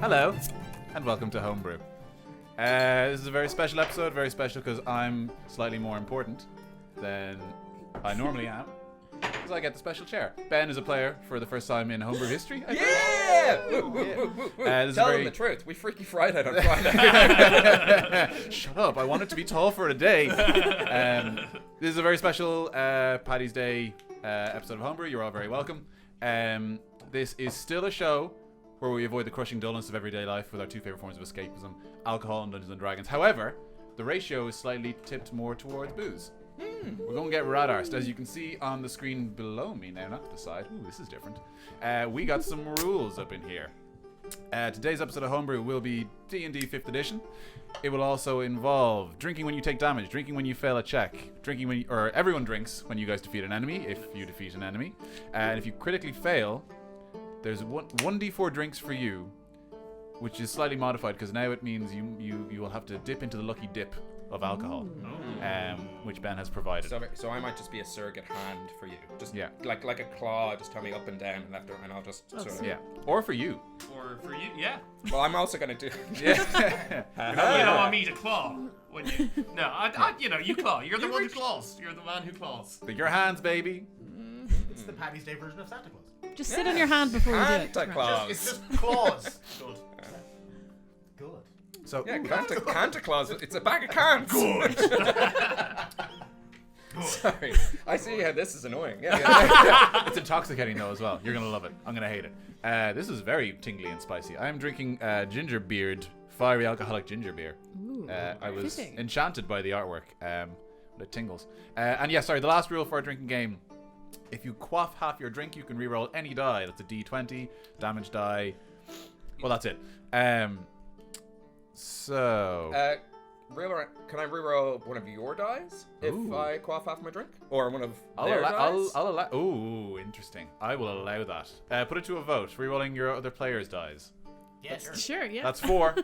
Hello, and welcome to Homebrew. This is a very special episode, very special because I'm slightly more important than I normally am, because I get the special chair. Ben is a player for the first time in Homebrew history, I think. Tell them the truth. We Freaky Friday on Friday. Shut up, I want it to be tall for a day. This is a very special Paddy's Day episode of Homebrew. You're all very welcome. This is still a show where we avoid the crushing dullness of everyday life with our two favorite forms of escapism, alcohol and Dungeons and Dragons. However, the ratio is slightly tipped more towards booze. We're going to get radarsed. As you can see on the screen below me now, not to the side. Ooh, this is different. We got some rules up in here. Today's episode of Homebrew will be D&D 5th edition. It will also involve drinking when you take damage, drinking when you fail a check, drinking when or everyone drinks when you guys defeat an enemy, if you defeat an enemy. And if you critically fail, there's 1d4 drinks for you, which is slightly modified because now it means you will have to dip into the lucky dip of alcohol, which Ben has provided. So I might just be a surrogate hand for you. Just like a claw, just tell me up and down and left, and I'll just sort of... Yeah. Or for you. Or for you, yeah. Well, I'm also going to do... Yeah. You don't want me to claw when you... No, you claw. You're the one who claws. You're the man who claws. Your hands, baby. It's the Paddy's Day version of Santa Claus. Just sit on your hand before you do it. Santa Claus. It's just claws. Good. So, Yeah, Santa Claus. It's a bag of cans. Good. Sorry. I see how this is annoying. Yeah. it's intoxicating though as well. You're gonna love it. I'm gonna hate it. This is very tingly and spicy. I am drinking ginger beard, fiery alcoholic ginger beer. Ooh, I was fitting. enchanted by the artwork. It tingles. And yeah, sorry. The last rule for our drinking game: if you quaff half your drink, you can reroll any die. That's a D20 damage die. Well, that's it. So. Can I reroll one of your dice if I quaff half my drink? Or one of I'll their dice? I'll allow. Ooh, interesting. I will allow that. Put it to a vote. Rerolling your other players' dies. Yes. Sure, yeah. That's 4.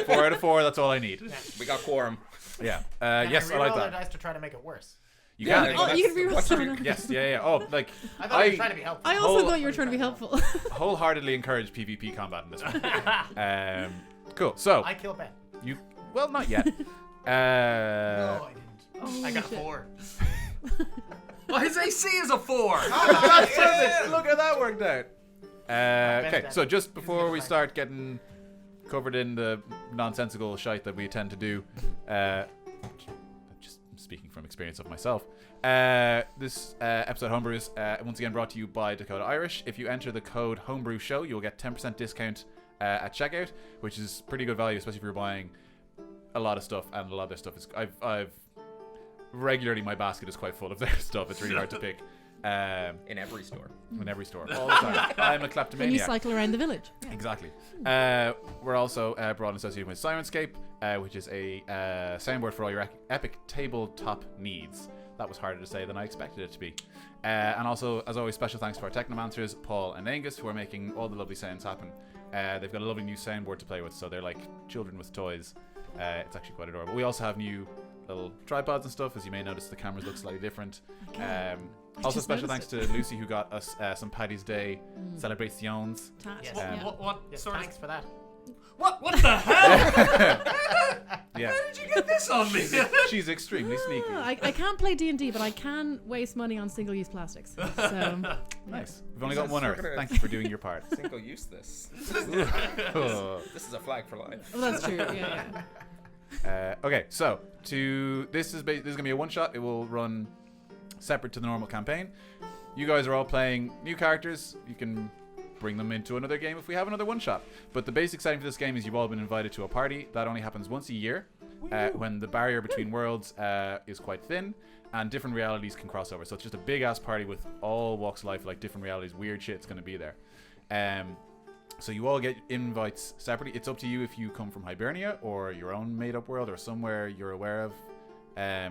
4 out of 4. That's all I need. Yeah. We got quorum. Yeah. Can Yes, I like their that. dice to try to make it worse. You Yeah, can. Oh, you can reroll what's your- someone. Yes. Yeah. Oh, like I thought you were trying to be helpful. I also Whole- thought you were trying to be helpful. wholeheartedly encourage PvP combat in this one. Cool. So I kill Ben. you. Well, not yet. No, I didn't. Oh, I got a shit. 4. Well, his AC is a 4. That's perfect. Look how that worked out. Okay, dead. so just before we start getting covered in the nonsensical shite that we tend to do, just speaking from experience of myself, this episode of Homebrew is once again brought to you by Dakota Irish. If you enter the code Homebrew Show, you'll get 10% discount at checkout, which is pretty good value, especially if you're buying a lot of stuff, and a lot of their stuff is I've regularly, my basket is quite full of their stuff. It's really hard to pick In every store. in every store all the time. I'm a When you kleptomaniac. cycle around the village. Exactly. We're also brought in association with Sirenscape, which is a soundboard for all your epic tabletop needs. That was harder to say than I expected it to be. And also, as always, special thanks to our technomancers, Paul and Angus, who are making all the lovely sounds happen. They've got a lovely new soundboard to play with, so they're like children with toys. It's actually quite adorable. We also have new little tripods and stuff. As you may notice, the cameras look slightly different. Also, special thanks to Lucy, who got us some Paddy's Day celebrations. Yes. What Yes, sort thanks of... for that. What the hell? Yeah, How did you get this on me? she's extremely sneaky. I can't play D&D, but I can waste money on single-use plastics. So Nice. We've only got Yes, one we're Earth. gonna- Thank you for doing your part. Single use this. Oh. This is a flag for life. well, that's true. Yeah. Okay, so this is gonna be a one shot. It will run separate to the normal campaign. You guys are all playing new characters. You can bring them into another game if we have another one shot. But the basic setting for this game is you've all been invited to a party that only happens once a year, when the barrier between worlds is quite thin and different realities can cross over. So it's just a big ass party with all walks of life, like different realities, weird shit's gonna be there. So you all get invites separately. It's up to you if you come from Hibernia or your own made-up world or somewhere you're aware of. I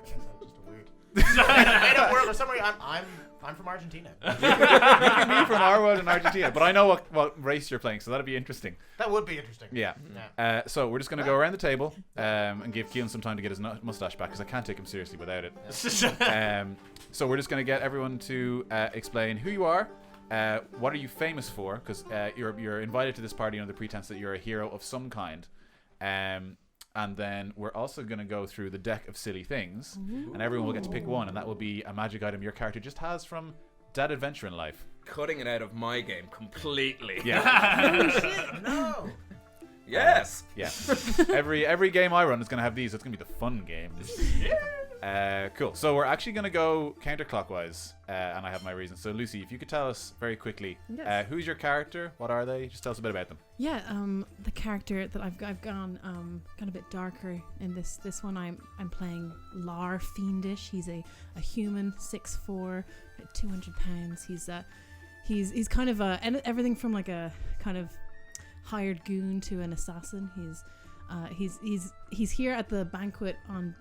guess I'm just a weird. Made up world or somewhere. I'm from Argentina. You can be from our world in Argentina, but I know what race you're playing, so that'd be interesting. That would be interesting. Yeah. Yeah. So we're just going to go around the table and give Keelan some time to get his mustache back, because I can't take him seriously without it. So we're just going to get everyone to explain who you are, what are you famous for? Because you're invited to this party under the pretense that you're a hero of some kind. And then we're also going to go through the deck of silly things, and everyone will get to pick one, and that will be a magic item your character just has from that adventure in life. Cutting it out of my game completely. Yeah. Oh, shit, no. Yes. Yeah. Every game I run is going to have these. So it's going to be the fun game. Cool. So we're actually going to go counterclockwise, and I have my reasons. So Lucy, if you could tell us very quickly, Yes. who's your character? What are they? Just tell us a bit about them. Yeah, the character that I've gone a bit darker in this one. I'm playing Lar Fiendish. He's a human, 6'4", 200 pounds. He's kind of everything from like a kind of hired goon to an assassin. He's here at the banquet on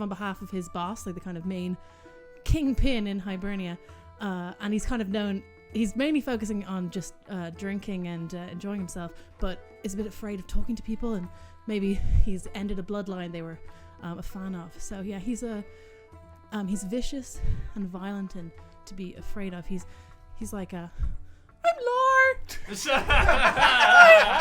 behalf of his boss, like the kind of main kingpin in Hibernia, and he's kind of known. He's mainly focusing on just drinking and enjoying himself, but is a bit afraid of talking to people, and maybe he's ended a bloodline they were a fan of. So yeah, he's vicious and violent and to be afraid of. He's like I'm Lar.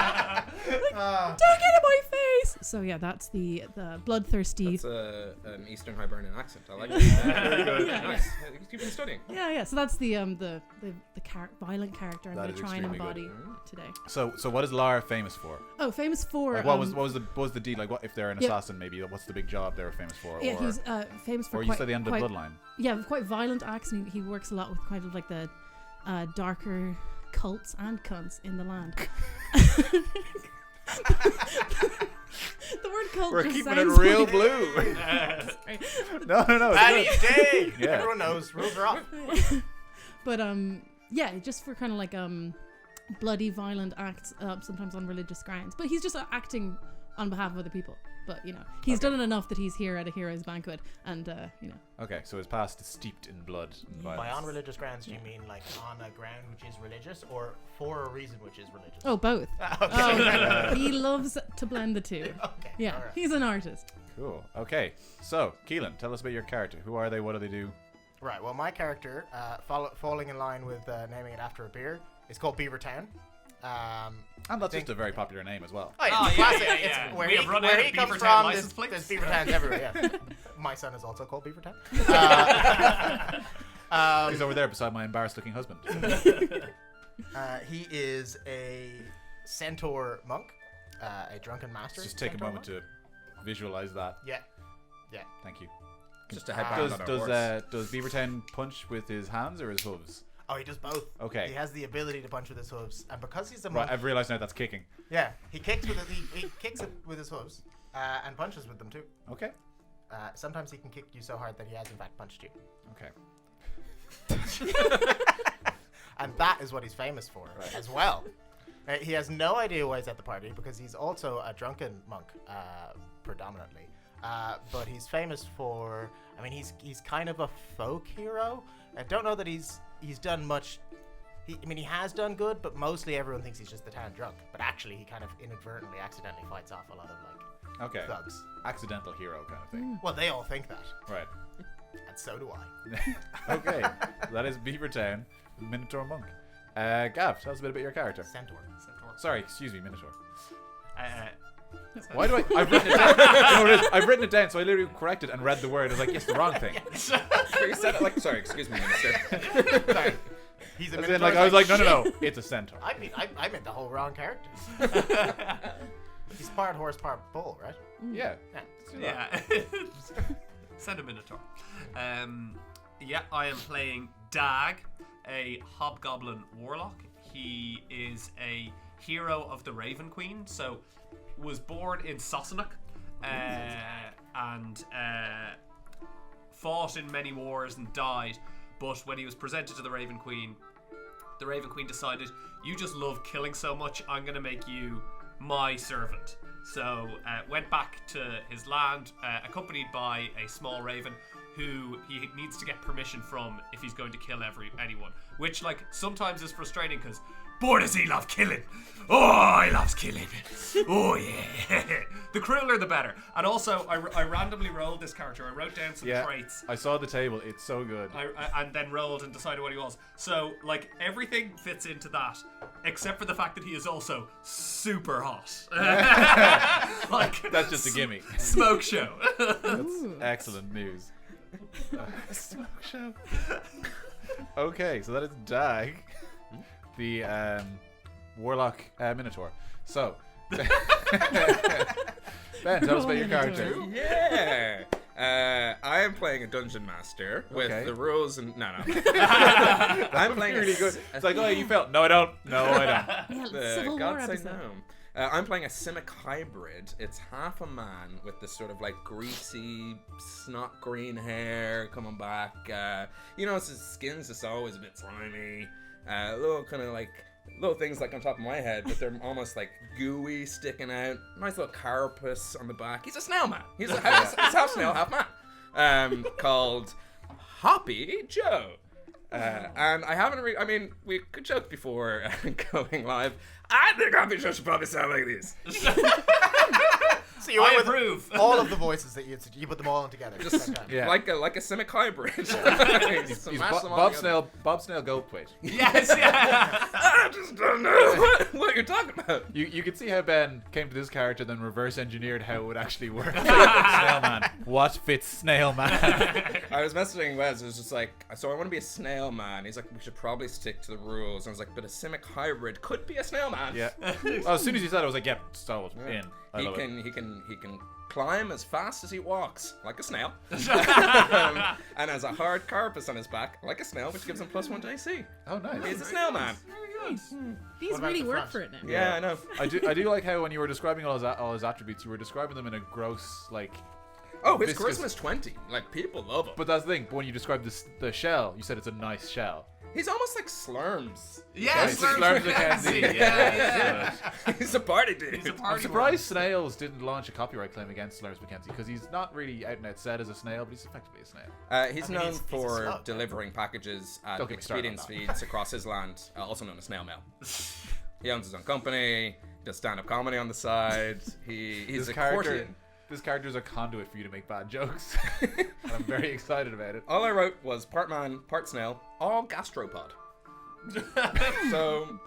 Don't get in my face. So yeah, that's the bloodthirsty. That's an Eastern Hibernian accent. I like it. Very good. Yeah, Nice. You've been studying. Yeah. So that's the violent character I'm That going to is try and extremely good. embody today. So what is Lara famous for? Oh, famous for Like what was the deed? Like what if they're an Yeah. assassin? Maybe what's the big job they were famous for? Yeah, or he's famous for or you quite, said the end of quite, Bloodline. Yeah, quite violent acts, and he works a lot with kind of like the darker cults and cunts in the land. The word cult We're just keeping it sounds real like- blue. Sorry. No. It's Paddy's good. Day. Yeah. Everyone knows. Rules are off. But yeah, just for kind of like bloody, violent acts, sometimes on religious grounds. But he's just acting on behalf of other people. But he's done it enough that he's here at a hero's banquet, and Okay, so his past is steeped in blood and By violence. on religious grounds, do you mean like on a ground which is religious, or for a reason which is religious? Oh, both. Okay. Oh, he loves to blend the two. Okay. Yeah, all right. he's an artist. Cool. Okay, so Keelan, tell us about your character. Who are they? What do they do? Right. Well, my character, falling in line with naming it after a beer, is called Beavertown. And that's just a very popular name as well. Oh, yeah, Oh, it's yeah, classic. yeah, It's yeah. where We he, have run where out he of comes Beavertown from. license There's plates. Beavertowns everywhere. Yeah. My son is also called Beavertown. He's over there beside my embarrassed-looking husband. He is a centaur monk, a drunken master. Just take a centaur moment monk. to visualize that. Yeah. Thank you. Just a headband on a horse. Does Beavertown punch with his hands or his hooves? Oh, he does both. Okay. He has the ability to punch with his hooves, and because he's a Right, monk, I've realised now that's kicking. yeah, he kicks with it. He kicks it with his hooves, and punches with them too. Okay. Sometimes he can kick you so hard that he has in fact punched you, Okay. and that is what he's famous for Right. as well. He has no idea why he's at the party because he's also a drunken monk, predominantly. But he's famous for. I mean, he's kind of a folk hero. I don't know that he's done much. He has done good, but mostly everyone thinks he's just the town drunk. But actually, he kind of inadvertently, accidentally fights off a lot of Okay. thugs. Accidental hero kind of thing. Well, they all think that, Right. and so do I. Okay. That is Beavertown, Minotaur Monk. Gav, tell us a bit about your character. Centaur. Sorry, excuse me, Minotaur. Sorry. Why do I've written it down. You know what it is? I've written it down, so I literally corrected and read the word. I was like, yes, the wrong thing. You said it like, sorry, excuse me, minister. Sorry. He's a As in, minotaur. like, I was like, no, it's a centaur. I meant the whole wrong character. He's part horse, part bull, right? Yeah. Yeah. Send a Minotaur. Yeah, I am playing Dag, a hobgoblin warlock. He is a hero of the Raven Queen, so was born in Sassenach and fought in many wars and died. But when he was presented to the Raven Queen decided, you just love killing so much, I'm going to make you my servant. So went back to his land, accompanied by a small raven who he needs to get permission from if he's going to kill anyone. Which, like, sometimes is frustrating because, boy, does he love killing. Oh, he loves killing. Oh, yeah. The crueler, the better. And also, I randomly rolled this character. I wrote down some traits. I saw the table. It's so good. And then rolled and decided what he was. So, like, everything fits into that, except for the fact that he is also super hot. Like, That's just a gimme. Smoke show. That's excellent news. Smoke show. Okay, so that is Dag, the Warlock Minotaur. So, Ben, tell us about your character. Yeah. I am playing a dungeon master with the rules and no. I'm playing Really good. It's like, oh, you felt. No, I don't. No, I don't. Yeah, Civil War God say episode. no. I'm playing a Simic hybrid. It's half a man with this sort of like greasy, snot green hair coming back. His skin's just always a bit slimy. Little kind of like little things like on top of my head, but they're almost like gooey sticking out. Nice little carapace on the back. He's a snail man. He's half snail, half man. Called Hoppy Joe. And I haven't I mean, we could joke before going live. I think Hoppy Joe should probably sound like this. So you went I with approve. all of the voices that you put them all in together. Just Yeah. like a Simic hybrid. He's Bob Snail Goldthwait. Yes, yeah. I just don't know what you're talking about. You can see how Ben came to this character, then reverse engineered how it would actually work. Snail Man. What fits Snail Man? I was messaging Wes. It was just like, so I want to be a snail man. He's like, we should probably stick to the rules. And I was like, but a Simic hybrid could be a snail man. Yeah. Oh, as soon as you said it, I was like, yeah, sold. In. I He love it. can climb as fast as he walks, like a snail, and has a hard carapace on his back, like a snail, which gives him +1 to AC. Oh, nice. He's a snail man. These What about really the work front? for it now. Yeah, I know. I do like how when you were describing all his attributes, you were describing them in a gross, like... Oh, his viscous- charisma's 20. Like, people love him. But that's the thing. But when you described the shell, you said it's a nice shell. He's almost like Slurms. Yeah, Slurms McKenzie. Yeah. He's a party dude. He's a I'm party surprised Snails didn't launch a copyright claim against Slurs McKenzie because he's not really out and out said as a snail, but he's effectively a snail. He's I mean, known he's a for slug. delivering packages at Don't get me started on expedience feeds across his land, also known as snail mail. He owns his own company, does stand-up comedy on the side. He's a courtier. This character is a conduit for you to make bad jokes. And I'm very excited about it. All I wrote was part man, part snail, all gastropod. So,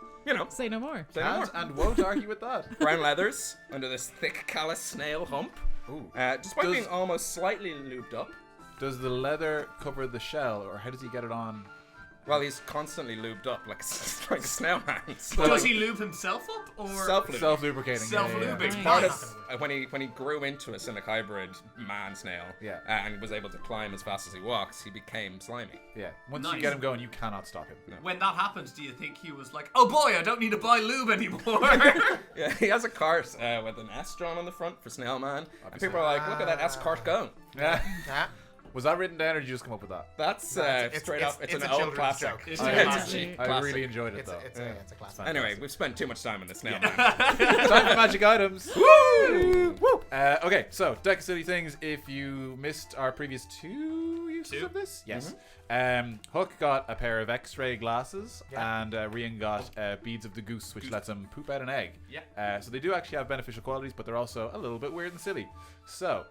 Say no more. say no more. And won't argue with that. Brown leathers under this thick, callous snail hump. Ooh. Despite Does- being almost slightly lubed up. Does the leather cover the shell, or how does he get it on? Well, he's constantly lubed up like a snail man. So Does he lube himself up or self-lubing. Self-lubricating. Self-lubing. Yeah, Part Nice. of when he grew into a Simic hybrid man snail, Yeah. and was able to climb as fast as he walks, he became slimy. yeah. Once Nice. you get him going, you cannot stop him. When that happens, do you think he was like, oh boy, I don't need to buy lube anymore? Yeah, he has a cart with an S drawn on the front for snail man, and people are like, look at that S cart go. Yeah. Yeah. Was that written down, or did you just come up with that? That's it's- straight it's- up. It's it's an a old children's classic. joke. It's Yeah, a it's a classic. cheap I classic. really enjoyed it, It's though. a classic. Anyway, we've spent too much time on the snail man. Time for magic items. Woo! Okay, so Deck City things. If you missed our previous two uses of this, yes. Hook got a pair of X-ray glasses, Yeah. and Rian got beads of the goose, which lets him poop out an egg. Yeah. So they do actually have beneficial qualities, but they're also a little bit weird and silly. So,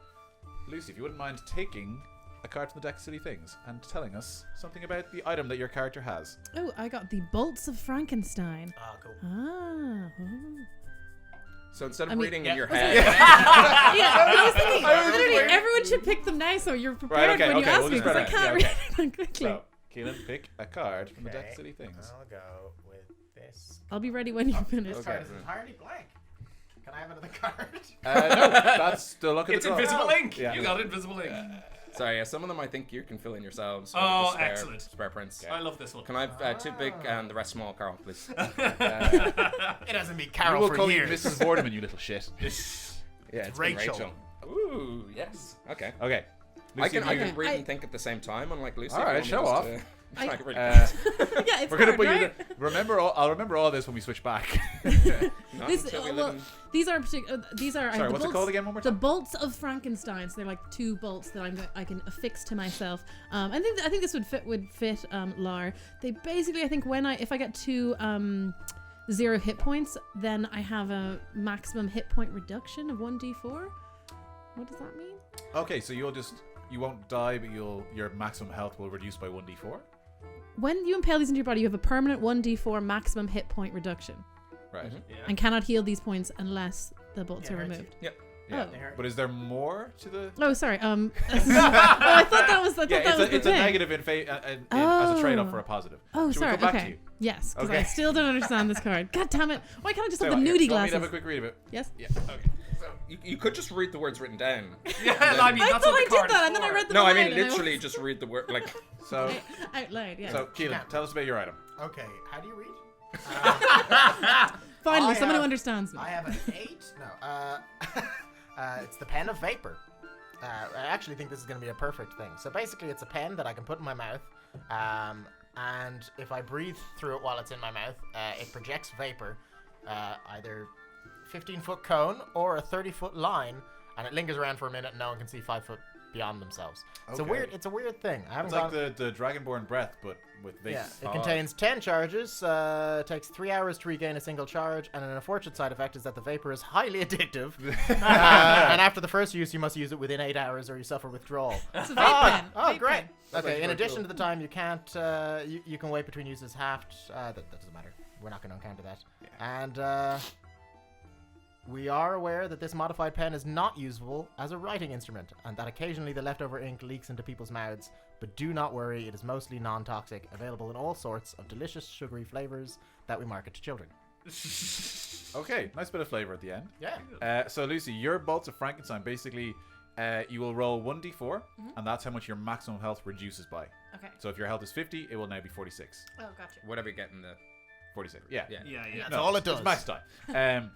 Lucy, if you wouldn't mind taking a card from the Deck City things and telling us something about the item that your character has. Oh, I got the bolts of Frankenstein. Oh, cool. Ah. Oh. So instead of I mean, reading yeah. in your head, Yeah, I was thinking, literally, waiting. everyone should pick them now so you're prepared okay, when you okay, ask we'll me, just because I spread can't it. read Yeah, them quickly. So, Keelan, pick a card from the Deck Okay. City things. I'll go with this. I'll be ready when you finish. This card is entirely blank. Can I have another card? No, that's the luck of It's the draw. invisible ink. Yeah. You got invisible ink. sorry, some of them I think you can fill in yourselves. Oh, with spare, excellent. Spare prints. I love this one. Can I have two big and the rest small, Carl, please? It hasn't been You Carol will for call years. me Mrs. Boardman, you little shit. Yeah, it's Rachel. Rachel. Ooh, yes. Okay. Okay. I Lucy, can if you- read and think at the same time, unlike Lucy. All if you right, want me show just off. to- Trying really yeah, it's We're gonna hard, put you right? there. I'll remember all this when we switch back. Not This, until we well, live in- these are these are Sorry, the what's it bolts, called again? One more the time. bolts of Frankenstein. So they're like 2 bolts that I can affix to myself. I think this would fit Lar. They basically, I think if I get 2 0 hit points, then I have a maximum hit point reduction of 1d4. What does that mean? Okay, so you won't die, but your maximum health will reduce by 1d4. When you impale these into your body, you have a permanent 1d4 maximum hit point reduction, Right. Yeah. and cannot heal these points unless the bolts Yeah, are hurts removed. Yeah. Oh. But is there more to the? Oh, sorry. Oh, I thought that was. It's a negative as a trade-off for a positive. Oh, Should sorry. we come back Okay. to you? Yes, because Okay. I still don't understand this card. God damn it! Why can't I just Tell have you the what, nudie want me to have a glasses? quick read of it? Yes. Yeah. Okay. You could just read the words written down. Yeah, I mean, I that's thought what I the card did that, is and then I for. read them No, I aloud, mean and literally just read the word like. So, out loud. Yeah. so Keelan, tell us about your item. Okay, how do you read? Finally, I someone who have- understands me. I have an 8. No. It's the pen of vapor. I actually think this is going to be a perfect thing. So basically, it's a pen that I can put in my mouth, and if I breathe through it while it's in my mouth, it projects vapor, either 15-foot cone or a 30-foot line, and it lingers around for a minute, and no one can see 5 foot beyond themselves. It's Okay. a weird thing. I haven't It's like gone- the Dragonborn breath, but with vape. Yeah, it contains 10 charges, takes 3 hours to regain a single charge, and an unfortunate side effect is that the vapor is highly addictive. And after the first use, you must use it within 8 hours or you suffer withdrawal. It's a vape pen. Oh, Vape great. pen. That's Okay, actually in very addition cool. to the time you can't, you can wait between uses halved. That doesn't matter. We're not going to encounter that. And we are aware that this modified pen is not usable as a writing instrument, and that occasionally the leftover ink leaks into people's mouths. But do not worry, it is mostly non-toxic, available in all sorts of delicious sugary flavors that we market to children. Okay, nice bit of flavor at the end. Yeah. So Lucy, your bolts of Frankenstein basically, you will roll 1d4, and that's how much your maximum health reduces by. Okay. So if your health is 50, it will now be 46. Oh, gotcha. Whatever you get in the. 46. Yeah. Yeah. Yeah. That's all it does. It's max time.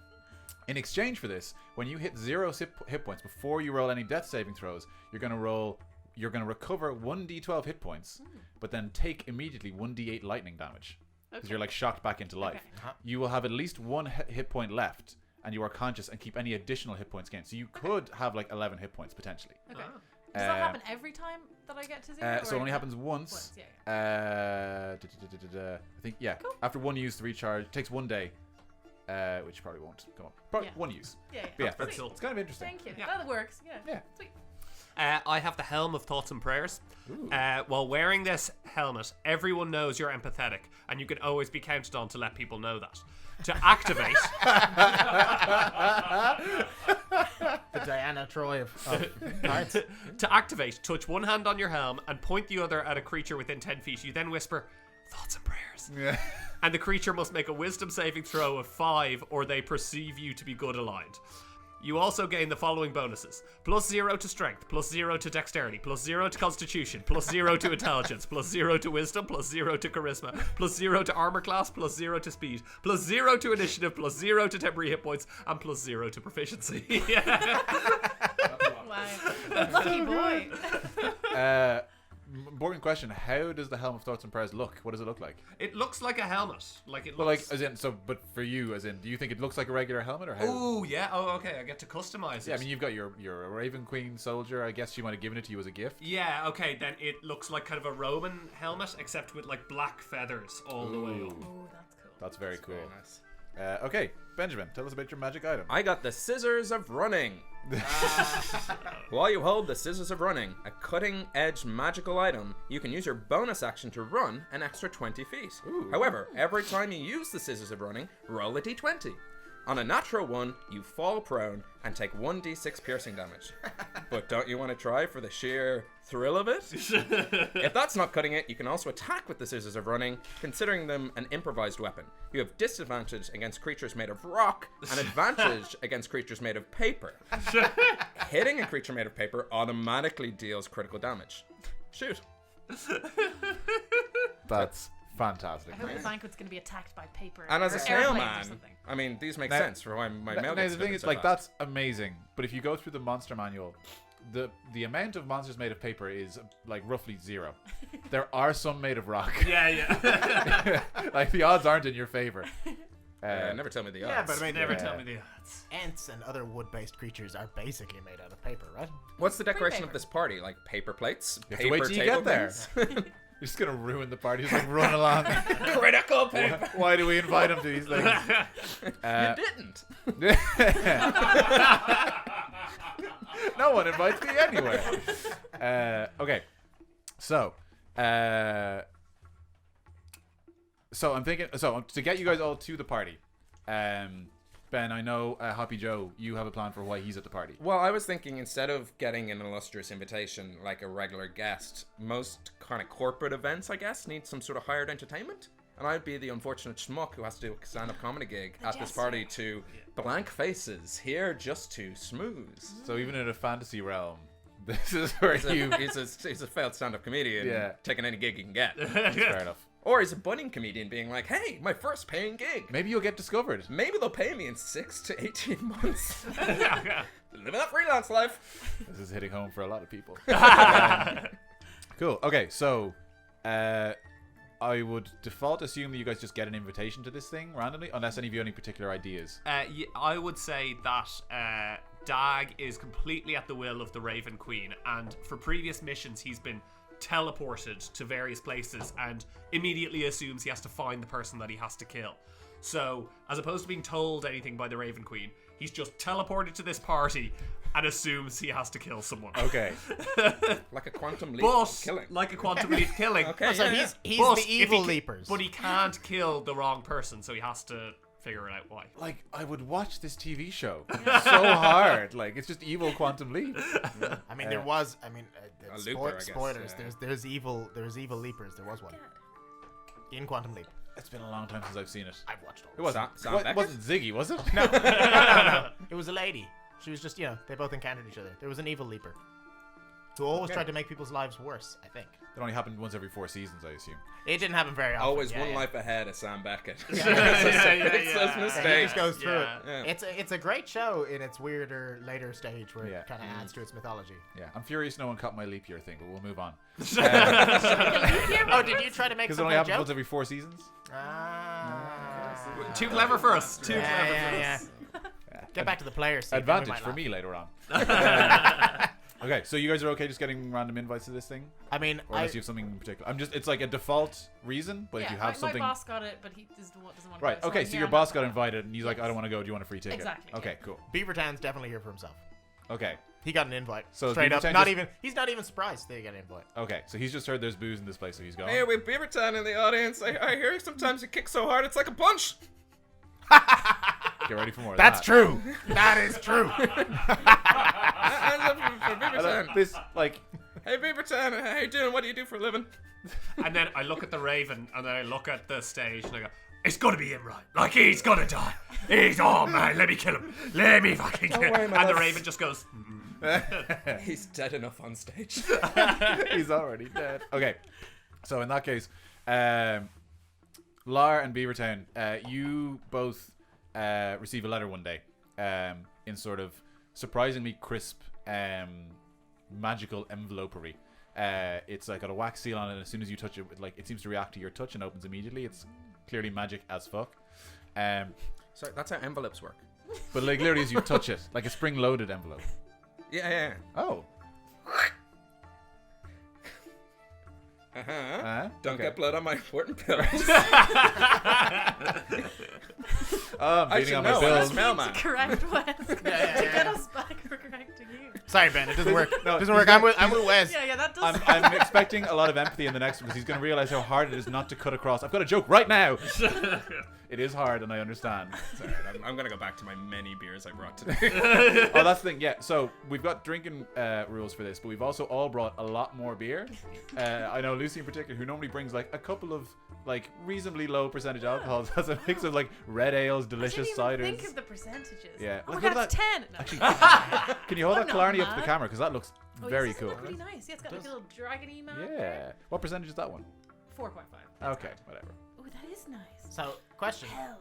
In exchange for this, when you hit 0 hit points before you roll any death saving throws, you're going to recover 1d12 hit points, but then take immediately 1d8 lightning damage because you're like shocked back into life. Okay. You will have at least 1 hit point left, and you are conscious and keep any additional hit points gained. So you could have like 11 hit points potentially. Okay. Ah. Does that happen every time that I get to 0? So it only or- happens once. Yeah. I think Cool. after 1 use to recharge, it takes 1 day, which probably won't come up. Probably Yeah. 1 use. Yeah. But yeah, That's it's, cool. it's kind of interesting. Thank you. Yeah. That works. Yeah. Yeah. Sweet. I have the Helm of Thoughts and Prayers. While wearing this helmet, everyone knows you're empathetic, and you can always be counted on to let people know that. To activate, The Diana Troy of cards. to activate, touch one hand on your helm and point the other at a creature within 10 feet. You then whisper, "Thoughts and prayers." Yeah. And the creature must make a wisdom saving throw of 5 or they perceive you to be good aligned. You also gain the following bonuses: +0 to strength, +0 to dexterity, +0 to constitution, +0 to intelligence, +0 to wisdom, +0 to charisma, +0 to armor class, +0 to speed, +0 to initiative, +0 to temporary hit points, and +0 to proficiency. Wow. Lucky boy. Important question: how does the Helm of Thoughts and Prayers look? What does it look like? It looks like a helmet. Like it Well, looks. like as in, but for you, as in, do you think it looks like a regular helmet or how? Oh yeah. Oh okay. I get to customize it. Yeah, I mean, you've got your Raven Queen soldier. I guess she might have given it to you as a gift. Yeah, okay, then it looks like kind of a Roman helmet, except with like black feathers all the way up. Oh, that's cool. That's very cool. Very nice. Okay, Benjamin, tell us about your magic item. I got the Scissors of Running. While you hold the Scissors of Running, a cutting-edge magical item, you can use your bonus action to run an extra 20 feet. However, every time you use the Scissors of Running, roll a d20. On a natural 1, you fall prone and take 1d6 piercing damage. But don't you want to try for the sheer thrill of it? If that's not cutting it, you can also attack with the Scissors of Running, considering them an improvised weapon. You have disadvantage against creatures made of rock and advantage against creatures made of paper. Hitting a creature made of paper automatically deals critical damage. Shoot. That's fantastic. I hope the banquet's going to be attacked by paper. And as or a snail airplanes or man, something. I mean, these make Now- sense for why my mail Now gets the thing delivered is, so like, fast. that's amazing. But if you go through the monster manual, the amount of monsters made of paper is like roughly 0. There are some made of rock. Yeah. Like the odds aren't in your favor. Never tell me the odds. Yeah, but I mean, Never tell me the odds. ants and other wood-based creatures are basically made out of paper, right? What's the decoration paper. of this party? Like paper plates? You have to Paper wait till you table get there. things? You're just gonna ruin the party. Just like run along. Critical paper. Why do we invite him to these things? You didn't. No one invites me anywhere. Okay, so I'm thinking. So to get you guys all to the party, Ben, I know Hoppy Joe, you have a plan for why he's at the party. Well, I was thinking instead of getting an illustrious invitation like a regular guest, most kind of corporate events, I guess, need some sort of hired entertainment. And I'd be the unfortunate schmuck who has to do a stand-up comedy gig at this party to blank faces, here just to smooze. So even in a fantasy realm, this is where He's a failed stand-up comedian, Yeah. taking any gig he can get. Fair enough. Or he's a budding comedian being like, hey, my first paying gig. Maybe you'll get discovered. Maybe they'll pay me in 6 to 18 months. Living that freelance life. This is hitting home for a lot of people. Cool. Okay, so I would default assume that you guys just get an invitation to this thing randomly, unless any of you have any particular ideas. I would say that Dag is completely at the will of the Raven Queen, and for previous missions he's been teleported to various places and immediately assumes he has to find the person that he has to kill. So, as opposed to being told anything by the Raven Queen, he's just teleported to this party and assumes he has to kill someone. Okay. Like a quantum leap But, killing. like a quantum leap killing. Okay, So yeah, he's But the if evil he leapers. But he can't kill the wrong person, so he has to figure it out why. Like, I would watch this TV show so hard. Like, it's just evil quantum leap. I mean, there was. I mean, A looper, I guess, spoilers. yeah. There's evil leapers. There was one in Quantum Leap. It's been a long time since I've seen it. I've watched all. It wasn't. Sam It Beckett? wasn't Ziggy, was it? No. It was a lady. She was just, they both encountered each other. There was an evil leaper who always tried to make people's lives worse, I think. It only happened once every 4 seasons, I assume. It didn't happen very often. Always yeah, one yeah. life ahead of Sam Beckett. Yeah. It's those So he mistakes. just goes through Yeah. it. Yeah. It's a great show in its weirder later stage where Yeah. it kind of adds to its mythology. Yeah, I'm furious no one caught my leap year thing, but we'll move on. Oh, did you try to make Because it some only kind of happens once joke? every 4 seasons. Ah. Too clever for us. Too Yeah, clever yeah, for yeah. us. Get back to the players. Steve, then we Advantage might for laugh. me later on. Okay, so you guys are okay just getting random invites to this thing? I mean, Or unless you have something in particular. It's like a default reason, but if you have something. My boss got it, but he doesn't want to Right, go, okay, I'm so here your on boss that got one. invited and he's like, Yes. I don't want to go, do you want a free ticket? Exactly, Okay, yeah. cool. Beavertown's definitely here for himself. Okay, He got an invite. So Straight up. Beavertown He's not even surprised they get an invite. okay, so he's just heard there's booze in this place, so he's going. Hey, we have Beavertown in the audience. I hear sometimes you kick so hard it's like a punch. Get ready for more of That's that. true. That is true. I love you for I Beavertown. love this, like, Hey, Beavertown, how you doing? What do you do for a living? And then I look at the Raven, and then I look at the stage, and I go, it's gotta be him, right? Like, he's gonna die. Oh man, let me kill him. Let me fucking kill him. worry, my And the love. Raven just goes, He's dead enough on stage. he's already dead. Okay, so in that case, Lar and Beavertown, you both receive a letter one day in sort of surprisingly crisp, magical envelopery. It's like got a wax seal on it, and as soon as you touch it, it seems to react to your touch and opens immediately. It's clearly magic as fuck. Sorry, that's how envelopes work. But like literally as you touch it, like a spring-loaded envelope. Yeah. Oh. Don't okay. get blood on my important pills. Oh, I'm I beating should on my know. I'm a bills. mailman. Correct Wes. To get us back for correcting you. Sorry, Ben. It doesn't work. No, doesn't work. I'm with Wes. Yeah, that does. I'm expecting a lot of empathy in the next one because he's going to realize how hard it is not to cut across. I've got a joke right now. It is hard, and I understand. Sorry, I'm gonna go back to my many beers I brought today. Oh, that's the thing. Yeah, so we've got drinking rules for this, but we've also all brought a lot more beer. I know Lucy in particular, who normally brings like a couple of like reasonably low percentage alcohols, has a mix of like red ales, delicious I ciders. didn't even think of the percentages. Yeah. Oh my Look god, at it's 10. No. Actually, can you hold I'm that not Killarney up to the mad. camera because that looks Oh, very yes, cool. Look really nice. Yeah, it's got like a little dragony map. Yeah. What percentage is that one? 4.5. Okay, whatever. Oh, that is nice. So, question: Hells.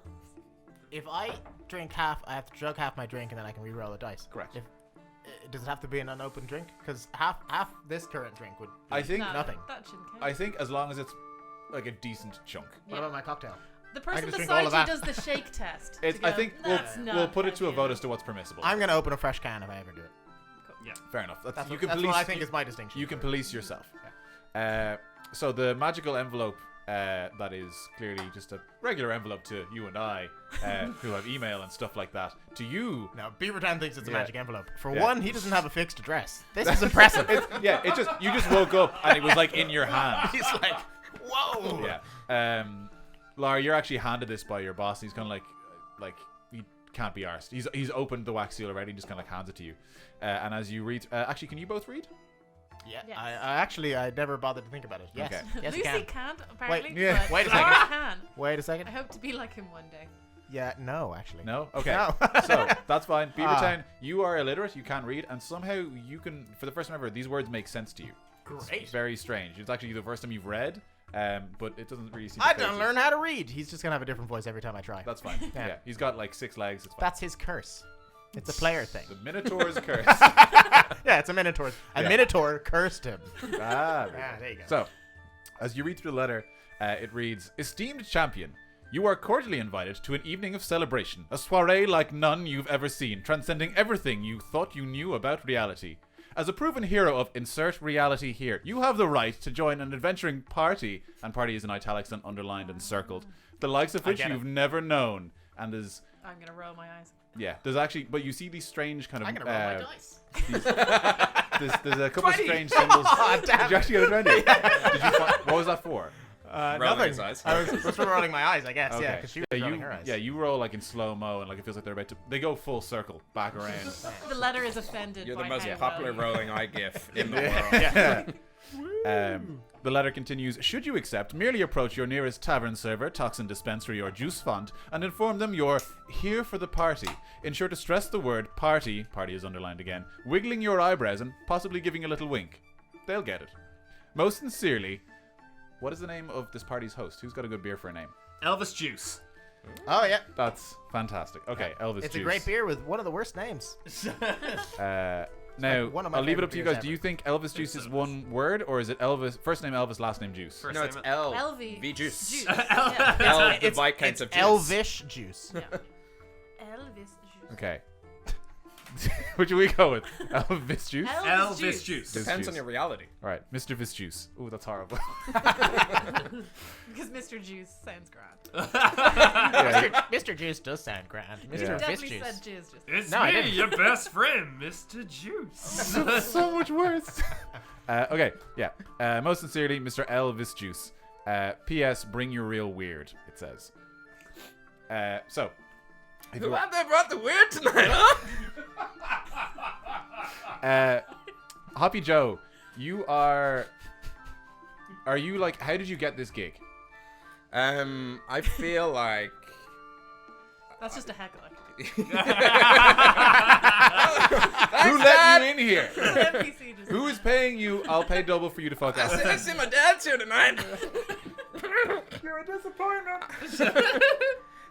if I drink half, I have to chug half my drink, and then I can re-roll the dice. Correct. If Does it have to be an unopened drink? Because half this current drink would. I think No, nothing. That shouldn't count. I think as long as it's like a decent chunk. What about my cocktail? The can person just drink all beside of you that. does the shake test. It's, to go, I think "That's not we'll put it to a heavy vote enough." as to what's permissible. I'm gonna open a fresh can if I ever do it. Yeah. Fair enough. That's, That's, you what, can that's police. what I think is my distinction. You can police yourself. So the magical envelope that is clearly just a regular envelope to you and I, who have email and stuff like that. To you, No, Beavertown thinks it's a Yeah. magic envelope. For Yeah. one, he doesn't have a fixed address. This is impressive. you just woke up and it was like in your hand. He's like, whoa. Yeah. Lara, you're actually handed this by your boss. He's kind of like he can't be arsed. He's opened the wax seal already. Just kind of like hands it to you. And as you read, actually, can you both read? Yeah. Yes. I never bothered to think about it. Yes. Okay. Yes, Lucy you can. can't apparently. yeah. but Wait a Laura second. can. Wait a I second. hope to be like him one day. Yeah, no, actually. No. Okay. No. So that's fine. Beavertown, you are illiterate. You can't read, and somehow you can. For the first time ever, these words make sense to you. Great. It's very strange. It's actually the first time you've read, but it doesn't really seem. I don't learn how to read. He's just gonna have a different voice every time I try. That's fine. Yeah. Yeah. He's got like 6 legs. It's fine. That's his curse. It's a player thing. The Minotaur's curse. Yeah, it's a minotaur. A Yeah. minotaur cursed him. Very Ah, good. there you go. So, as you read through the letter, it reads, "Esteemed champion, you are cordially invited to an evening of celebration, a soiree like none you've ever seen, transcending everything you thought you knew about reality. As a proven hero of insert reality here, you have the right to join an adventuring party," and party is in italics and underlined and circled, "the likes of I which get it. you've never known." And there's, I'm gonna roll my eyes. yeah, there's actually, but you see these strange kind of, I'm gonna roll my dice. there's a couple of strange symbols. Did you actually get a 20? Did you find, what was that for? Rolling Nothing. his eyes. I was just rolling my eyes, I guess. Okay. Yeah, because she was yeah, rolling her eyes. you roll like in slow mo, and like it feels like they're about to. They go full circle back around. The letter is offended. You're by the most how popular well you- rolling eye gif in the Yeah. world. The letter continues, "Should you accept, merely approach your nearest tavern server, toxin dispensary, or juice font, and inform them you're here for the party. Ensure to stress the word party is underlined again, wiggling your eyebrows and possibly giving a little wink. They'll get it. Most sincerely," what is the name of this party's host? Who's got a good beer for a name? Elvis Juice. Oh, yeah. That's fantastic. Okay, Elvis It's Juice. a great beer with one of the worst names. Now, like one of my I'll leave it favorite up to you beers guys. Do ever. you think Elvis Juice is one word, or is it Elvis, first name Elvis, last name Juice? First No, name it's L. Elvi. V juice. Juice. Yeah. L, the It's Viscounts of juice. Elvish juice. Yeah. Elvis juice. Okay. Which do we go with? Elvis Juice? Elvis Juice. This Depends juice. on your reality. All right, Mr. Vis Juice. Ooh, that's horrible. Because Mr. Juice sounds grand. Mr. Juice does sound grand. Mr. Yeah. Fist Definitely Juice. said jizz just. It's No, I me, didn't. your best friend, Mr. Juice. So much worse. Okay, yeah. Most sincerely, Mr. Elvis Juice. P.S. Bring your real weird, it says. So. if Who you- have they brought the weird tonight, huh? Hoppy Joe, you are you like, how did you get this gig? I feel like That's just a heckler. Who let you in here? NPC just. Who is paying you? I'll pay double for you to fuck I off. see my dad's here tonight. You're a disappointment.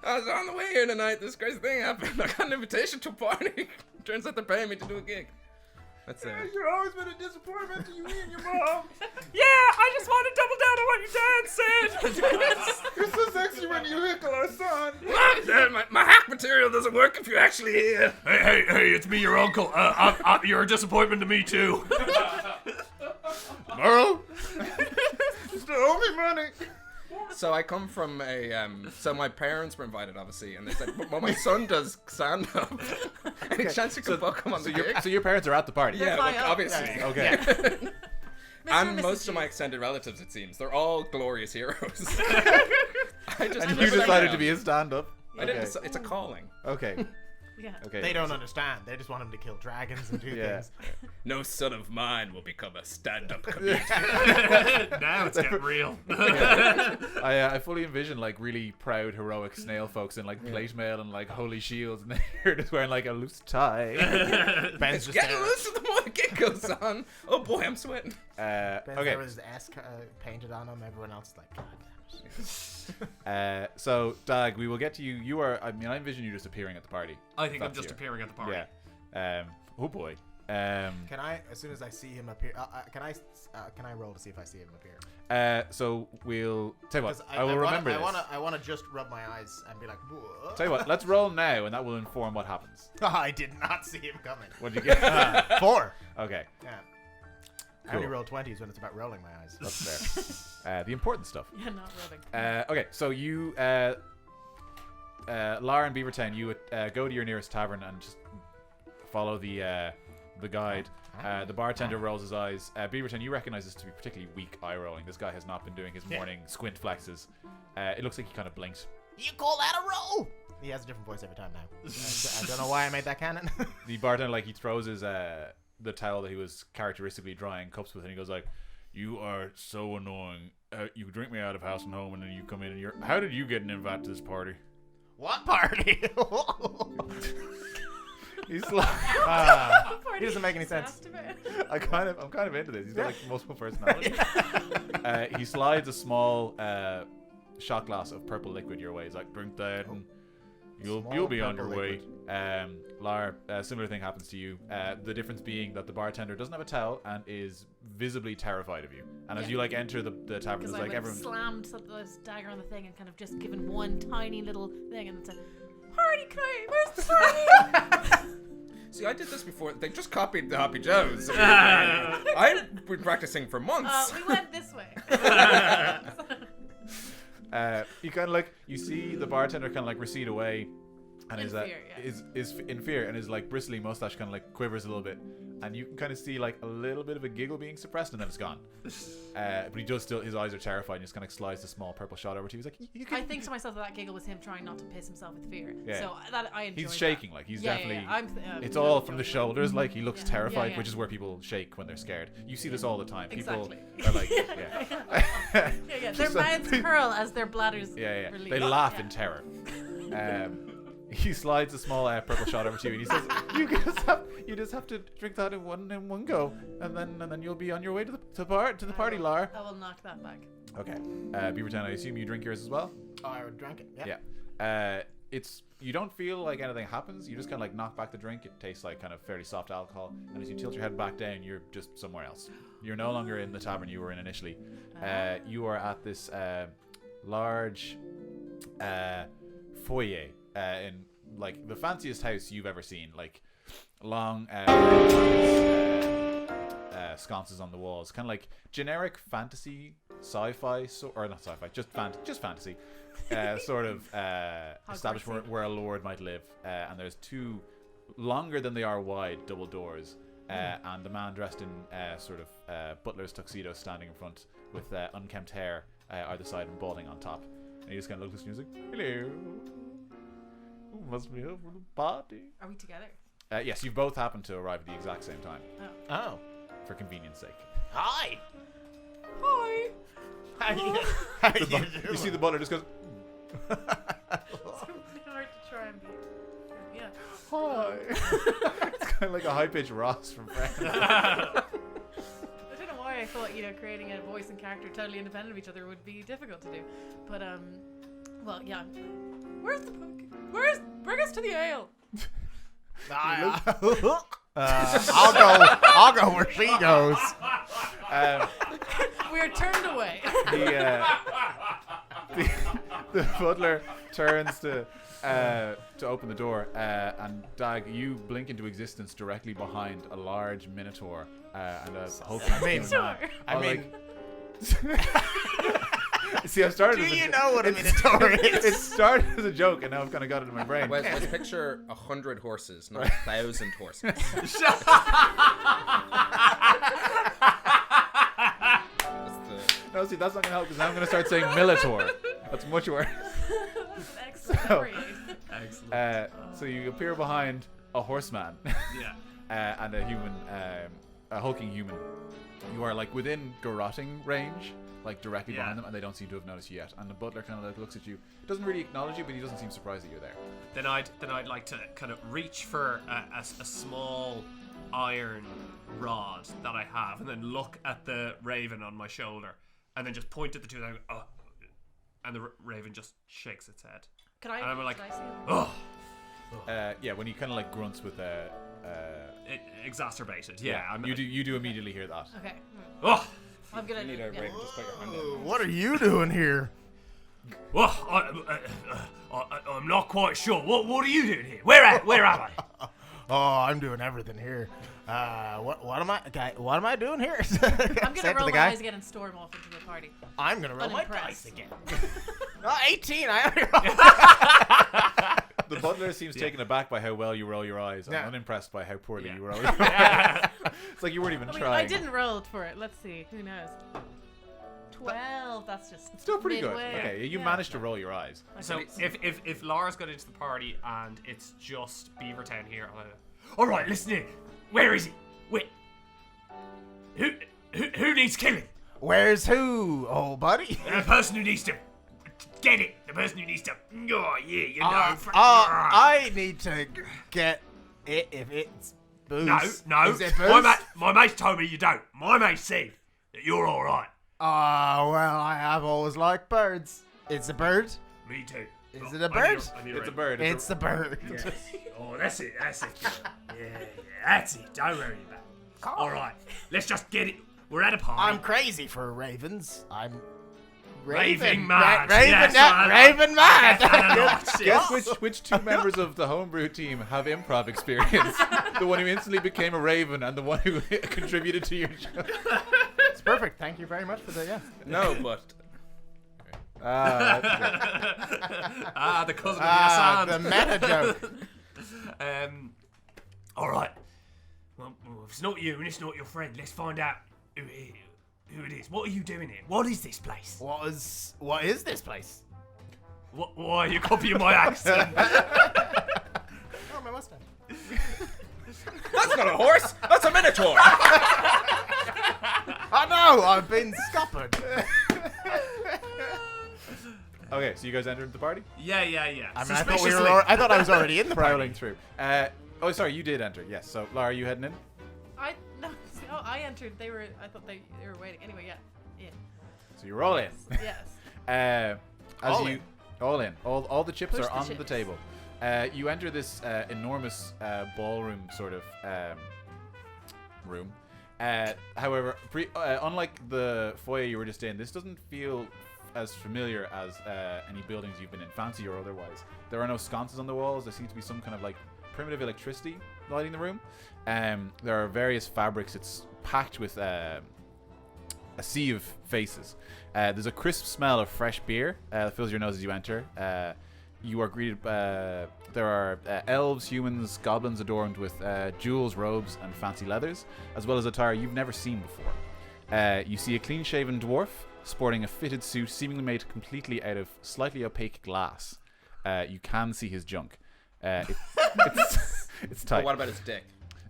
I was on the way here tonight. This crazy thing happened. I got an invitation to a party. Turns out they're paying me to do a gig. That's it. You've always been a disappointment to you and your mom. Yeah, I just want to double down on what your dad said. You're so sexy when you heckle our son. Mom, Dad, my hack material doesn't work if you're actually here. Hey, it's me, your uncle. You're a disappointment to me, too. Merle? You still owe me money. So I come from so my parents were invited, obviously, and they said, well, my son does stand-up. Any chance you could book him on the gig? So your parents are at the party? Yeah, Fly look, up. obviously. Okay. Mr. And Mrs. most of my Juice. extended relatives, it seems. They're all glorious heroes. I just And live you with decided them to be a stand-up? I didn't Okay. deci- It's a calling. Okay. Yeah. Okay. They don't understand. They just want him to kill dragons and do Yeah. things. No son of mine will become a stand-up comedian. Now it's getting real. I fully envision like really proud, heroic snail folks in like plate mail and like holy shields, and they're just wearing like a loose tie. Ben's just Getting there. loose the more the gig goes on. Oh boy, I'm sweating. Ben's Okay. there with his S painted on him. Everyone else is like, God damn it. So Dag, we will get to you. You are. I mean, I envision you just appearing at the party. I think I'm That's just here. appearing at the party. Yeah. Oh boy. Can I, as soon as I see him appear, can I roll to see if I see him appear? So we'll tell you what. 'Cause I will remember this. I wanna just rub my eyes and be like, whoa. Tell you what. Let's roll now, and that will inform what happens. I did not see him coming. What did you get? 4. Okay, Yeah. I only Cool. roll 20s when it's about rolling my eyes. that's fair. The important stuff. Yeah, not rubbing. Okay, so you, Lara and Beavertown, you go to your nearest tavern and just follow the guide. The bartender rolls his eyes. Beavertown, you recognize this to be particularly weak eye rolling. This guy has not been doing his morning squint flexes. It looks like he kind of blinked. You call that a roll? He has a different voice every time now. I don't know why I made that canon. The bartender, like, he throws his the towel that he was characteristically drying cups with, and he goes like, "You are so annoying. You drink me out of house and home, and then you come in and you're. How did you get an invite to this party?" What party? He's like, He doesn't make any sense. I'm kind of into this. He's got like multiple personalities. He slides a small shot glass of purple liquid your way. He's like, "Drink that, and you'll be on your purple way." Lar, similar thing happens to you. The difference being that the bartender doesn't have a towel and is visibly terrified of you. And as you like enter the tavern, Because it's I like would everyone. slammed this dagger on the thing and kind of just given one tiny little thing, and it's like, "Party, where's the party?" See, I did this before. They just copied the Happy Joes. I've been practicing for months. We went this way. You kind of like you see the bartender kind of like recede away, and In is fear, yeah. is in fear, and his like bristly mustache kind of like quivers a little bit, and you can kind of see like a little bit of a giggle being suppressed, and then it's gone. But he does still, his eyes are terrified, and just kind of slides the small purple shot over to you. He's like, "You can." I think to myself that giggle was him trying not to piss himself with fear. Yeah. So that I enjoyed. He's shaking, like he's definitely. It's It's all from the shoulders, like he looks Yeah. terrified, Yeah. which is where people shake when they're scared. You see this all the time. People Exactly. are like, yeah. Their Just mouths curl as their bladders Yeah. release. They laugh Yeah. in terror. He slides a small purple shot over to you, and he says, "You just have to drink that in one go, and then you'll be on your way to the party, Lar." I will knock that back. Okay, Beavertown, I assume you drink yours as well. Oh, I drank it. Yeah. Yeah. It's you don't feel like anything happens. You just kind of like knock back the drink. It tastes like kind of fairly soft alcohol, and as you tilt your head back down, you're just somewhere else. You're no longer in the tavern you were in initially. You are at this large foyer in like the fanciest house you've ever seen. Like long sconces on the walls, kind of like generic fantasy, sci-fi, or not sci-fi, just fantasy. Sort of establishment where a lord might live, and there's two longer than they are wide double doors, and the man dressed in sort of butler's tuxedo standing in front with unkempt hair either side and balding on top, and he just kind of looks at you and he's like, "Hello, who must be here for the party?" Are we together? Yes, you both happen to arrive at the exact same time Oh. for convenience sake. Hi. Hi. How you doing? You see the butler just goes, It's hard to try and be. Yeah. "Hi." It's kind of like a high-pitched Ross from Friends. I don't know why I thought creating a voice and character totally independent of each other would be difficult to do, but well, yeah. Where's the book? Bring us to the ale. I'll go where she goes. We're turned away. The butler turns to open the door, and Dag, you blink into existence directly behind a large minotaur and a hulking human man. I mean, see, I started. do as a you know what a minotaur It is? started as a joke, and now I've kind of got it in my brain. Let's picture 100 horses, not 1,000 horses. No, see, that's not gonna help because now I'm gonna start saying Militor. That's much worse. Excellent. So- Excellent. So you appear behind a horseman Yeah. and a human, a hulking human. You are like within garroting range, like directly Yeah. behind them, and they don't seem to have noticed you yet. And the butler kind of like looks at you, doesn't really acknowledge you, but he doesn't seem surprised that you're there. Then I'd like to kind of reach for a small iron rod that I have, and then look at the raven on my shoulder, and then just point at the two, and I go, "Oh," and the raven just shakes its head. Can I? And I'm like, can I see him? "Oh." Yeah, when he kind of like grunts with exacerbated. Yeah. You do immediately hear that. Okay. Oh, I'm gonna. You need a raven. Just put your hand in. What are you doing here? well, I'm not quite sure. What are you doing here? Where am I? Oh, I'm doing everything here. What am I doing here? I'm gonna roll my eyes again and storm off into the party. I'm gonna roll my Unimpressed. dice again. 18. I The butler seems taken aback by how well you roll your eyes. I'm Yeah. unimpressed by how poorly Yeah. you roll your eyes. It's like you weren't even I mean, trying. I didn't roll for it. Let's see. Who knows? 12. That's just Still pretty midway. good. Okay, you Yeah. managed to roll your eyes. So if Lara's got into the party and it's just Beavertown here, all right, listen here. Where is he? Wait. Who needs killing? Where's who, old buddy? The person who needs to get it. The person who needs to. Oh yeah, you know. I need to get it if it's booze. No. Is it booze? My mate told me you don't. My mate said that you're all right. Oh, well, I have always liked birds. It's a bird? Me too. Is it a bird? It's a bird. It's a bird. Yes. Oh, that's it. Yeah, that's it. Don't worry about it. All right, let's just get it. We're at a party. I'm crazy for ravens. I'm Raving mad. Raven, Yes, yeah, I Raven mad. Guess which two members of the homebrew team have improv experience? The one who instantly became a raven and the one who contributed to your show. It's perfect. Thank you very much for the No, but the cousin of the Yasan. meta joke. All right. Well, if it's not you and it's not your friend, let's find out who it is. What are you doing here? What is this place? What is this place? Why are you copying my accent? Oh, my mustache. that's not a horse. That's a minotaur. Oh no, I've been scuppered. Okay, so you guys entered the party? Yeah. I mean, I Suspiciously. thought I was already in the Prowling party. through. Oh, sorry, you did enter. Yes. So, Lara, you heading in? I entered. I thought they were waiting. Anyway, yeah. So you roll in. Yes. As All you in. all in, all the chips Push are the on the chips. table. You enter this enormous ballroom sort of room. However, unlike the foyer you were just in, this doesn't feel as familiar as any buildings you've been in, fancy or otherwise. There are no sconces on the walls. There seems to be some kind of like primitive electricity lighting the room. There are various fabrics. It's packed with a sea of faces. There's a crisp smell of fresh beer that fills your nose as you enter. You are greeted. There are elves, humans, goblins adorned with jewels, robes, and fancy leathers, as well as attire you've never seen before. You see a clean-shaven dwarf sporting a fitted suit, seemingly made completely out of slightly opaque glass. You can see his junk. It's tight. But what about his dick?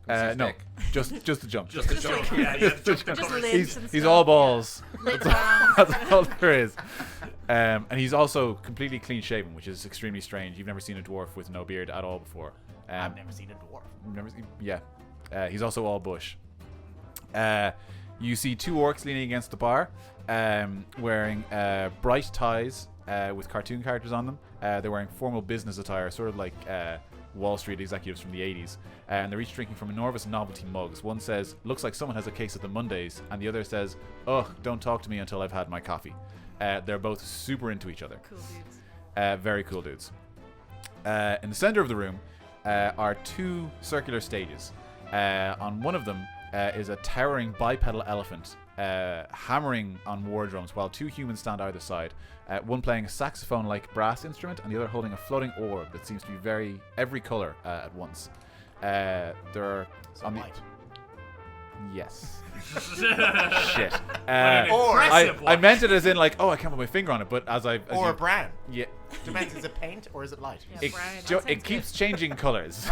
Can we see his No, dick? just the junk. Just the junk. Yeah, Just lids and He's stuff, all balls. Yeah. Lid balms. That's all there is. And he's also completely clean shaven, which is extremely strange. You've never seen a dwarf with no beard at all before. I've never seen a dwarf. You've never seen, yeah. He's also all bush. You see two orcs leaning against the bar, wearing bright ties with cartoon characters on them. They're wearing formal business attire, sort of like Wall Street executives from the 80s. And they're each drinking from enormous novelty mugs. One says, "Looks like someone has a case of the Mondays," and the other says, "Ugh, don't talk to me until I've had my coffee." They're both super into each other. Cool dudes. Very cool dudes. In the center of the room are two circular stages. On one of them is a towering bipedal elephant hammering on war drums, while two humans stand either side. One playing a saxophone-like brass instrument, and the other holding a floating orb that seems to be every color at once. There are on the Light. yes. Shit. Impressive I meant it as in like, oh, I can't put my finger on it, but as Or brown. yeah, Depends, is it paint or is it light? Yeah, it, Brian, that it sounds keeps good. changing colors.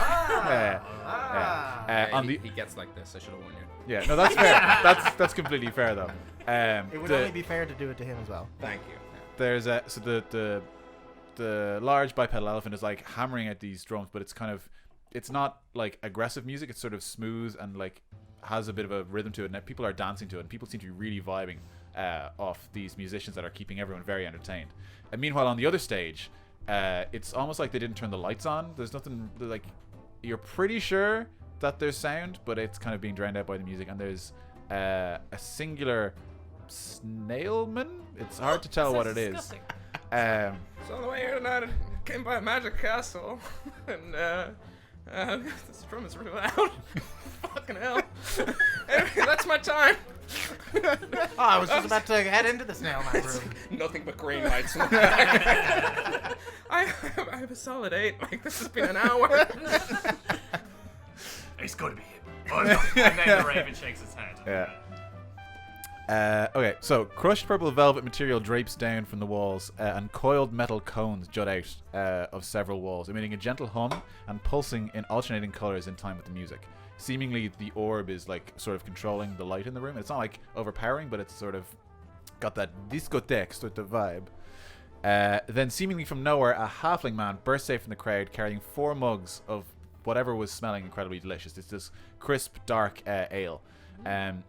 On the He gets like this. I should have warned you. yeah, no, that's fair. That's completely fair though. It would only be fair to do it to him as well. Thank you. There's a so the large bipedal elephant is like hammering at these drums, but it's not like aggressive music. It's sort of smooth and like has a bit of a rhythm to it, and people are dancing to it, and people seem to be really vibing off these musicians that are keeping everyone very entertained. And meanwhile, on the other stage, it's almost like they didn't turn the lights on. There's nothing like, you're pretty sure that there's sound, but it's kind of being drowned out by the music. And there's a singular snailman. It's hard to tell what it is. Disgusting. So on the way here tonight, I came by a magic castle, and this drum is really loud. Fucking hell. Anyway, that's my time. Oh, I was just about to head into the snail man room. Nothing but green lights. In the back. I have a solid 8. Like, this has been an hour. It's got to be him. Oh, no. And then the raven shakes his head. Yeah. Okay, so crushed purple velvet material drapes down from the walls, and coiled metal cones jut out of several walls, emitting a gentle hum and pulsing in alternating colors in time with the music. Seemingly, the orb is like sort of controlling the light in the room. It's not like overpowering, but it's sort of got that discotheque sort of vibe. Then, seemingly from nowhere, a halfling man bursts out from the crowd carrying 4 mugs of whatever was smelling incredibly delicious. It's this crisp, dark ale.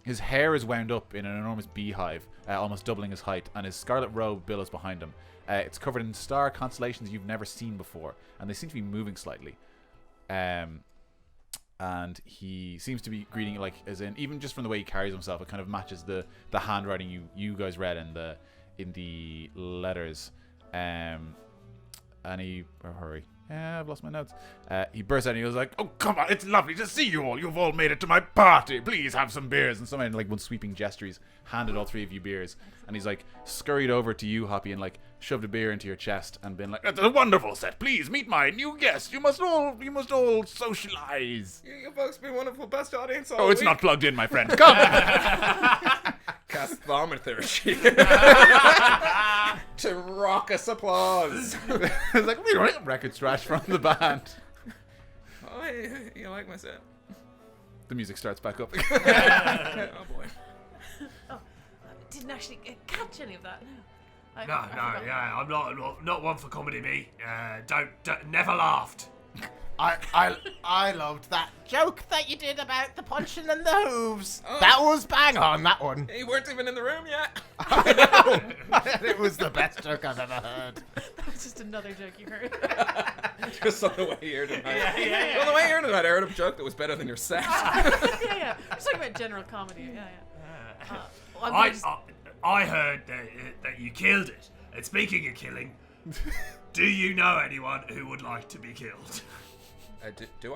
His hair is wound up in an enormous beehive, almost doubling his height, and his scarlet robe billows behind him. It's covered in star constellations you've never seen before, and they seem to be moving slightly. And he seems to be greeting, like, as in, even just from the way he carries himself, it kind of matches the handwriting you guys read in the letters. And he, hurry. Yeah, I've lost my notes. He burst out and he was like, "Oh, come on, it's lovely to see you all. You've all made it to my party. Please have some beers." And someone, like, one sweeping gesture, he's handed all 3 of you beers. And he's, like, scurried over to you, Hoppy, and, like, shoved a beer into your chest and been like, "That's a wonderful set. Please meet my new guest. You must all socialize." You folks been wonderful. Best audience all Oh, it's week. not plugged in, my friend. Come. Cast thaumaturgy. To raucous applause. It's like, record scratch from the band. Oh, hey, you like my set? The music starts back up. Oh, boy. I didn't actually catch any of that. No. I No, forgot. yeah, I'm not one for comedy, me. Don't never laughed. I loved that joke that you did about the punching and the hooves. Oh. That was bang on, that one. You weren't even in the room yet. I know. It was the best joke I've ever heard. That was just another joke you heard. Just on the way here tonight. Yeah. On the way here tonight, I heard a joke that was better than your set. yeah. We're just talking about general comedy. Yeah. Well, I heard that you killed it. And speaking of killing, do you know anyone who would like to be killed? Do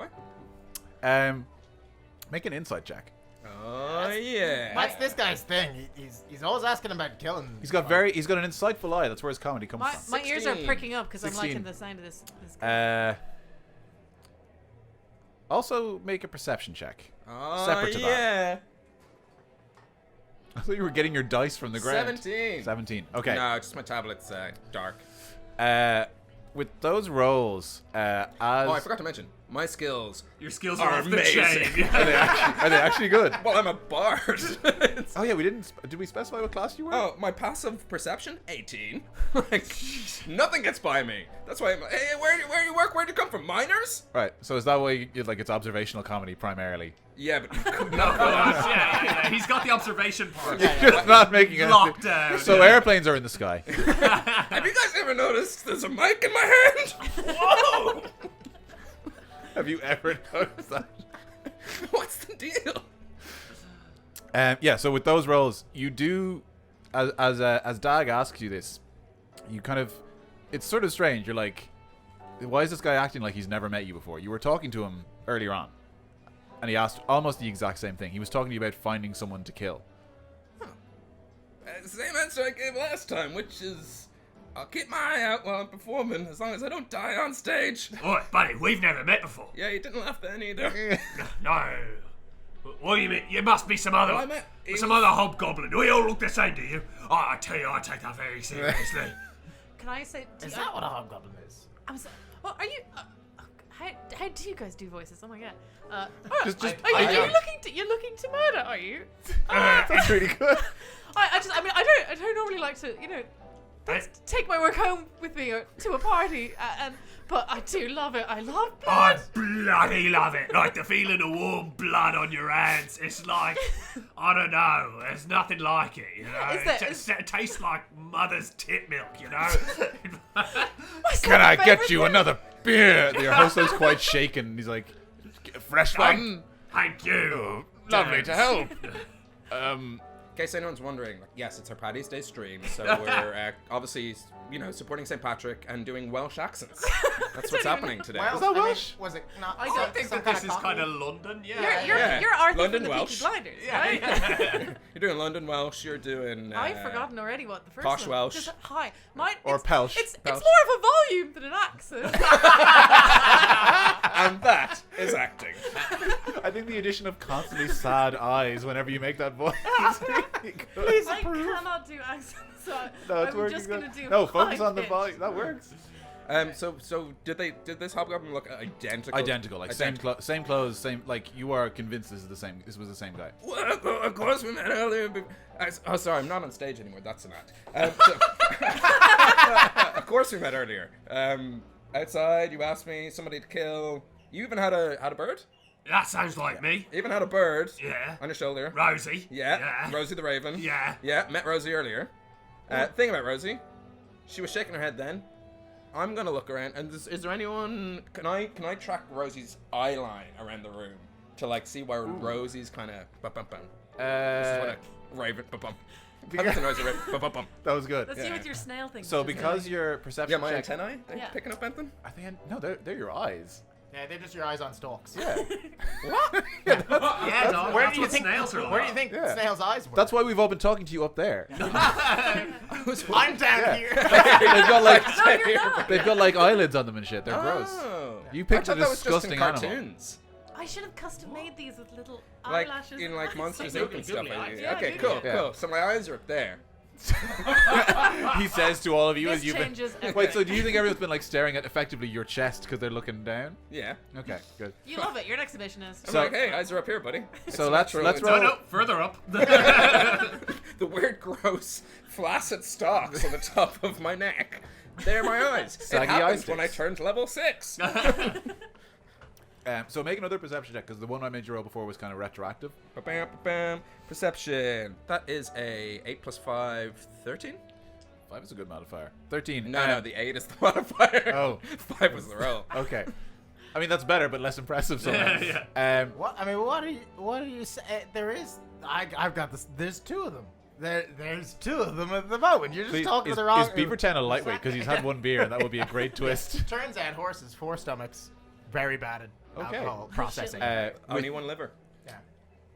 I? Make an insight check. Oh, yeah. That's this guy's thing. He's always asking about killing. He's got an insightful eye. That's where his comedy comes from. my ears are 16. pricking up because I'm 16. liking the sound of this guy. Also make a perception check. Oh, Separate to that. yeah. I thought you were getting your dice from the ground. 17. 17. Okay. No, just my tablet's dark. With those rolls, as Oh, I forgot to mention, my skills. Your skills Are are off the amazing. chain. are they actually good? Well, I'm a bard. Oh yeah, we didn't. Did we specify what class you were? Oh, my passive perception, 18. Like, nothing gets by me. That's why I'm. Hey, where do you work? Where'd you come from? Miners? Right. So is that why it's observational comedy primarily? Yeah, but you could No, not go on. yeah. He's got the observation part. Just not making it. Locked down. So airplanes are in the sky. Have you guys ever noticed there's a mic in my hand? Whoa! Have you ever noticed that? What's the deal? Yeah. So with those rolls, you do, as Dag asks you this, you kind of, it's sort of strange. You're like, why is this guy acting like he's never met you before? You were talking to him earlier on, and he asked almost the exact same thing. He was talking to you about finding someone to kill. Same answer I gave last time, which is, I'll keep my eye out while I'm performing, as long as I don't die on stage. Oi, buddy, we've never met before. Yeah, you didn't laugh then either. No. What do you mean? You must be some other, Well, I meant- some other hobgoblin. We all look the same, do you? Oh, I tell you, I take that very seriously. Can I say? Is that what a hobgoblin is? I'm so, well, are you? How do you guys do voices? Oh my god. Just Are you looking to murder? Are you? That's really good. I don't normally like to, take my work home with me or to a party, but I do love it. I love I blood. bloody love it. Like the feeling of warm blood on your hands. It's like, I don't know. There's nothing like it, you know. Is there- It tastes like mother's tit milk, you know. Can I get you another beer? Your host is quite shaken. He's like, fresh one. Thank you. Lovely to help. In case anyone's wondering, yes, it's our Paddy's Day stream, so we're obviously, supporting St. Patrick and doing Welsh accents. That's what's happening today. Well, Is that I mean, Welsh? was it not? I some- don't think some that this kind is of kind Cockney? of London. Yeah. You're Arthur London from the Welsh. Peaky Blinders, Yeah, right? yeah. You're doing London Welsh, you're doing... I've forgotten already what the first Posh one. Welsh. Just, hi. Mine, Or it's, Pelsh. It's Pelsh. more of a volume than an accent. And that is acting. I think the addition of constantly sad eyes whenever you make that voice. Please I cannot do accents, so No, it's I'm working just good. gonna do No, focus high on the pitch. volume. That works. So did this hobgoblin look identical? Identical, like same clothes, same. Like you are convinced this is the same. This was the same guy. Well, of course we met earlier. Oh, sorry, I'm not on stage anymore. That's an act. Of course we met earlier. Outside, you asked me somebody to kill. You even had a bird. That sounds like me. You even had a bird. Yeah. On your shoulder. Rosie. Yeah. Rosie the Raven. Yeah. Yeah. Met Rosie earlier. Thing about Rosie, she was shaking her head then. I'm gonna look around, and is there anyone? Can I track Rosie's eye line around the room to like see where Rosie's kind of bum bum bum. This is what a raven bum bum. That's a Rosie raven bum bum bum. That was good. That's you with your snail thing. So which is because annoying. your perception Yeah, my check, antennae. They Yeah. picking up anything? I think no, they're your eyes. Yeah, they're just your eyes on stalks. Yeah. Yeah, dog. Where That's do you what think? snails are like. Where do you think Yeah. snails' eyes were? That's why we've all been talking to you up there. I'm down here. They've got like No, you're not. they've got like eyelids on them and shit. They're gross. Oh. You picked I a thought that was just in disgusting animal. cartoons. I should have custom made these with little Like eyelashes. in and like eyes. Monsters Like Inc. and stuff. googly eyes. Yeah, Okay, googly cool, eyes. Yeah. cool. So my eyes are up there. He says to all of you This as you've been. changes Wait, everything. so do you think everyone's been like staring at effectively your chest because they're looking down? Yeah. Okay, good. You love it. You're an exhibitionist. I'm So- like, hey, eyes are up here, buddy. So let's natural. let's It's- roll. No, further up. The weird, gross, flaccid stalks on the top of my neck. They're my eyes. Saggy it happens eye when I sticks. turned level 6. So make another perception check because the one I made you roll before was kind of retroactive. Ba-bam, ba-bam. Perception. That is a 8 plus 5, 13? 5 is a good modifier. 13. No, the 8 is the modifier. Oh. 5 was the roll. Okay. I mean that's better, but less impressive. Somehow. Yeah. What? I mean, what are you saying? There is. I've got this. There's two of them. There's two of them at the moment. You're just Please, talking is, to the wrong. is Beaver 10 a lightweight because he's had one beer and that would be a great twist. Turns out horses, 4 stomachs, very bad at Okay. alcohol processing. Only one liver. Yeah.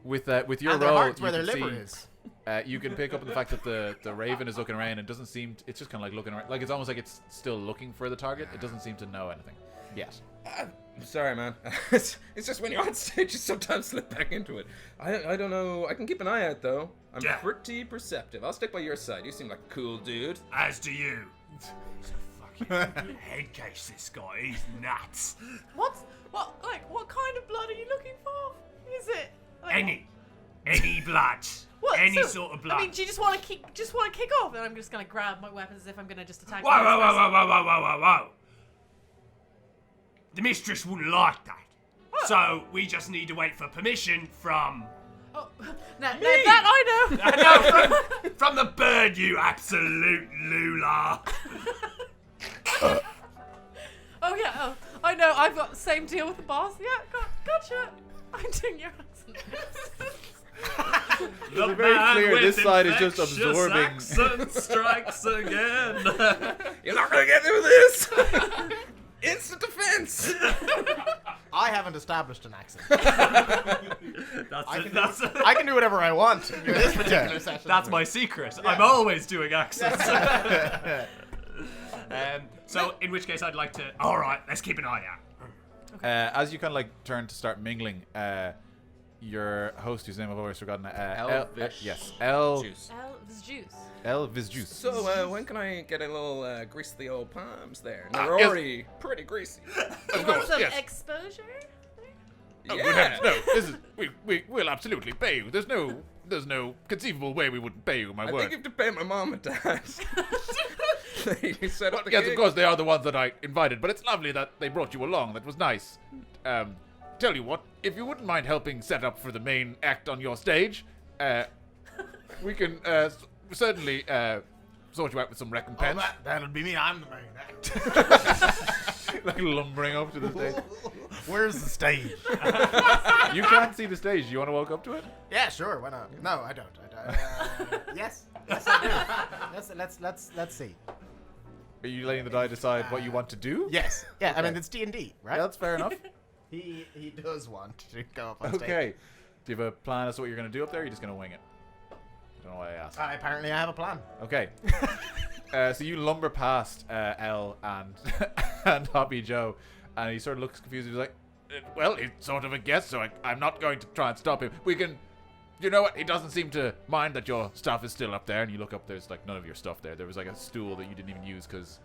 With your And their roll, heart's you where their can liver see, is. you can pick up on the fact that the raven is looking around and doesn't seem. It's just kind of like looking around, like it's almost like it's still looking for the target. It doesn't seem to know anything yet. I'm sorry, man. It's just when you're on stage, you sometimes slip back into it. I don't know. I can keep an eye out, though. I'm Yeah. pretty perceptive. I'll stick by your side. You seem like a cool dude. As do you. Fucking head case, this guy. He's nuts. What kind of blood are you looking for? Is it like, Any blood. What? Any So, sort of blood. I mean, do you just want to kick off, and I'm just gonna grab my weapons as if I'm gonna just attack. Whoa, the whoa, next whoa, person. whoa, whoa, whoa, whoa, whoa, whoa. The mistress wouldn't like that. What? So we just need to wait for permission from. Oh, now that I know. No, from the bird, you absolute lula. Oh yeah, oh, I know. I've got the same deal with the boss. Yeah, gotcha. I'm doing your accent. The very man clear with this side is just infectious absorbing. accent strikes again. You're not gonna get through this. Instant defense. I haven't established an accent. That's I can do whatever I want in this particular session. That's my secret. I'm always doing accents. So, in which case, I'd like to. All right, let's keep an eye out. As you kind of like turn to start mingling, your host, whose name I've always forgotten, Elvish yes, Juice. This juice. Elvis Juice. So, when can I get a little grease the old palms there? No, Ah, they're yes. already pretty greasy. You want some exposure? Oh, good Yeah. heavens, no, this is we'll absolutely pay you. There's no conceivable way we wouldn't pay you. My I word. think you have to pay my mom and dad. You set up the Yes, gig. of course they are the ones that I invited, but it's lovely that they brought you along. That was nice. Tell you what, if you wouldn't mind helping set up for the main act on your stage, we can certainly sort you out with some Oh, recompense. that'll be me. I'm the main act. Like lumbering up to the stage. Where's the stage? You can't see the stage. Do you want to walk up to it? Yeah, sure. Why not? No, I don't. Yes, I do. Let's see. Are you letting the die decide what you want to do? Yes. Yeah. I mean, Okay. it's D&D, right? Yeah, that's fair enough. He does want to go up on stage. Okay. Do you have a plan as to what you're going to do up there? Or are you just going to wing it? I don't know why I asked. Apparently, I have a plan. Okay. So you lumber past Elle and and Hoppy Joe, and he sort of looks confused. He's like, well, he's sort of a guest, so I'm not going to try and stop him. We can... You know what? He doesn't seem to mind that your stuff is still up there. And you look up, there's like none of your stuff there. There was like a stool that you didn't even use because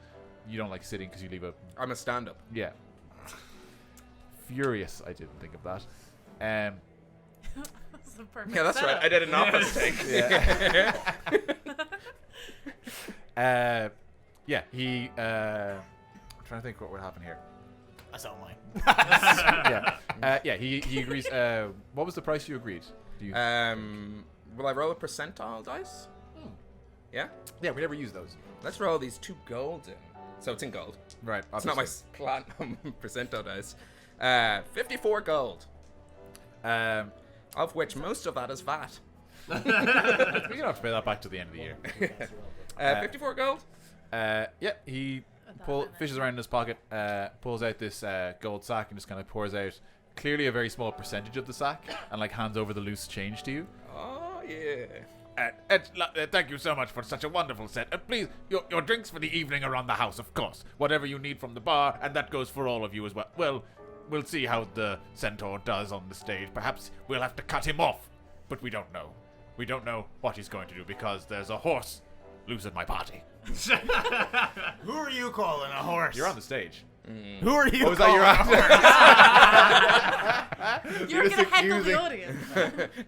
you don't like sitting because you leave a... I'm a stand-up. Yeah. Furious, I didn't think of that. That's the perfect Yeah, that's right. setup. I did an office take. Yeah, he... I'm trying to think what would happen here. That's all mine. Yeah, he agrees. What was the price you agreed? Do you... Will I roll a percentile dice? Yeah? yeah, we never use those. Let's roll these 2 gold in. So it's in gold. Right, It's not my platinum percentile dice. 54 gold, of which most of that is VAT. We're gonna have to pay that back to the end of the year. 54 gold? Yeah, he fishes around in his pocket, pulls out this gold sack and just kind of pours out clearly a very small percentage of the sack and like hands over the loose change to you. Oh, yeah. Thank you so much for such a wonderful set. Please, your drinks for the evening are on the house, of course. Whatever you need from the bar, and that goes for all of you as well. Well, we'll see how the centaur does on the stage. Perhaps we'll have to cut him off, but we don't know. We don't know what he's going to do because there's a horse loose at my party. Who are you calling a horse? You're on the stage. Who are you? What was that your answer? You're just gonna heckle accusing- the audience.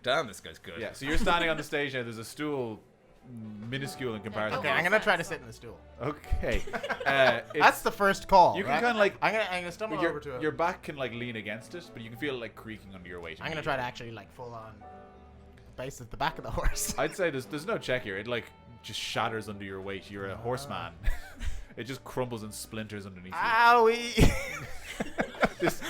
Damn, this guy's good. Yeah, so you're standing on the stage now. There's a stool, minuscule in comparison. Okay, I'm gonna try to sit in the stool. Okay. That's the first call. You can right? kind of like... I'm gonna stumble over to it. Your back can like lean against it, but you can feel it like creaking under your weight. I'm gonna try to actually like full on base at the back of the horse. I'd say there's no check here. It like just shatters under your weight. You're a horseman. It just crumbles and splinters underneath you. Owie!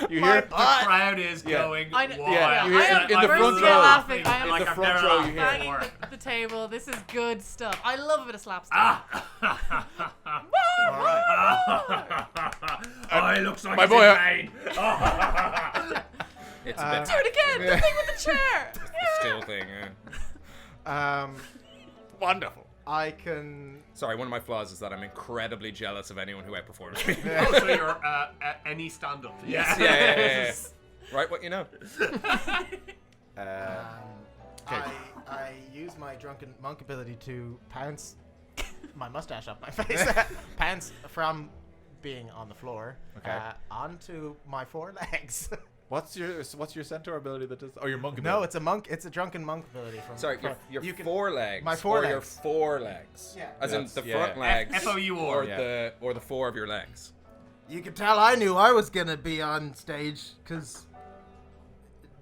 You My hear The butt. crowd is going I know- wild. Yeah, you I hear am in the first front here row. laughing. I am In the I've front never row, laughed you hear. banging more. the table. This is good stuff. I love a bit of slapstick. Oh, he looks like My he's boy, in pain. It's a bit Do it again. The thing with the chair. still thing, yeah. Wonderful. I can. Sorry, one of my flaws is that I'm incredibly jealous of anyone who outperforms me. Oh, so you're any stand-up. Yes, yeah. Right, what you know? I use my drunken monk ability to pounce my mustache off my face. Pounce from being on the floor onto my 4 legs. What's your centaur ability that does? Oh, your monk ability. No, it's a monk. It's a drunken monk ability from. Sorry, from your you can- 4 legs. my 4 or legs. your 4 legs. Yeah. As in That's- the yeah. front legs. F-O-U-R. Or the 4 of your legs. You could tell I knew I was gonna be on stage because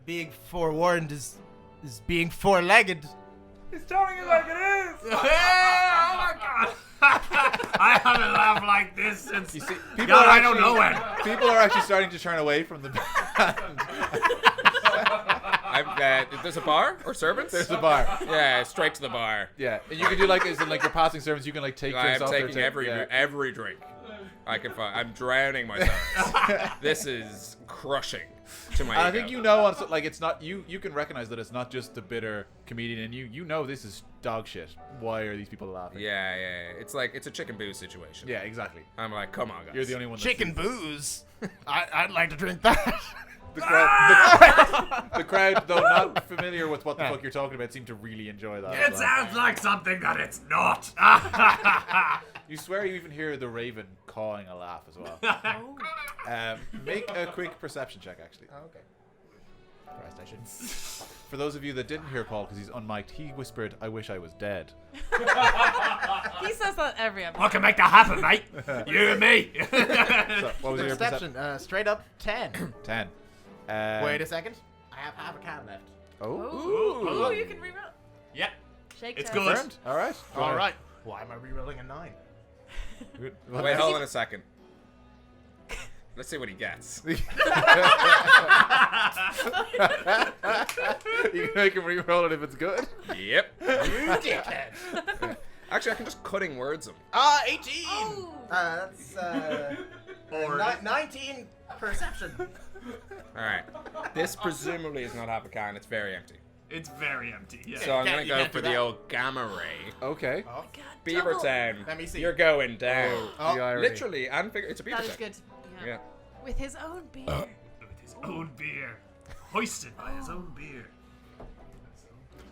being forewarned is being 4-legged. He's telling you like it is. Oh my god! I haven't laughed like this since. You see, people God, are I don't actually- know when. People are actually starting to turn away from the band. There's a bar or servants? There's a bar. Yeah, straight to the bar. Yeah, and you can do like, as in like you're passing servants, you can like take drinks I'm off their taking table. every drink I can find. I'm drowning myself. This is crushing to my And I ego. think you know, on like it's not you. You can recognize that it's not just the bitter comedian in you. You know this is dog shit. Why are these people laughing? Yeah. It's like it's a chicken boo situation. Yeah, exactly. I'm like, come on, guys. You're the only one. That Chicken sees- booze. I'd like to drink that. The crowd, though not familiar with what the fuck you're talking about, seem to really enjoy that. It sounds like something that it's not. You swear you even hear the raven cawing a laugh as well. Oh. Make a quick perception check, actually. Oh, okay. Christ, I should. For those of you that didn't hear Paul because he's unmiked, he whispered, "I wish I was dead." He says that every episode. I can make that happen, mate. You and me. So, what was your Perception, straight up 10. 10. Wait a second. I have half a can left. Oh. Ooh, you can reroll. Yeah, Shake it's test. good. Confirmed? All right. All right. Why am I rerolling a 9? Wait, hold on a second. Let's see what he gets. You can make him re-roll it if it's good. Yep. You dickhead. Actually, I can just cutting words him. 18. Oh. That's 19 perception. All right. This presumably is not half a can. It's very empty. It's very empty. Yeah. So I'm Yeah, gonna you go can't for do the that. old gamma ray. Okay. Oh, Beavertown. Let me see. You're going down. Oh, The irony. Literally and figure. It's a That is Beavertown. good. Yeah. Yeah. With his own beer. With his own beer, hoisted by his own beer.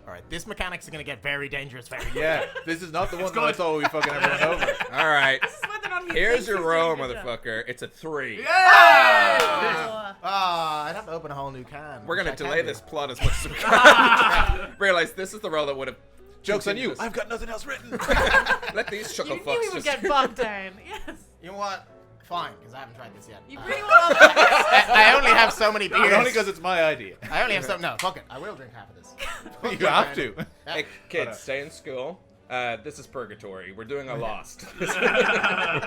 all right, this mechanics is gonna get very dangerous very quickly. Yeah, this is not the one that I good. thought we fucking everyone over. All right. This is whether or not he Here's thinks your he's roll, doing a good job. motherfucker. It's a 3. Oh. I'd have to open a whole new can. We're gonna which I delay can't this do. plot as much as we can. Realize this is the roll that would have. Joke's on you. continued I've got nothing else written. this. Let these You chuckle knew he fucks would just. get bogged down. Yes. You know what? Fine, because I haven't tried this yet. You really want to. I only have so many beers. But only because it's my idea. I only have so. No, fuck it. I will drink half of this. You have to. Hey, kids, stay in school. This is purgatory. We're doing a lost. We're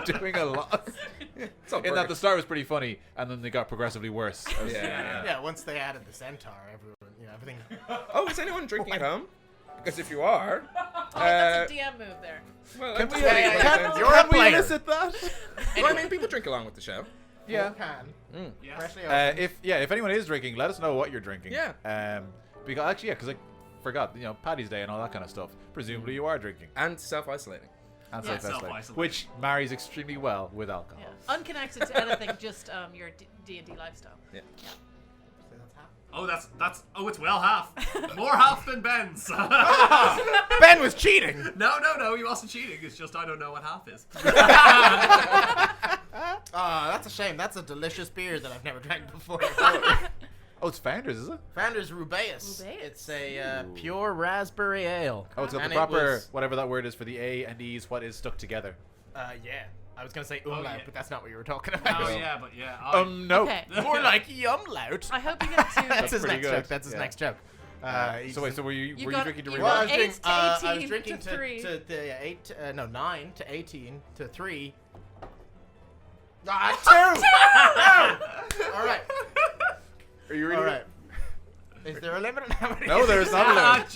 doing a lot. It's all In that the start was pretty funny, and then they got progressively worse. Yeah. Yeah, once they added the centaur, everything. Oh, is anyone drinking at home? Because if you are, Oh, that's a DM move there. well, Can that's we, pretty cool. You're a can we player. elicit that? Well, I mean, people drink along with the show. Yeah. Can. Yes. Freshly opened. If anyone is drinking, let us know what you're drinking. Yeah. Because actually, yeah, because I forgot, Paddy's Day and all that kind of stuff. Presumably, you are drinking And self-isolating. and Yeah. self-isolation, which marries extremely well with alcohol. Yeah. Unconnected to anything, just your D&D lifestyle. Yeah. Oh, that's it's well half. More half than Ben's. Ben was cheating. No, he wasn't cheating. It's just I don't know what half is. That's a shame. That's a delicious beer that I've never drank before. Oh, it's Founders, is it? Founders Rubaeus. Rubaeus? It's a pure raspberry ale. Oh, it's got And the it proper, was- whatever that word is for the A and E's, what is stuck together. Yeah. I was gonna say umlaut, yeah. but that's not what you were talking about. Oh yeah, but yeah. No. Okay. More like yumlaut. I hope you get to. That's his pretty next good. joke. That's his Yeah. next joke. So wait, so were you got- drinking to you reroll? got- I was 8 drinking, to I was 18 drinking to 3. to the 9 to 18 to 3. 2! No! All right. Are you All reading? right. Is there a limit on how many? No, there is not a limit.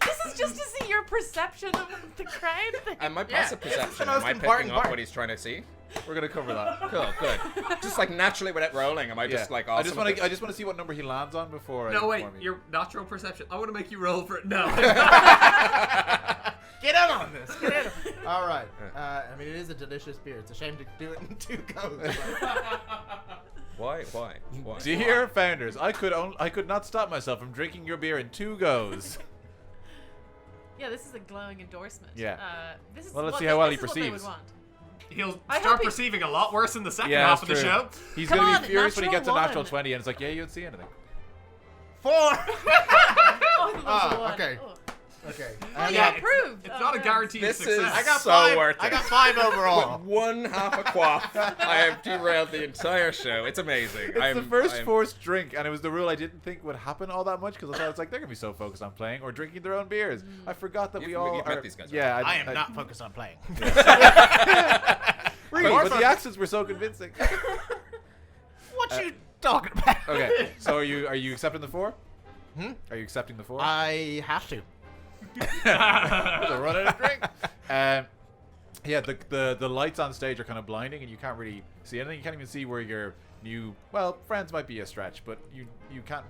This is just to see your perception of the crowd thing. And my Yeah, passive this is the perception, most am I important picking up part. what he's trying to see? We're gonna cover that. Cool, good. Just like naturally without rolling, am I just like awesome? I just want to. I just want to see what number he lands on before. I No, wait, inform you. your natural perception. I want to make you roll for it. No. Get in on this. Get in. All right. I mean, it is a delicious beer. It's a shame to do it in 2 goes. Why? Dear Founders, I could not stop myself from drinking your beer in 2 goes. Yeah, this is a glowing endorsement. Yeah. This is Well, let's what see how well this he is what they would perceives. want. He'll I start hope he- perceiving a lot worse in the second Yeah, half that's of the true. show. He's Come gonna on, be furious when he natural gets a natural one. 20, and it's like, yeah, you don't see anything. 4. Oh, he loves a 1. okay. Oh. Okay. Oh, Yeah, you approved. It's not a guaranteed This success. is- I got So 5. worth it. I got 5 overall. With one half a quaff, I have derailed the entire show. It's amazing. It's the first forced drink, and it was the rule I didn't think would happen all that much because I thought it's like they're gonna be so focused on playing or drinking their own beers. I forgot that we all you've are. met these guys, right? Yeah, I am not focused on playing. Really, More but fun. the accents were so convincing. What you talking about? Okay, so are you accepting the 4? Are you accepting the 4? I have to. Run out of drink. Yeah, the lights on stage are kind of blinding, and you can't really see anything. You can't even see where your new friends might be a stretch, but you can't.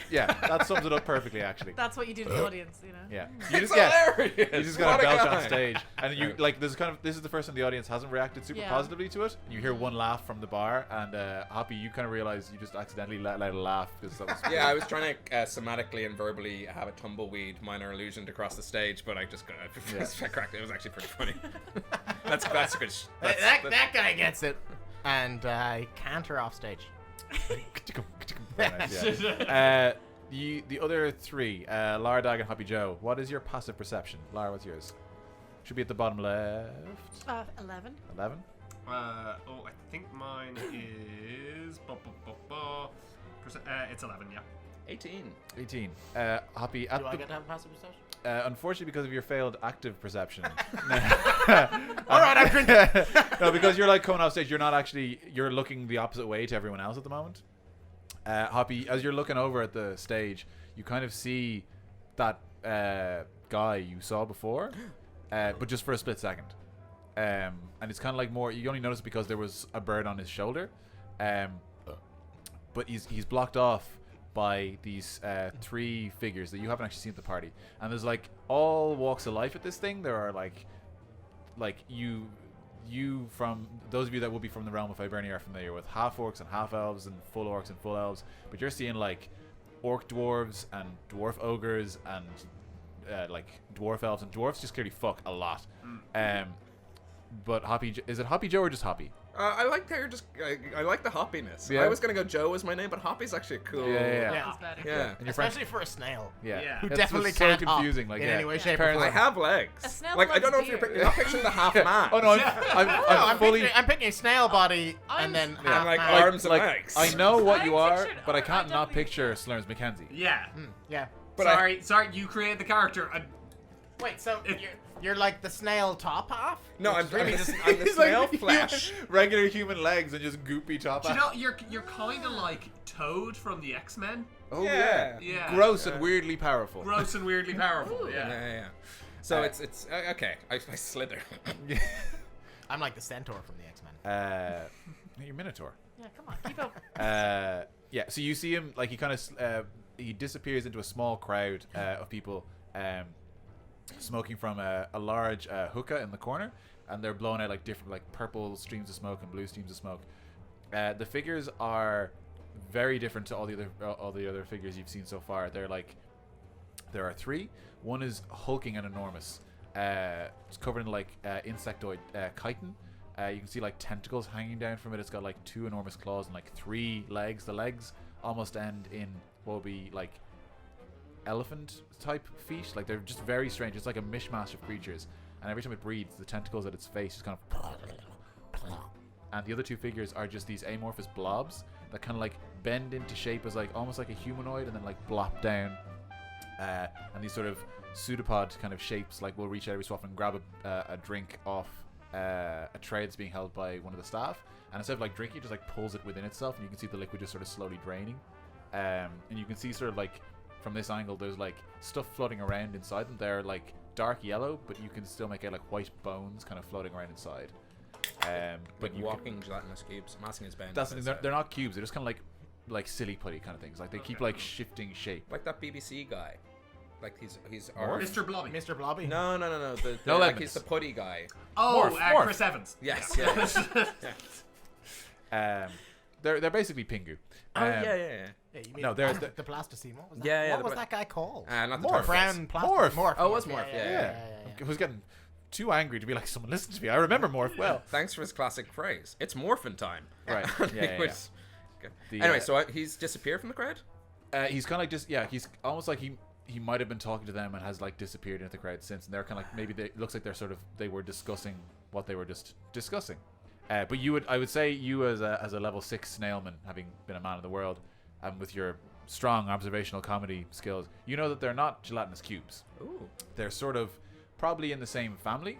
Yeah, that sums it up perfectly, actually. That's what you do to the audience, you know? Yeah, It's hilarious. you just gotta What a belch guy. on stage, and you like. This is the first time the audience hasn't reacted super Yeah. positively to it. And you hear one laugh from the bar, and Hoppy, you kind of realize you just accidentally let out a laugh because that was. Yeah, I was trying to somatically and verbally have a tumbleweed minor illusion to cross the stage, but I just got I cracked it. It was actually pretty funny. that's a good. That guy gets it. And I canter off stage. Very nice, yeah. The other 3, Lara, Dag, and Hoppy Joe. What is your passive perception? Lara, what's yours? Should be at the bottom left. 11. 11. I think mine is. It's 11, yeah. 18. 18. Hoppy at Do I the. get to have a passive perception? unfortunately, because of your failed active perception. All right, I'm drinking. No, because you're like coming off stage, you're looking the opposite way to everyone else at the moment. Hoppy, as you're looking over at the stage, you kind of see that guy you saw before, but just for a split second. And it's kind of like more, you only notice it because there was a bird on his shoulder. But he's blocked off by these 3 figures that you haven't actually seen at the party. And there's like all walks of life at this thing. There are like you from those of you that will be from the realm of Hibernia are familiar with half orcs and half elves and full orcs and full elves, but you're seeing like orc dwarves and dwarf ogres and like dwarf elves, and dwarfs just clearly fuck a lot. But Hoppy, is it Hoppy Joe or just Hoppy? I like how you're just. I like the hoppiness. Yeah. I was gonna go Joe as my name, but Hoppy's actually a cool. Yeah. That's better. Yeah. And your friend, Especially for a snail. yeah. Who It's definitely so can't confusing. hop Like in yeah. any way, shape, or Parents form. I have legs. A snail Like I don't know loves if you're beer. not picturing the half man. Oh no, I'm fully. I'm picking snail body I'm- and then Yeah. half And like man. arms and legs. I know what you I are, pictured- but I I can't not definitely picture pictured- Slurms Mackenzie. Yeah. Yeah. But sorry, you created the character. Wait, so you're like the snail top half? No, I'm It's really just. just. I'm the He's snail like flesh. regular human legs and just goopy top. Do you know you're kind of like Toad from the X-Men? Oh Yeah. Yeah. gross and weirdly powerful. Gross and weirdly powerful. Yeah, Yeah. yeah. So it's okay. I slither. I'm like the centaur from the X-Men. You're Minotaur. Yeah, come on, keep up. Yeah, so you see him like he kind of he disappears into a small crowd of people smoking from a large hookah in the corner, and they're blowing out like different like purple streams of smoke and blue streams of smoke. The figures are very different to all the other figures you've seen so far. There are 3. One is hulking and enormous. It's covered in like insectoid chitin. You can see like tentacles hanging down from it. It's got like 2 enormous claws and like 3 legs. The legs almost end in what would be like elephant type feet. Like they're just very strange. It's like a mishmash of creatures. And every time it breathes, the tentacles at its face just kind of. And the other 2 figures are just these amorphous blobs that kind of like bend into shape as like almost like a humanoid and then like blop down. And these sort of pseudopod kind of shapes like will reach out every so often and grab a drink off a tray that's being held by one of the staff, and instead of like drinking, it just like pulls it within itself, and you can see the liquid just sort of slowly draining. And you can see sort of like from this angle, there's like stuff floating around inside them. They're like dark yellow, but you can still make out like white bones kind of floating around inside. But Like you walking gelatinous cubes. I'm asking his band. that's the thing, they're not cubes. They're just kind of like silly putty kind of things. Like they keep like shifting shape. like that BBC guy. Like he's Morph? Mr. Blobby. Mr. Blobby. No. The No like lemons. he's the putty guy. Oh, Morph. Chris Evans. Yes. Yeah. Yeah. They're basically Pingu. Yeah. Yeah, you mean No, they're the plasticine. What was that? Yeah, yeah, What the was pla- that guy called? Not the Morph. turtles. Brown plastic. Morph. Oh, it was Morph, yeah. Who's getting too angry to be like, someone listen to me. I remember Morph well. Thanks for his classic phrase. It's morphin' time. Right. And Yeah, he yeah, was- The, Anyway, so he's disappeared from the crowd. he's kind of like just he's almost like he might have been talking to them and has like disappeared into the crowd since, and they're kind of like maybe it looks like they were discussing what they were just discussing. But I would say you as a level 6 snailman, having been a man of the world, and with your strong observational comedy skills, you know that they're not gelatinous cubes. Ooh. They're sort of probably in the same family,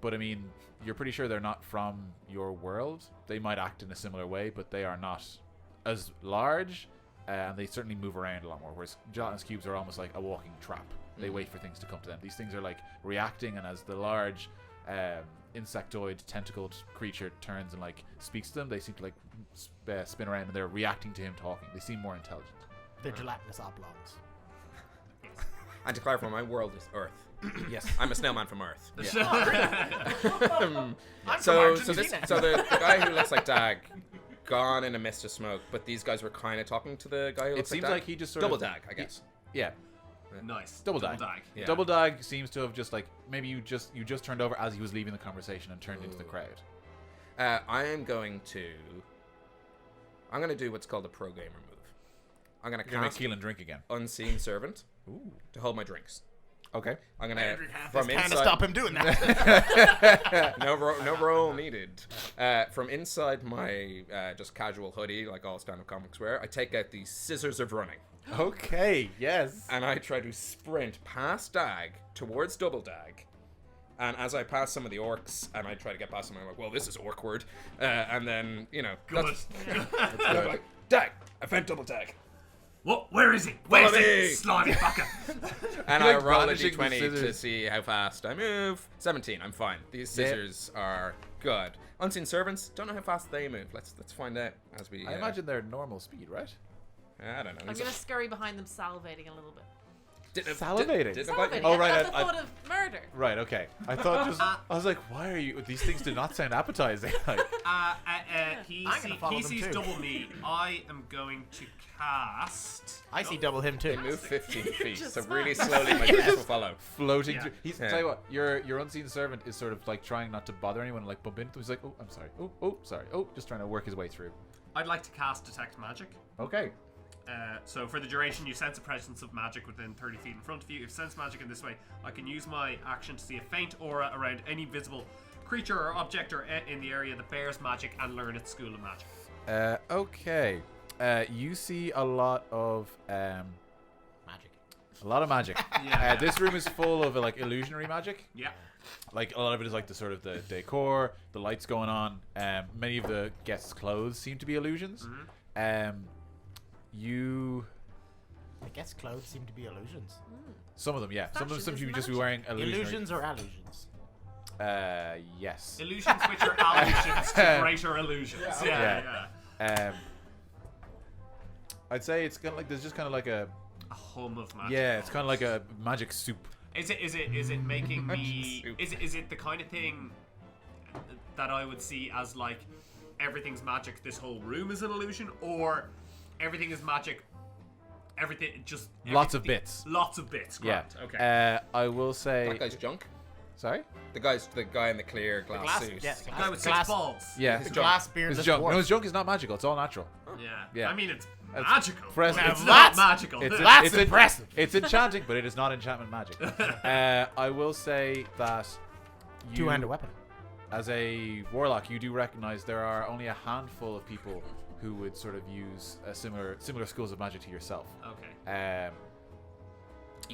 but I mean, you're pretty sure they're not from your world. They might act in a similar way, but they are not as large, and they certainly move around a lot more, whereas gelatinous cubes are almost like a walking trap. They wait for things to come to them. These things are like reacting, and as the large insectoid tentacled creature turns and like speaks to them, they seem to like spin around, and they're reacting to him talking. They seem more intelligent. They're gelatinous oblongs. And to clarify, my world is Earth. Yes. I'm a snailman from Earth. I'm So from the Argentina. guy who looks like Dag, gone in a mist of smoke, but these guys were kind of talking to the guy who It looks seems like like Dag. he just sort Double of Dag, I guess. Yeah. Nice. Double dag. Yeah. Double Dag seems to have just like maybe you just turned over as he was leaving the conversation and turned into the crowd. I'm going to do what's called a pro gamer move. I'm going to You're gonna make cast Keelan drink again. Unseen Servant Ooh. to hold my drinks. Okay. I'm gonna From from kind of inside. stop him doing that. No roll needed. From inside my just casual hoodie, like all stand-up comics wear, I take out the scissors of running, Okay. Yes. and I try to sprint past Dag towards Double Dag. And as I pass some of the orcs, and I try to get past them, I'm like, well, this is awkward. And then, Good. I'm like, Dag, I found Double Dag. What? Where is he? Where's Follow he? me. Slimy fucker. And You're I like roll a brandishing the d20 to scissors. see how fast I move. 17, I'm fine. These scissors are good. Unseen servants, don't know how fast they move. Let's find out as we. I imagine they're normal speed, right? I don't know. I'm gonna scurry behind them, salivating a little bit. Salivating? Salivating. Oh, right, At the I- thought of murder. Right. Okay. I thought just. I was like, why are you? These things do not sound appetizing. Like, He I'm gonna follow he them sees too. double me. I am going to cast. I see double him too. They move 15 feet, Just so fine. really slowly my creatures will follow. floating Yeah. through. He's Yeah. tell you what, your unseen servant is sort of like trying not to bother anyone, like bump into them. He's like, oh, I'm sorry. Oh, sorry. Oh, just trying to work his way through. I'd like to cast Detect Magic. Okay. So for the duration, you sense a presence of magic within 30 feet in front of you. If sense magic in this way, I can use my action to see a faint aura around any visible creature or object or in the area that bears magic and learn its school of magic. Okay. You see a lot of Magic. magic. Yeah. This room is full of like illusionary magic. Yeah. Like a lot of it is like the sort of the decor, the lights going on. Many of the guests' clothes seem to be illusions. You, I guess clothes seem to be illusions. some of them, yeah. Some of them Fashion seem is to just be magic. wearing illusionary. Illusions or allusions? Yes. Illusions which are allusions to greater illusions. Yeah. Yeah. I'd say it's kind of like there's just kind of like a A hum of magic. yeah, it's kind of like a magic soup. Is it making me? Soup. Is it the kind of thing that I would see as like everything's magic? This whole room is an illusion, or everything is magic? Lots of bits. Lots of bits. Yeah. Correct. Okay. I will say. That guy's junk. Sorry. The guy in the clear glass suit. Yeah, The guy with glass, six balls. Yeah. His glass beardless His junk. dwarf. No, his junk is not magical. It's all natural. Yeah. Yeah. I mean, it's It's magical. fresh- It's it's- not that's- magical. That's impressive. It's enchanting, but it is not enchantment magic. I will say that you, Two-handed weapon. as a warlock, you do recognize there are only a handful of people who would sort of use similar schools of magic to yourself. Okay.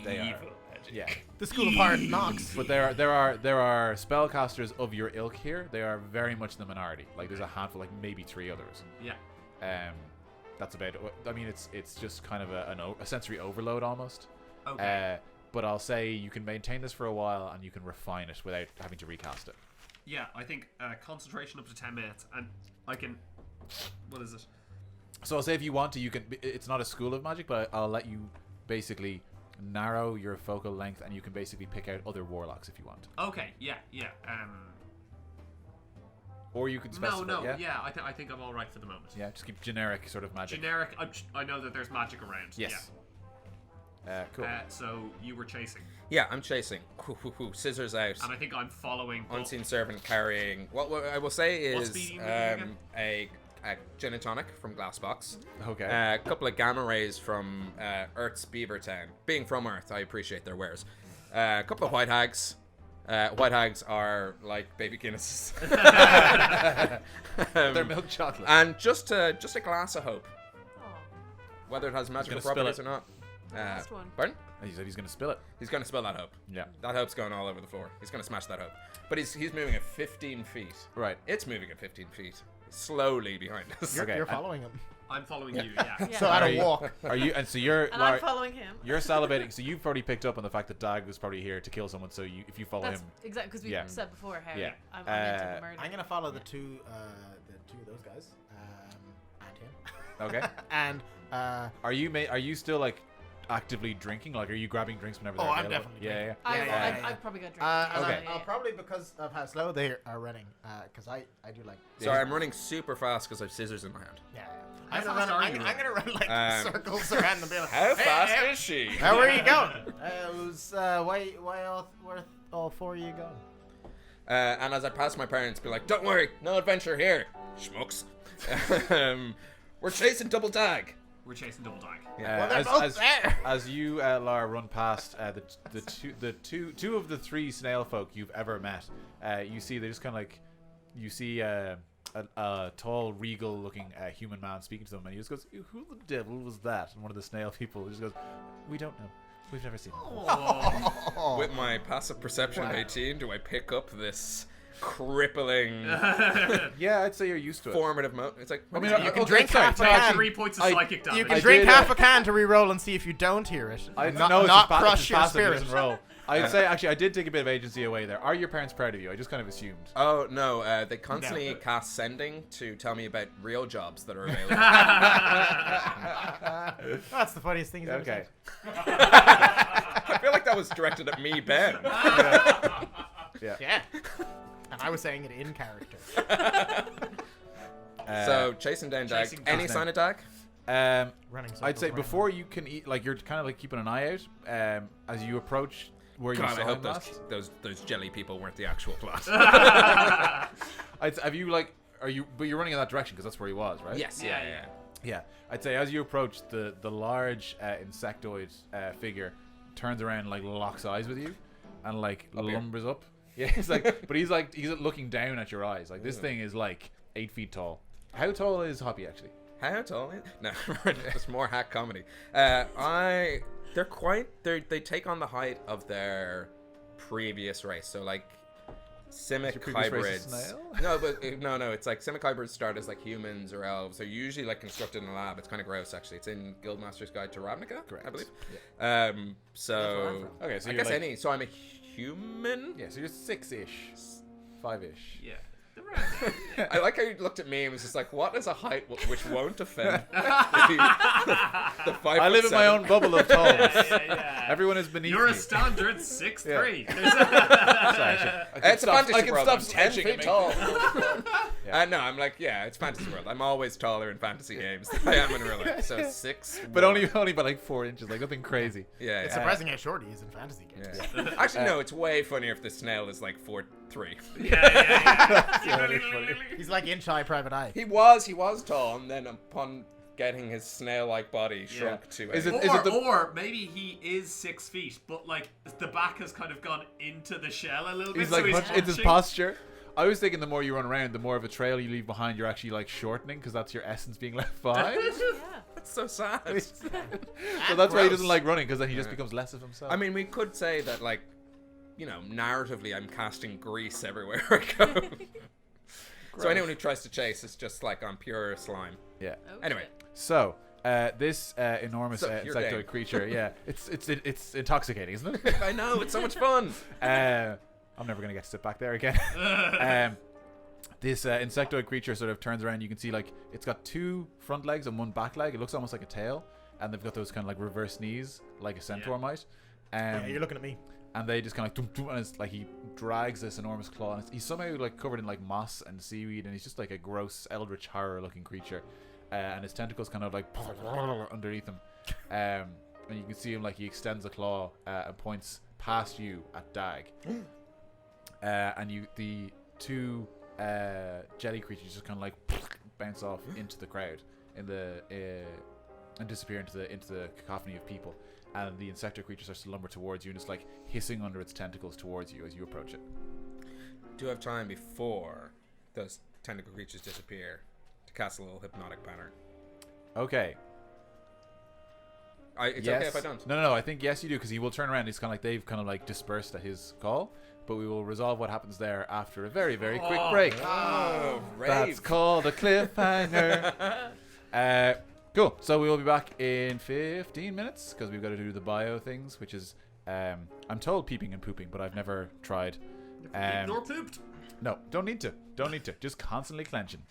They are, Evil magic. yeah. The School of Hard Knocks. But there are spellcasters of your ilk here. They are very much the minority. Like there's a handful, like maybe 3 others. Yeah. That's about it. I mean, it's just kind of a sensory overload almost. Okay. But I'll say you can maintain this for a while and you can refine it without having to recast it. Yeah, I think concentration up to 10 minutes, and I can. What is it? So I'll say if you want to, you can. It's not a school of magic, but I'll let you basically narrow your focal length, and you can basically pick out other warlocks if you want, Okay. Yeah. Yeah. or you can specify. No. Yeah. Yeah. I think I'm all right for the moment. Yeah, just keep generic sort of magic. Generic. I know that there's magic around. Yes. Cool. Yeah. So you were chasing, Yeah, I'm chasing. Scissors out. and I think I'm following. Unseen servant carrying. What I will say What is speed are you moving a gin and tonic from Glassbox. Okay. A couple of gamma rays from Earth's Beavertown. Being from Earth, I appreciate their wares. A couple of white hags. White hags are like baby Guinnesses. They're milk chocolate. And just a glass of hope. Oh, Whether it has magical gonna spill properties it. or not. last one. Pardon? He said he's going to spill it. He's going to spill that hope. Yeah. That hope's going all over the floor. He's going to smash that hope. But he's moving at 15 feet. Right. It's moving at 15 feet. Slowly behind us. Okay, You're and- following him. I'm following you. Yeah. Yeah. So at Are a you- walk. Are you? And so you're. And Lar- I'm following him. You're salivating. So you've probably picked up on the fact that Dag was probably here to kill someone. So if you follow That's him, exactly because we Yeah. said before how Yeah. I'm into the murder. I'm gonna follow the two of those guys, and him. okay. And Are you still like actively drinking? Like, are you grabbing drinks whenever they're Oh, I'm available? definitely Yeah, drinking. yeah. I'd probably go drink. and Okay. I'll probably, because of how slow they are running, because I do like. Sorry, I'm running super fast because I have scissors in my hand. Yeah. How I'm gonna fast run. are I'm you gonna run like circles Um, around the building. How fast Hey, is she? How are you going? It was why all 4 of you going? And as I pass my parents, be like, "Don't worry, no adventure here, schmucks." We're chasing Double Dag. we're chasing Double Dag. Well, they're both there. as you, Lara, run past the two of the three snail folk you've ever met, you see they just kind of like you see a tall, regal-looking human man speaking to them, and he just goes, "Who the devil was that?" And one of the snail people just goes, "We don't know. We've never seen him." With my passive perception of 18, do I pick up this crippling, Yeah, I'd say you're used to it. formative moment? It's like, I mean, You can drink half a Take can. 3 points of I- psychic damage. You can I drink did, half a can to re-roll and see if you don't hear it. I not know it's not just crush your passive, it spirit. doesn't roll. I'd say actually I did take a bit of agency away there. Are your parents proud of you? I just kind of assumed. oh no, they constantly cast sending to tell me about real jobs that are available. That's the funniest thing he's ever Okay. said. I feel like that was directed at me, Ben. Yeah. Yeah. And I was saying it in character. So chasing down Dag. Chasing Any down. sign of Dag? Running I'd say circles before you can eat, like you're kind of like keeping an eye out as you approach where you God, saw I him hope last. those jelly people weren't the actual plot. Have you like? Are you? But you're running in that direction because that's where he was, right? Yes, Yeah, yeah, yeah. yeah. Yeah. I'd say as you approach, the large insectoid figure turns around and like locks eyes with you, and like Up here. lumbers up. Yeah, it's like, but he's looking down at your eyes. Like this thing is like 8 feet tall. How tall is Hoppy actually? How tall? No, it's more hack comedy. They take on the height of their previous race. So like Simic previous race a hybrids. snail? No. It's like Simic hybrids start as like humans or elves. They're usually like constructed in a lab. It's kind of gross actually. It's in Guildmaster's Guide to Ravnica, Correct. I believe. That's where So I'm from. Okay, so I you're guess like, So I'm a human. Yeah, so you're 6-ish, 5-ish. Yeah. Around there. I like how you looked at me and was just like, "What is a height which won't offend?" the 5'7". I live in my own bubble of talls. Yeah. Everyone is beneath You're me. a standard 6'3". Sorry, It's a fantasy world. I'm 10 stretching feet and tall. Yeah. No, I'm like, yeah, it's fantasy world. I'm always taller in fantasy games than I am in real life. So 6. But only by like 4 inches, like nothing crazy. Yeah. It's yeah. surprising how short he is in fantasy games. Yeah. Actually, no. It's way funnier if the snail is like 4'3". Yeah. He's like inch high private eye. He was tall, and then upon getting his snail-like body shrunk to Is a... it- Or maybe he is 6 feet, but like the back has kind of gone into the shell a little bit. He's so like, he's it's his hunching. posture. I was thinking the more you run around, the more of a trail you leave behind, you're actually like shortening because that's your essence being left behind. That's so sad. So that's why he doesn't like running because then he just becomes less of himself. I mean, we could say that, like, you know, narratively, I'm casting grease everywhere I go. So anyone who tries to chase is just like on pure slime. yeah. Anyway, So this enormous So, you're insectoid game. creature, yeah, it's intoxicating, isn't it? I know, it's so much fun. I'm never gonna get to sit back there again. This insectoid creature sort of turns around. You can see like it's got 2 front legs and 1 back leg. It looks almost like a tail, and they've got those kind of like reverse knees, like a centaur might. Yeah, you're looking at me. And they just kind of like, and it's like he drags this enormous claw, and he's somehow like covered in like moss and seaweed, and he's just like a gross eldritch horror looking creature. And his tentacles kind of like underneath him, and you can see him like he extends a claw and points past you at Dag. And the 2 jelly creatures just kind of like bounce off into the crowd and disappear into the cacophony of people. And the insectoid creature starts to lumber towards you and just like hissing under its tentacles towards you as you approach it. Do you have time before those tentacle creatures disappear to cast a little hypnotic pattern? Okay. It's yes. okay if I don't. No. I think yes, you do, because he will turn around. He's kind of like they've kind of like dispersed at his call, but we will resolve what happens there after a very, very quick break. Oh, That's rave. called a cliffhanger. Cool. So we will be back in 15 minutes because we've got to do the bio things, which is I'm told peeping and pooping, but I've never tried. Nor pooped. No, don't need to. Just constantly clenching.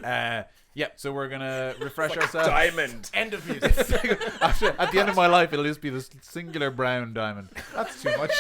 Yeah, so we're gonna refresh ourselves. Diamond. End of music. At the end of my life, it'll just be this singular brown diamond. That's too much.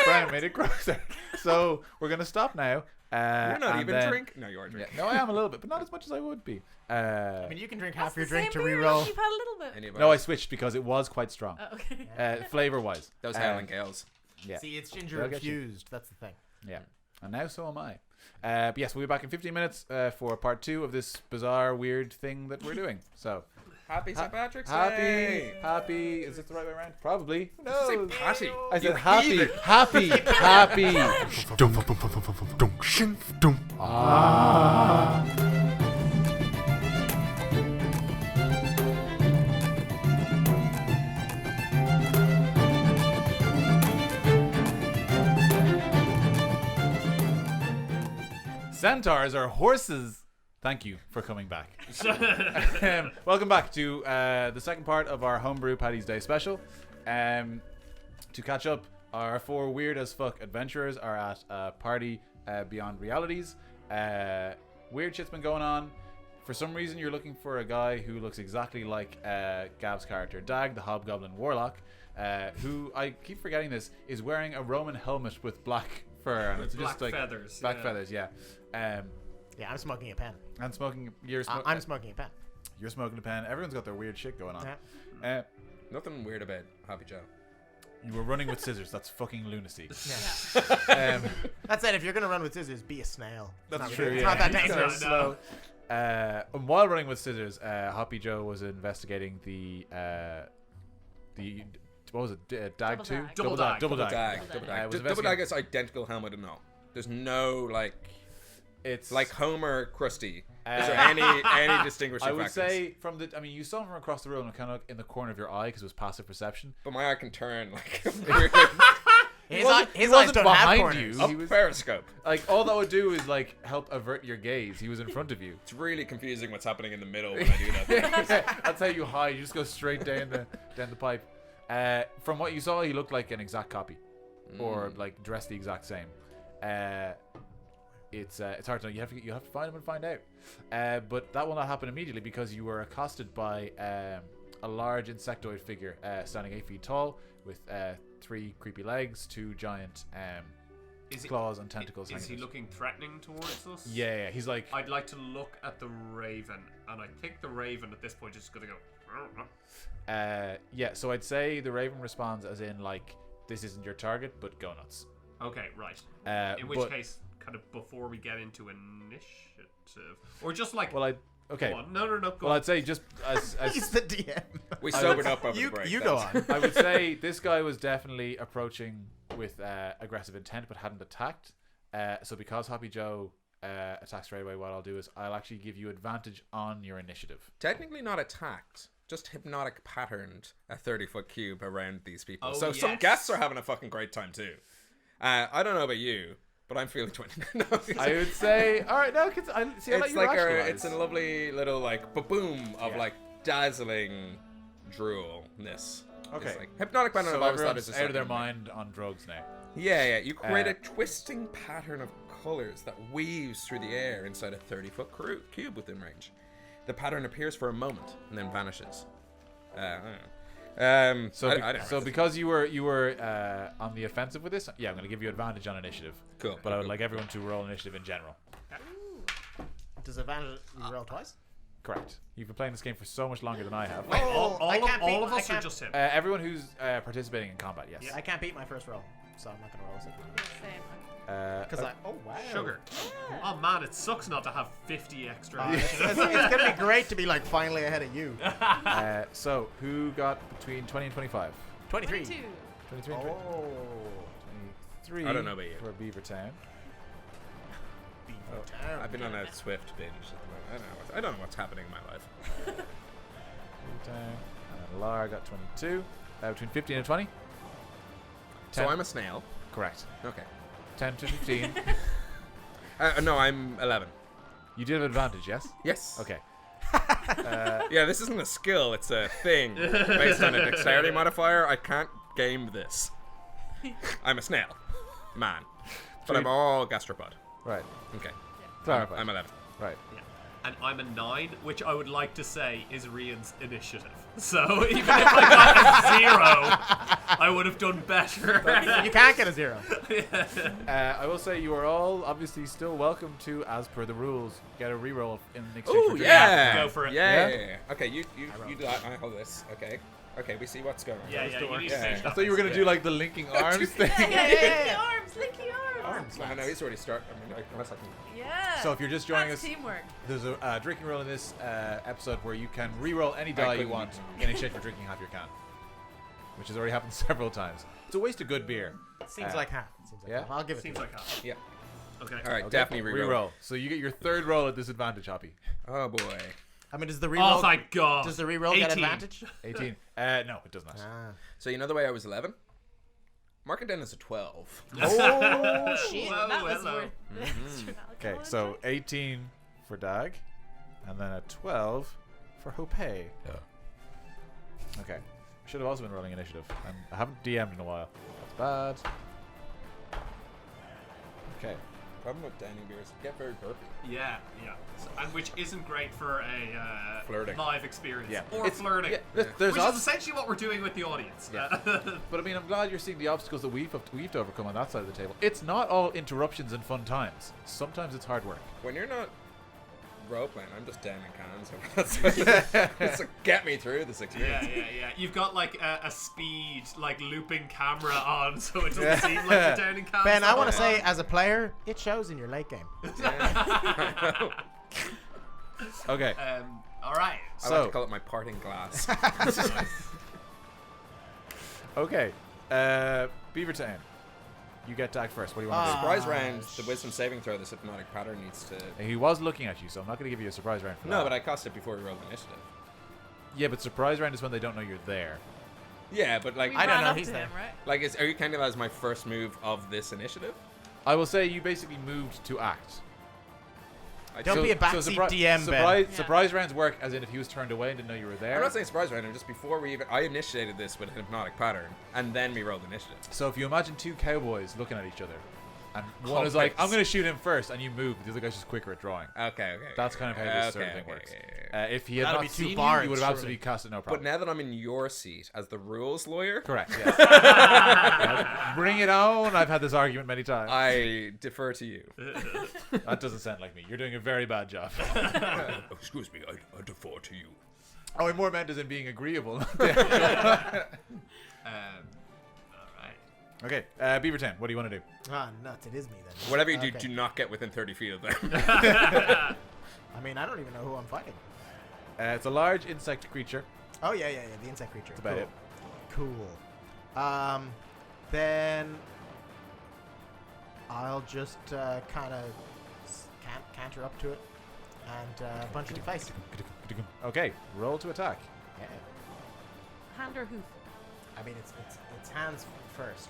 Brown made it grosser. So we're gonna stop now. You're not and even then- drinking. No, you are Yeah, drinking. no, I am a little bit, but not as much as I would be. I mean, you can drink half That's your the drink same to beer. re-roll. You've had a little bit. Anybody? No, I switched because it was quite strong, Oh, okay. flavor-wise. Those Howling Gales. Yeah, See, it's ginger They'll get you. infused. That's the thing. yeah. And now so am I. But yes, we'll be back in 15 minutes for part 2 of this bizarre, weird thing that we're doing. So, Happy St. Patrick's Happy, Day. happy. Is it the right way around? Probably. Say No. Patty. I You said happy, heathen. happy, happy. Centaurs are horses. Thank you for coming back. Welcome back to the second part of our Homebrew Paddy's Day special. To catch up, our 4 weird as fuck adventurers are at a party beyond realities. Weird shit's been going on. For some reason, you're looking for a guy who looks exactly like Gav's character, Dag, the Hobgoblin Warlock, who, I keep forgetting this, is wearing a Roman helmet with black fur. And With it's black just like feathers. black feathers, yeah. Yeah, I'm smoking a pen. And smoking, I'm smoking a pen. you're smoking a pen. Everyone's got their weird shit going on. Yeah. Nothing weird about Happy Joe. You were running with scissors. That's fucking lunacy. Yeah. That said, if you're gonna run with scissors, be a snail. It's That's not true. really- Yeah. It's not that It's dangerous. No. And while running with scissors, Hoppy Joe was investigating the what was it? Dag Double 2? dag. Double dag. Double dag. Dag. Double Double dag. Dag. was Double investigating- Dag is identical helmet and all. There's no like It's Homer Krusty. Uh, Is there any distinguishing I would factors? say from the. I mean, you saw him from across the room and kind of in the corner of your eye because it was passive perception. But my eye can turn like His wasn't- his he eyes wasn't don't have behind corners. you. a He was- periscope. Like all that would do is like help avert your gaze. He was in front of you. It's really confusing what's happening in the middle when I do that. That's how you hide. You just go straight down the pipe. From what you saw, he looked like an exact copy, or like dressed the exact same. It's hard to know. You have to find him and find out. But that will not happen immediately because you were accosted by a large insectoid figure standing 8 feet tall with 3 creepy legs, 2 giant claws and tentacles. Is hanging he out. looking threatening towards us? Yeah, he's like. I'd like to look at the raven, and I think the raven at this point is just gonna go. Yeah, so I'd say the raven responds as in like, this isn't your target, but go nuts. Okay, right. In which but- case, kind of before we get into initiative, or just like, Well, okay. go on. No, go Well, on. I'd say just as He's the DM. We sobered up over You the break. you go that's- on. I would say this guy was definitely approaching with aggressive intent, but hadn't attacked. So because Hoppy Joe attacks straight away, what I'll do is I'll actually give you advantage on your initiative. Technically not attacked, just hypnotic patterned a 30-foot cube around these people. Oh, So some yes. guests are having a fucking great time too. I don't know about you, but I'm feeling 20. No, I would say, all right, no, I see. I let it's you like rationalize. it's a lovely little like ba-boom of Yeah. like dazzling droolness. Okay. It's like hypnotic pattern So I've always thought everyone's is a out of their certain- mind on drugs now. Yeah. You create Uh, a twisting pattern of colors that weaves through the air inside a 30-foot cube within range. The pattern appears for a moment and then vanishes. I don't know. So, I don't know. because you were on the offensive with this, yeah, I'm going to give you advantage on initiative. Cool. But I would like everyone to roll initiative in general. Does advantage you roll twice? Correct. You've been playing this game for so much longer than I have. Wait, all, I can't all beat- of I us or can't- just him? Everyone who's participating in combat, yes. I can't beat my first roll, so I'm not gonna roll it. Same. Because oh wow. Sugar. Oh man, it sucks not to have 50 extra. It's gonna be great to be like finally ahead of you. So, who got between 20 and 25? 23. 22. 23 and Oh. 23 I don't know about you. for Beavertown. Beavertown. I've been on a Swift binge. I don't know what's happening in my life. Beavertown. And then Lara got 22. Between 15 and 20? So I'm a snail. Correct. Okay. 10 to 15. No, I'm 11. You did have advantage, yes? Yes. Okay. Yeah, this isn't a skill. It's a thing based on a dexterity modifier. I can't game this. I'm a snail. Man. But I'm all gastropod. Right. Okay. Clarify. I'm 11. Right. And I'm a 9, which I would like to say is Rian's initiative. So even if I got a 0, I would have done better. You can't get a 0. I will say you are all obviously still welcome to, as per the rules, get a reroll in exchange Ooh, for yeah. Go for it. Yeah. Yeah? Okay, you do that. I hold this. Okay. Okay, we see what's going on. Yeah, you need to Yeah. finish I that thought you were bit. going to do like the linking arms thing. Yeah, linky arms, linky arms. arms. I know lads. he's already started. I mean, unless I can. Yeah. So if you're just joining That's us, teamwork. there's a drinking roll in this episode where you can re-roll any die you couldn't want be- in exchange for drinking half your can, which has already happened several times. It's a waste of good beer. Seems like half. Seems like yeah? half. I'll give it Seems to like half. Yeah. Okay. All right, Okay, definitely reroll. re-roll. So you get your third roll at disadvantage, Hoppy. Oh boy. I mean, does the reroll? Oh, thank God. Does the reroll get 18. advantage? 18. No, it does not. Ah. So you know the way I was 11? Mark it down as a 12. Oh shit! Whoa, That was hello. worth the extra Okay, alcohol so drink. 18 for Dag, and then a 12 for Hope. Okay. Should have also been rolling initiative. I haven't DM'd in a while. That's bad. Okay. Problem with downing beers, get very burpy. Yeah. So, and which isn't great for a Flirting. live experience. Yeah. Or It's- flirting. yeah, there's Which is odds. essentially what we're doing with the audience. Yeah. But I mean, I'm glad you're seeing the obstacles that we've to overcome on that side of the table. It's not all interruptions and fun times. Sometimes it's hard work. When you're not role playing, I'm just downing cans. It's like, get me through this experience. Yeah. You've got like a speed, like looping camera on, so it doesn't seem like you're downing cans. Ben, I want to the whole say, as a player, it shows in your late game. Okay. All right. I like to call it my parting glass. Okay. Beaverton, you get Dag first. What do you want to Surprise round, the wisdom saving throw, this hypnotic pattern needs to... do? He was looking at you, so I'm not going to give you a surprise round for No, that. but I cost it before we rolled initiative. Yeah, but surprise round is when they don't know you're there. Yeah, but like, We I don't ran know, up he's to there. him, right? like, are you counting that as my first move of this initiative? I will say you basically moved to act. Don't be a backseat DM, Ben. Yeah. Surprise rounds work as in if he was turned away and didn't know you were there. I'm not saying surprise round, just before we even... I initiated this with a hypnotic pattern, and then we rolled initiative. So if you imagine two cowboys looking at each other, and one is like, I'm going to shoot him first, and you move, the other guy's just quicker at drawing. Okay. That's kind of how this sort of thing works. If he had That'll not be two seen you, bards, you would have absolutely surely. cast it no But problem. now that I'm in your seat as the rules lawyer, Correct, yes. Bring it on. I've had this argument many times. I defer to you. That doesn't sound like me. You're doing a very bad job. Excuse me, I defer to you. Oh, I more meant as in being agreeable. All right. Okay, Beaverton, what do you want to do? Ah, nuts! It is me then. Whatever you do, Okay. do not get within 30 feet of them. I mean, I don't even know who I'm fighting. It's a large insect creature. Oh yeah, the insect creature. That's about Cool. it. Cool. Then I'll just kind of canter up to it and punch it in the face. Okay, roll to attack. Yeah. Hand or hoof? I mean, it's hands first,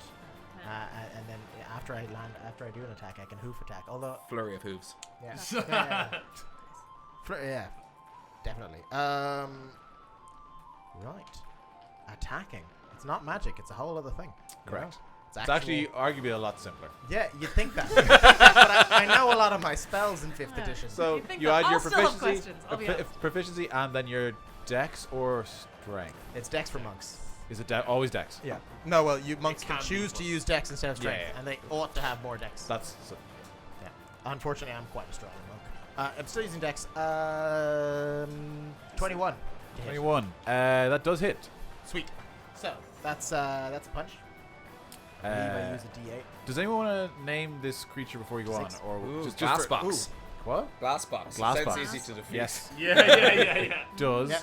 and then after I do an attack, I can hoof attack. Although, Flurry of hooves. yeah, yeah, definitely. Right, attacking. It's not magic. It's a whole other thing. you Correct. know? It's actually arguably a lot simpler. Yeah, you'd think that. But I know a lot of my spells in 5th Yeah. edition. So You think you that- add your I'll still have proficiency, questions, I'll be honest. proficiency, and then your dex or strength. It's dex for monks. Is it always dex? Yeah. No, well, you monks It can can be choose to both. use dex instead of strength, Yeah. and they ought to have more dex. That's so, Yeah. Unfortunately, I'm quite a strong monk. I'm still using dex. 21. to hit. 21. That does hit. Sweet. So that's a punch. I believe I use a D8. Does anyone want to name this creature before you go 6. on, or Ooh, just glass for, box. What? Glass box. Glass Sounds box. easy to defeat. Yes, Yeah. does. Yeah.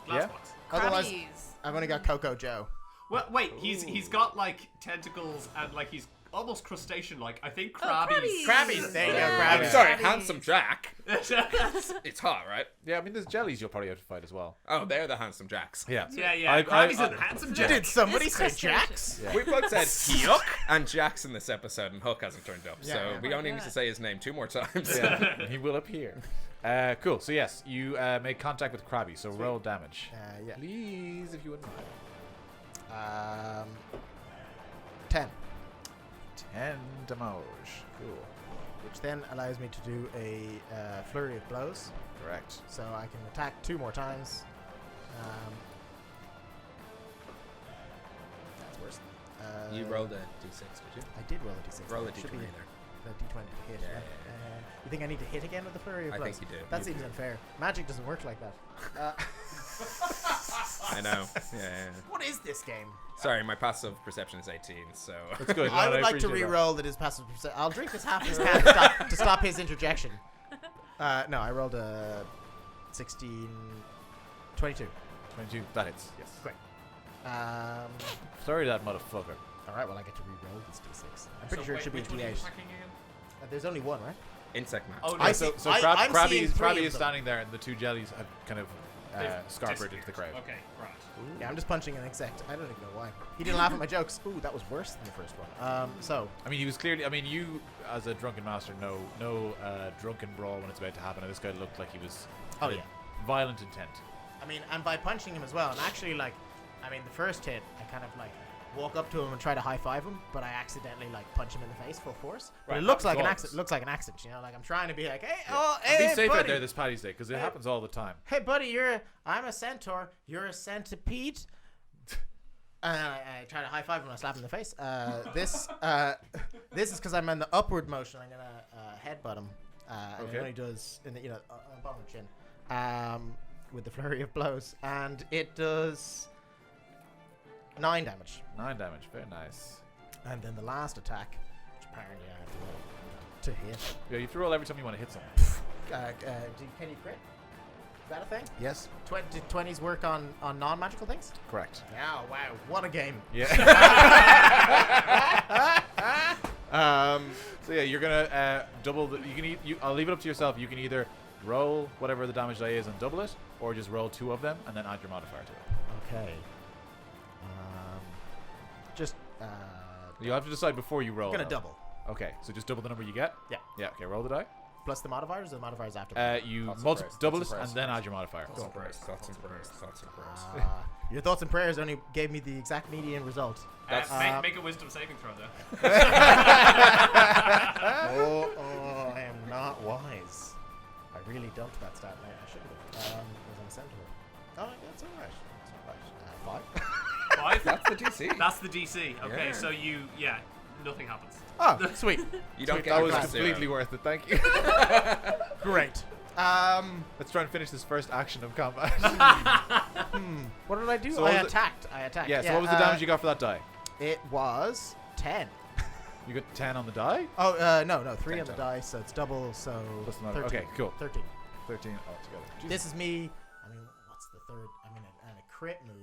Glass Yeah. box. Otherwise, Crabbies. I've only got Coco Joe. Well, wait, he's got like tentacles and like he's almost crustacean like. I think crabbies. Crabbies, there you go, I'm crabbies. sorry, Crabbies. handsome Jack. It's hot, right? Yeah, I mean, there's jellies you'll probably have to fight as well. Oh, they're the handsome Jacks. Yeah. Yeah. Crabbies and handsome Jack. Did somebody It's say crustacean. Jax? Yeah. We both said Hook and Jax in this episode, and Hook hasn't turned up. Yeah. So Oh we my only need God. to say his name 2 more times. Yeah, he will appear. Cool. So yes, you make contact with Krabby. So roll damage, Yeah. please, if you wouldn't mind. 10. 10 damage. Cool. Which then allows me to do a flurry of blows. Correct. So I can attack 2 more times. That's worse. You rolled a d6, did you? I did roll a d6. Roll a Should d20 be there. the d20 to hit. Yeah, right? yeah, You think I need to hit again with the flurry of I blows? think you do. That You seems do. unfair. Magic doesn't work like that. I know. Yeah. What is this game? Sorry, my passive perception is 18, so. That's good. I No, would like to appreciate that. re-roll that his passive perception. I'll drink this half his can to stop his interjection. No, I rolled a 16, 22. 22. That hits. Yes. Great. Sorry, that motherfucker. All right, well I get to re-roll this d6. I'm pretty sure it should be a which one are you d8. attacking again? There's only one, right? Insect man. Oh, no. I So, see- so I- I'm seeing three Krabby of is them. standing there, and the two jellies have kind of They've scarpered into the crowd. disappeared. Okay, right. Yeah, I'm just punching an insect. I don't even know why. He didn't laugh at my jokes. Ooh, that was worse than the first one. So I mean, he was clearly. I mean, you as a drunken master know no drunken brawl when it's about to happen. And this guy looked like he was. Oh, had yeah. Violent intent. I mean, and by punching him as well, and actually, like, I mean, the first hit, I kind of like walk up to him and try to high five him, but I accidentally like punch him in the face full force. But Right, it looks that like an was accident. Looks like an accident, you know. Like I'm trying to be like, hey, Yeah. oh, And hey, be safe buddy. out there this Paddy's Day because it Hey. happens all the time. Hey, buddy, I'm a centaur. You're a centipede. And I try to high five him and I slap him in the face. This is because I'm in the upward motion. I'm gonna headbutt him. And Okay. it only does in the on the bottom of the chin. With the flurry of blows, and it does 9 damage. 9 damage. Very nice. And then the last attack, which apparently I have to roll to hit. Yeah, you throw roll every time you want to hit something. Can you crit? Is that a thing? Yes. Did 20s work on non-magical things? Correct. Yeah, wow, what a game. Yeah. So yeah, you're gonna double. You can. I'll leave it up to yourself. You can either roll whatever the damage die is and double it, or just roll 2 of them and then add your modifier to it. Okay. Just You'll have to decide before you roll. I'm gonna though. double. Okay, so just double the number you get. Yeah. Yeah. Okay, roll the die. Plus the modifiers, or the modifiers after? You Thoughts and multiple prayers, double thoughts it and and prayers. then add your modifier. Thoughts and prayers, thoughts and prayers, thoughts and prayers. Your thoughts and prayers only gave me the exact median result. Make a wisdom saving throw though. I am not wise. I really dumped that stat. I should have. Because I'm a centaur. Oh, that's alright. That's alright. 5. 5. That's the DC. That's the DC. Okay, Yeah. so nothing happens. Oh, sweet. You don't get That a was class completely zero. worth it. Thank you. Great. Let's try and finish this first action of combat. What did I do? So what I was it? attacked. Yeah. So what was the damage you got for that die? It was 10. You got 10 on the die. Oh, no, 3 on the total. die, so it's double, so Plus another- 13. okay, cool. 13. 13 altogether. This is me. I mean, what's the third? I mean, and a crit move.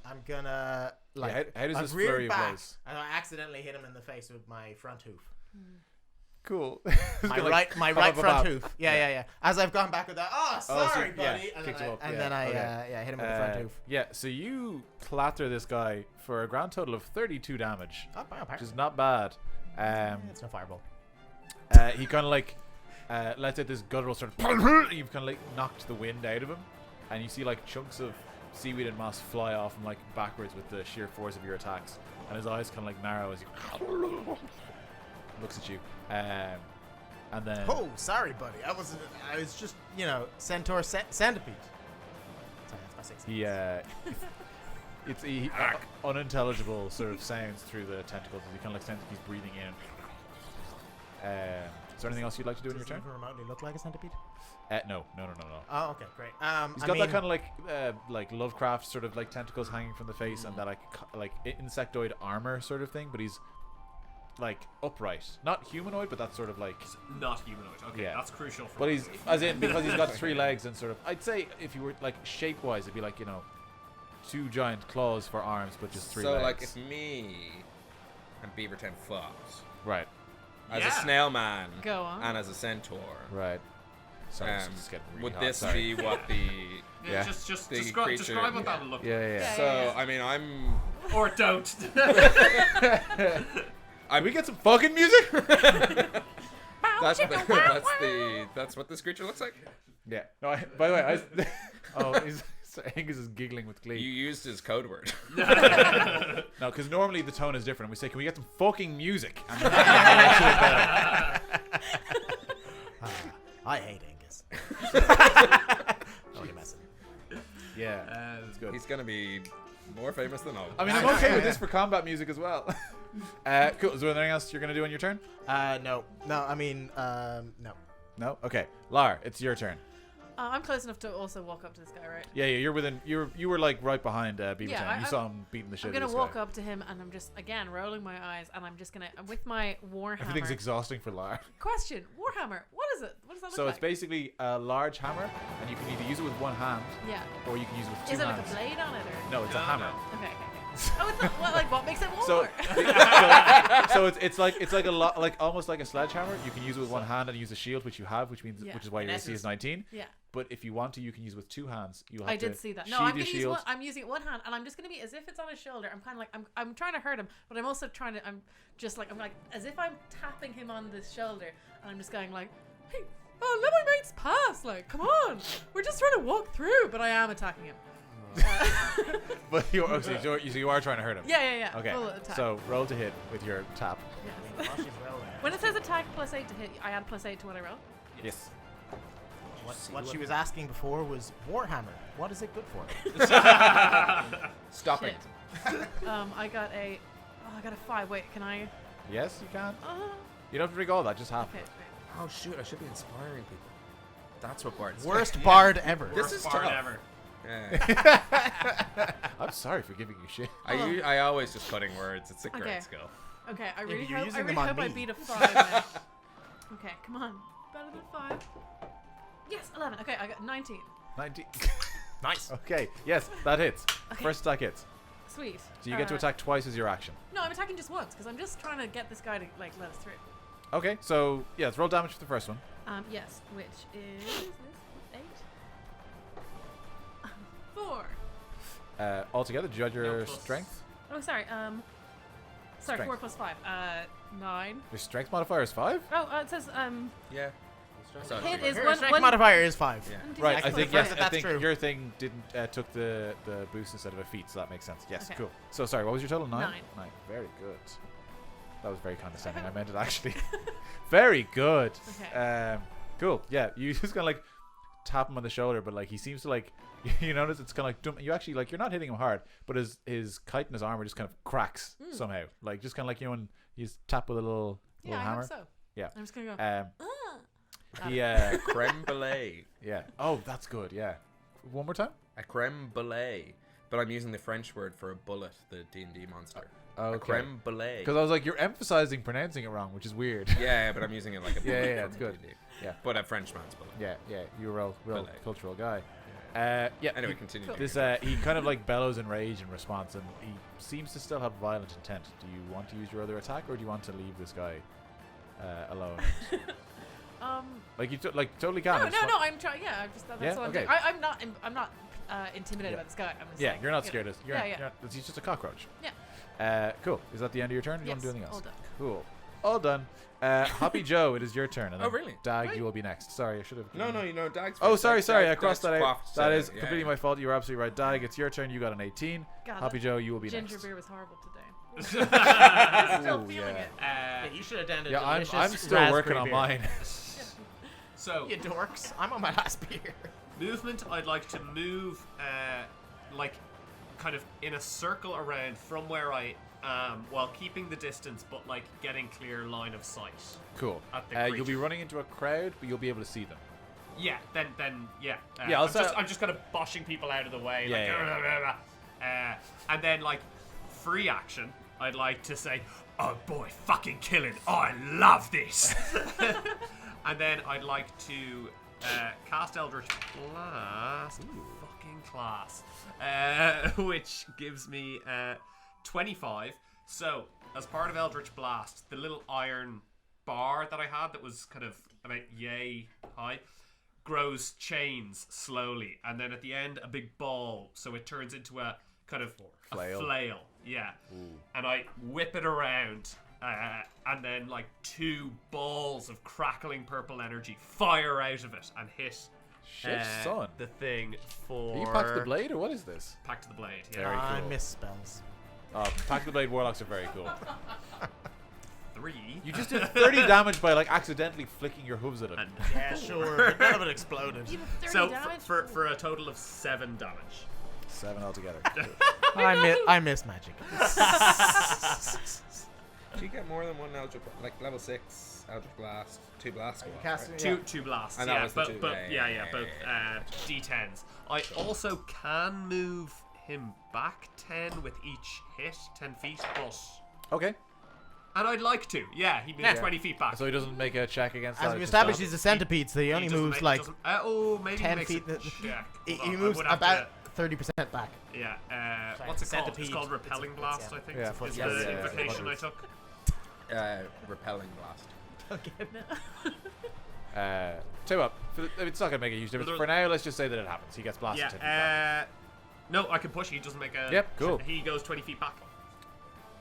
I'm gonna like. how does I've this reared flurry of back, blows? and I accidentally hit him in the face with my front hoof. Cool. My right front hoof. Yeah. As I've gone back with that. Oh, sorry, yeah, buddy. And kicked then him I, up, and yeah, then I okay. hit him with the front hoof. Yeah, so you clatter this guy for a grand total of 32 damage, Oh, wow, which is not bad. it's no fireball. He kind of like lets out this guttural sort of. You've kind of like knocked the wind out of him, and you see like chunks of seaweed and moss fly off him like backwards with the sheer force of your attacks, and his eyes kind of like narrow as he looks at you. And then Oh, sorry, buddy. I was just centaur centipede. Sorry, that's my 6. he it's unintelligible sort of sounds through the tentacles as he kind of like sounds like he's breathing in. Is there anything else you'd like to do in your Does it turn? even remotely look like a centipede? No. Oh, okay, great. He's got that kind of like Lovecraft sort of like tentacles hanging from the face and that like insectoid armor sort of thing, but he's like upright, not humanoid, but that's sort of like. Not humanoid. Okay, Yeah. that's crucial. For But me. he's as in because he's got 3 legs and sort of. I'd say if you were like shape wise, it'd be like 2 giant claws for arms, but just 3 So, legs. like, if me and Beavertown fought Right. as Yeah. a snail man Go on. and as a centaur, Right. Sorry, this um, is getting really would hot, this sorry. be what the... Yeah. Just The describe creature- what that would look Yeah. Yeah. So, I mean, I'm... or don't. We get some fucking music. That's what this creature looks like. Yeah. No. By the way, Angus is giggling with glee. You used his code word. No, because normally the tone is different. We say, "Can we get some fucking music?" And then actually better. I hate Angus. Only messing. Yeah, it's good. He's gonna be more famous than all. I mean, I'm okay with this for combat music as well. Cool. Is there anything else you're gonna do on your turn? No. I mean, no. No. Okay, Lar, it's your turn. I'm close enough to also walk up to this guy, right? Yeah, you're within. You were like right behind Beaver Yeah, Town. You I'm- saw him beating the shit I'm out gonna of this walk guy. up to him and I'm just again rolling my eyes and I'm just gonna with my warhammer. Everything's exhausting for Lara. Question: Warhammer. What is it? What does that look So like? it's basically a large hammer, and you can either use it with one hand, Yeah. or you can use it with two Is it hands. like a blade on it or? No, it's a No, hammer. no. Okay. Oh, it's not, what makes it war? So, so it's like a lot, like almost like a sledgehammer. You can use it with one hand and use a shield, which you have, which means Yeah. which is why In your AC is essence- 19. yeah. But if you want to, you can use it with two hands. You have I to did see that. No, sheathe I'm your gonna use shield. one. I'm using it one hand, and I'm just gonna be as if it's on his shoulder. I'm kind of like I'm trying to hurt him, but I'm also trying to. I'm like as if I'm tapping him on the shoulder, and I'm just going like, hey, let my mates pass. Like, come on, we're just trying to walk through, but I am attacking him. But you are trying to hurt him. Yeah. Okay. Full attack. So roll to hit with your tap. Yes. While she's rolling. When it says attack +8 to hit, I add +8 to what I roll. Yes. What she was asking before was Warhammer. What is it good for? Stop it. Shit. I got a 5. Wait, can I? Yes, you can. Uh, You don't have to drink all that. Just half. okay. Oh shoot! I should be inspiring people. That's what Bart's Worst bard ever. This Worst is part tough. ever. Yeah. I'm sorry for giving you shit. I always just cutting words. It's a great Okay. skill. Okay, I but really you're hope, using I really them on hope I me. beat a 5 now. Okay, come on. Better than 5. Yes, 11. Okay, I got 19. 19. Nice. Okay. Yes, that hits. Okay. First attack hits. Sweet. So you get to attack twice as your action. No, I'm attacking just once because I'm just trying to get this guy to like let us through. Okay. So yeah, let's roll damage for the first one. Yes, which is this 8. 4. Altogether, did you add your No, plus- strength? Oh, sorry. Sorry, Strength. 4 plus 5. 9. Your strength modifier is 5. Oh, it says Yeah. Sorry. hit is Her one. strength one modifier is 5. Yeah. Right. I Excellent. think Right. yes. I That's think true. your thing didn't took the boost instead of a feat, so that makes sense. Yes. Okay. Cool. So sorry. What was your total? 9. 9. 9. Very good. That was very condescending. I meant it actually. Very good. Okay. Cool. Yeah. You just kind of like tap him on the shoulder, but like he seems to like you notice it's kind of like you actually like you're not hitting him hard, but his kite in his armor just kind of cracks somehow. Like just kind of like when you just tap with a little Yeah, I hammer. hope so. Yeah. I'm just gonna go. Um, Got he Creme brulee. yeah. Oh, that's good. Yeah. One more time. A creme brulee. But I'm using the French word for a bullet, the D&D monster. A Okay. creme brulee. Because I was like, you're emphasizing pronouncing it wrong, which is weird. Yeah, but I'm using it like a bullet. Yeah, from it's good. D&D. Yeah. But a Frenchman's bullet. Yeah. You're a real Ballet. cultural guy. Yeah. Anyway, he- continue. Cool. This he kind of like bellows in rage in response, and he seems to still have violent intent. Do you want to use your other attack, or do you want to leave this guy alone? Like you totally can. No, I just want- I'm trying. Yeah, I'm just that's Yeah? what I'm Okay. doing. I'm not intimidated Yeah. by this guy. I'm just Yeah, like, you're not you scared. know. You're, Yeah, yeah. You're not, he's just a cockroach. Yeah. Cool. Is that the end of your turn? Or do you want to do anything Yes, else? all done. Cool. All done. Hoppy Joe, it is your turn. And Oh, then really? Dag, Right. you will be next. Sorry, I should have. No, Dag's Oh, first. sorry. I Dag's crossed that out. quaffed, That so, is yeah, completely yeah. my fault. You were absolutely right. Dag, it's your turn. You got an 18. God, Hoppy that Joe, you will be ginger next. beer was horrible today. Still Still Ooh, feeling yeah. it. Yeah, you should have done a Yeah, I'm delicious still working raspberry on beer. mine. So You dorks. I'm on my last beer. movement, I'd like to move, like, kind of in a circle around from where I am, while keeping the distance, but like getting clear line of sight. Cool. At the You'll be creature. running into a crowd, but you'll be able to see them. Yeah, then yeah. Yeah, I'll I'm just kind of boshing people out of the way. Yeah, like, yeah. "Blah, blah, blah." And then like free action, I'd like to say, "Oh boy, fucking kill it! I love this." And then I'd like to cast Eldritch Blast. Fucking class. Which gives me 25. So, as part of Eldritch Blast, the little iron bar that I had that was kind of about yay high grows chains slowly, and then at the end a big ball, so it turns into a kind of Flail. a flail. Yeah. And I whip it around, and then like 2 balls of crackling purple energy fire out of it and hit Shit, son. the thing for Are you Pack the Blade, or what is this? Pack to the Blade. Yeah. Very I cool. miss spells. Oh, Pack the Blade Warlocks are very cool. 3. You just did 30 damage by like accidentally flicking your hooves at him. and Yeah, sure. But none of it exploded. Even 30 so damage. for a total of 7 damage. 7 altogether. I miss magic. Do you get more than one Eldritch, like level 6 Eldritch Blast, 2 blast. Are you Right? casting? Two blasts. And that Yeah, was the but, two- but yeah, both yeah. D10s. I also can move him back 10 with each hit, 10 feet, but. Okay. And I'd like to. Yeah, he moves Yeah. 20 feet back. So he doesn't make a check against that. As we just established, stops. he's a centipede, so he only doesn't moves make- like doesn't- maybe 10 he makes feet. a check. He Hold on, I moves would have about 30% back. Yeah. Sorry, What's it called? It's centipede. called Repelling It's Blast, yeah. I think. Yeah, Is foot- the yes, yeah, invocation I yeah. took. Repelling Blast. Tell you what, it's not gonna make a huge difference. For now, let's just say that it happens. He gets blasted. 10 feet back. No, I can push. He doesn't make a. Yep, cool. He goes 20 feet back.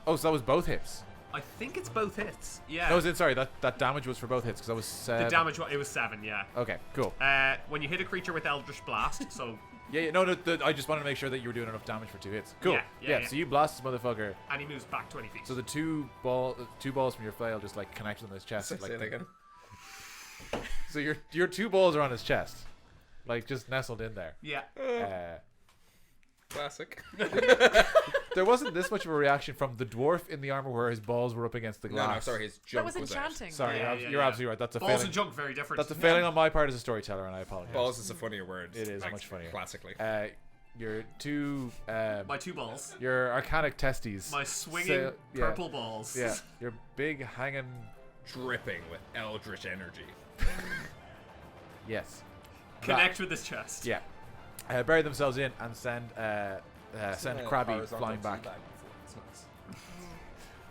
Oh, so that was both hits. I think it's both hits. Yeah. No, sorry, that damage was for both hits because that was. the damage. It was 7. Yeah. Okay, cool. When you hit a creature with Eldritch Blast, so Yeah, no, I just wanted to make sure that you were doing enough damage for 2 hits. Cool. Yeah. So you blast this motherfucker. and he moves back 20 feet. So the two balls from your flail just like connect on his chest. Say like it again. So your 2 balls are on his chest, like just nestled in there. Yeah. Classic. There wasn't this much of a reaction from the dwarf in the armor where his balls were up against the glass. No, sorry, his That jump was out. enchanting. Sorry, Yeah, you're yeah. absolutely right. That's a Balls failing. and junk very different. That's a failing on my part as a storyteller, and I apologize. Balls is a funnier word. It is much funnier. Classically. Your 2 My 2 balls. your arcanic testes. My swinging sail- yeah, purple balls. Yeah, your big hanging. Dripping with eldritch energy. Yes. Connect with his chest. Yeah. Bury themselves in and send Krabby flying back. It's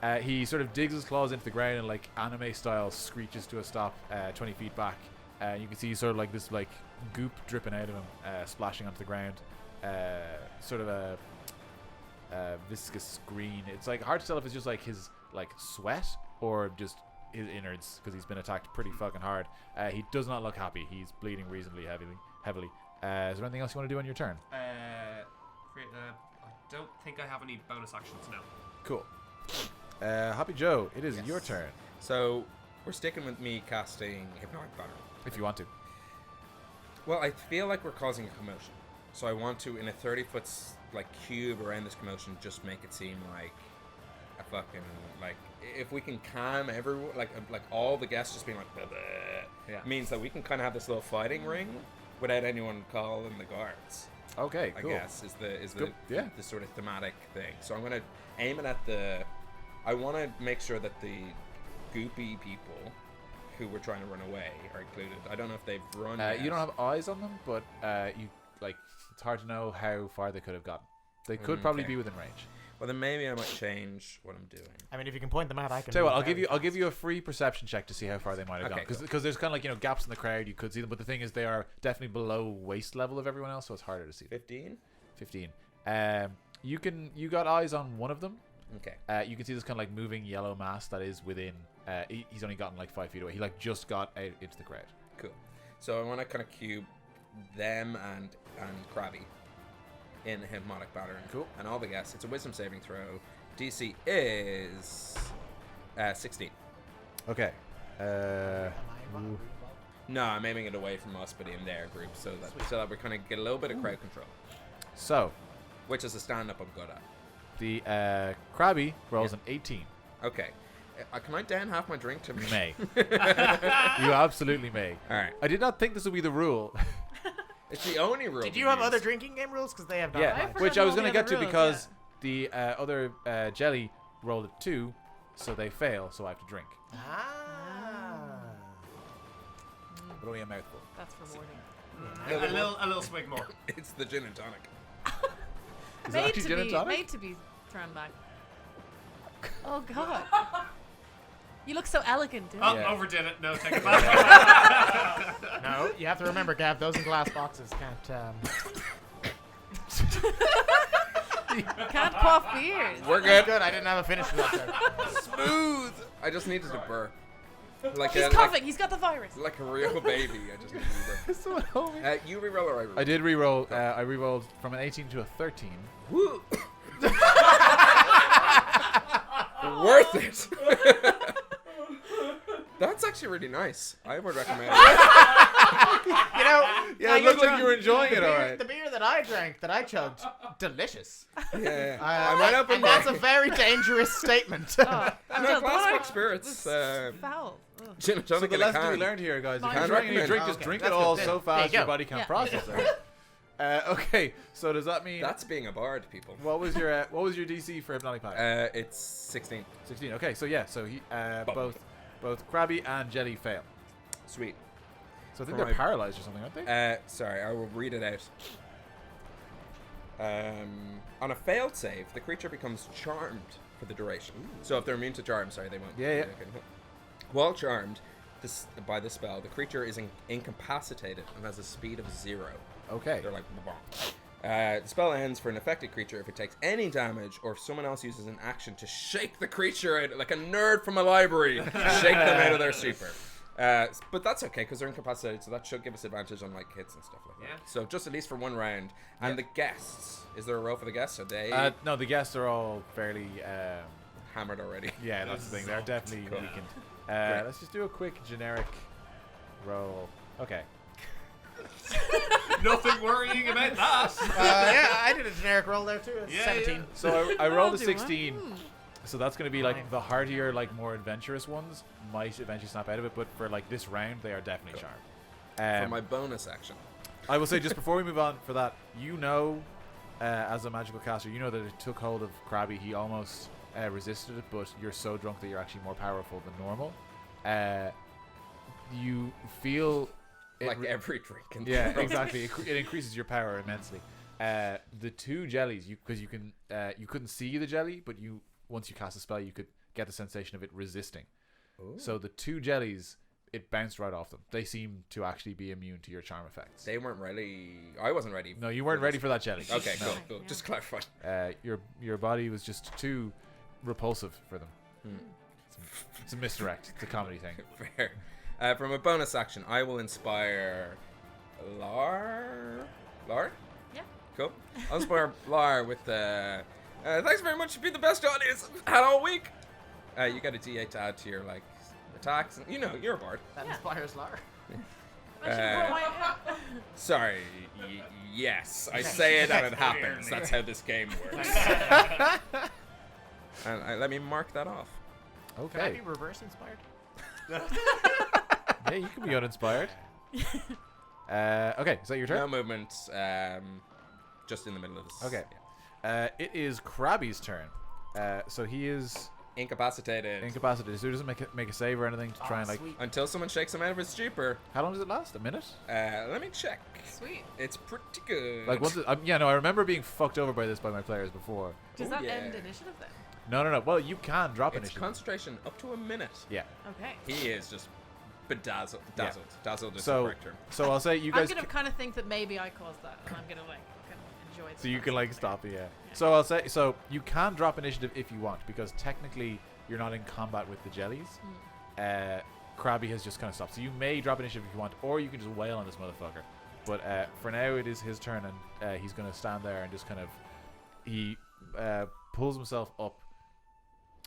nice. He sort of digs his claws into the ground and like anime style screeches to a stop 20 feet back. You can see sort of like this like goop dripping out of him, splashing onto the ground. Sort of a viscous green. It's like hard to tell if it's just like his like sweat or just his innards because he's been attacked pretty fucking hard. He does not look happy. He's bleeding reasonably heavily. Is there anything else you want to do on your turn? I don't think I have any bonus actions now. Cool. Happy Joe, it is Yes. your turn So, we're sticking with me casting Hypnotic Battery. if you want to. Well, I feel like we're causing a commotion. So I want to, in a 30-foot like cube around this commotion, just make it seem like a fucking, like, if we can calm everyone, like all the guests just being like, "Bleh, bleh," Yeah. means that we can kind of have this little fighting ring without anyone calling the guards. Okay, I cool. guess is the Cool, yeah. the sort of thematic thing. So I'm gonna aim it at the. I want to make sure that the goopy people who were trying to run away are included. I don't know if they've run. You yet. don't have eyes on them, but you like it's hard to know how far they could have gotten. They could probably Okay. be within range. Well, then maybe I might change what I'm doing. I mean, if you can point them out, I can. Tell you what, move I'll very give you a free perception check to see how far they might have Okay, gone because there's kind of like gaps in the crowd. You could see them, but the thing is they are definitely below waist level of everyone else, so it's harder to see them. 15. 15. You got eyes on one of them. Okay. You can see this kind of like moving yellow mass that is within. He's only gotten like 5 feet away. He like just got out into the crowd. Cool. So I want to kind of cube them and Krabby in Hypnotic Battery. Cool. And all the guests. It's a Wisdom saving throw. DC is 16. Okay. Ooh. No, I'm aiming it away from us, but in their group, so that we kind of get a little bit of crowd control, So which is a stand-up I'm good at. the Krabby rolls an 18. Okay. Can I down half my drink to You may. You absolutely may. All right. I did not think this would be the rule. It's the only rule. Did we you have use. other drinking game rules? Because they have not. Yeah, applied. forgot which I was all going to the get to other because rules, the other jelly rolled a 2, so they fail, so I have to drink. Ah. But only a mouthful. That's rewarding. A little swig more. It's the gin and tonic. Is that actually gin and tonic? Made to be thrown back. Oh God. You look so elegant, dude. Oh, Yeah. overdid it. No, take it back. No, you have to remember, Gav. Those in glass boxes can't. Can't quaff beers. We're good. Good. I didn't have a finish for that. Joke. Smooth. I just needed to burp. Like He's a, coughing. He's got the virus. Like a real baby. I just needed to burp. You reroll or I reroll? I did re-roll. I re-rolled from an 18 to a 13. Woo. Worth it. That's actually really nice. I would recommend it. You know, Yeah, it looked like you were enjoying it, the all beer, right. the beer that that I drank, that I chugged, delicious. Yeah. I might open And that's a very dangerous statement. Oh, No, Angela, classic what spirits. foul. Ugh. Gin and So tonic the in a lesson we can. learned here, guys, if Can't you're drinking a recommend. drink, just Okay, drink it that's all good. so There fast you your go. body can't Yeah. process it. Okay, so does that mean That's being a bard, people. what was your DC for Hypnotic Pact? It's 16. 16. Okay, so yeah, so he both Krabby and Jelly fail. Sweet. So I think For they're my- paralyzed or something, aren't they? Sorry, I will read it out. On a failed save, the creature becomes charmed for the duration. So if they're immune to charm, sorry, they won't. Yeah, yeah. Okay. While charmed by the spell, the creature is incapacitated and has a speed of 0. Okay. They're like, the spell ends for an affected creature if it takes any damage or if someone else uses an action to shake the creature out, like a nerd from a library, shake them out of their stupor. But that's okay because they're incapacitated, so that should give us advantage on like hits and stuff like that. Yeah. So just at least for one round. And the guests, is there a roll for the guests? Are they No, the guests are all fairly. hammered already? Yeah, that's the thing. They're definitely Cool. weakened. Great. Let's just do a quick generic roll. Okay. Nothing worrying about that. Yeah, I did a generic roll there too. It's Yeah, 17. yeah. So I rolled a do one. 16. So that's going to be like the hardier, like more adventurous ones might eventually snap out of it. But for like this round, they are definitely charmed. For my bonus action. I will say just before we move on for that, as a magical caster, you know that it took hold of Krabby. He almost resisted it, but you're so drunk that you're actually more powerful than normal. You feel it Like every drink in the yeah, world. exactly. It increases your power immensely. The two jellies, because you couldn't see the jelly, but once you cast a spell, you could get the sensation of it resisting. Ooh. So the two jellies, it bounced right off them. They seem to actually be immune to your charm effects. They weren't ready. I wasn't ready. No, you weren't ready for that jelly. Okay, No. cool. Yeah. Just clarify. Your body was just too repulsive for them. Hmm. It's a misdirect. It's a comedy thing. Fair. From a bonus action, I will inspire Lar. Lar? Yeah. Cool. I'll inspire Lar with thanks very much for being the best audience I've had all week. You got a D8 to add to your like attacks. You know, you're a bard. That inspires Lar. I should have brought my- Sorry. Yes, I say it and it happens. That's how this game works. And let me mark that off. Can I Okay. be reverse inspired? Yeah, you can be uninspired. Okay, is that your No turn? movement. Just in the middle of this. Okay. Yeah. It is Krabby's turn. So he is Incapacitated. incapacitated. So he doesn't make a save or anything to try and like. Sweet. Until someone shakes him out of his stupor. How long does it last? A minute? Let me check. Sweet. It's pretty good. Like once? Yeah, no. I remember being fucked over by this by my players before. Does Oh, that yeah. end initiative then? No. Well, you can drop It's initiative. concentration up to a minute. Yeah. Okay. He is just bedazzled. Dazzled. Dazzled is the So, correct term. so I'll say you I'm guys. gonna kind of think that maybe I caused that, and I'm gonna like kind of enjoy. So you can like stop it, yeah. So I'll say you can drop initiative if you want because technically you're not in combat with the jellies. Krabby has just kind of stopped. So you may drop initiative if you want, or you can just wail on this motherfucker. But for now it is his turn, and he's gonna stand there and just kind of he pulls himself up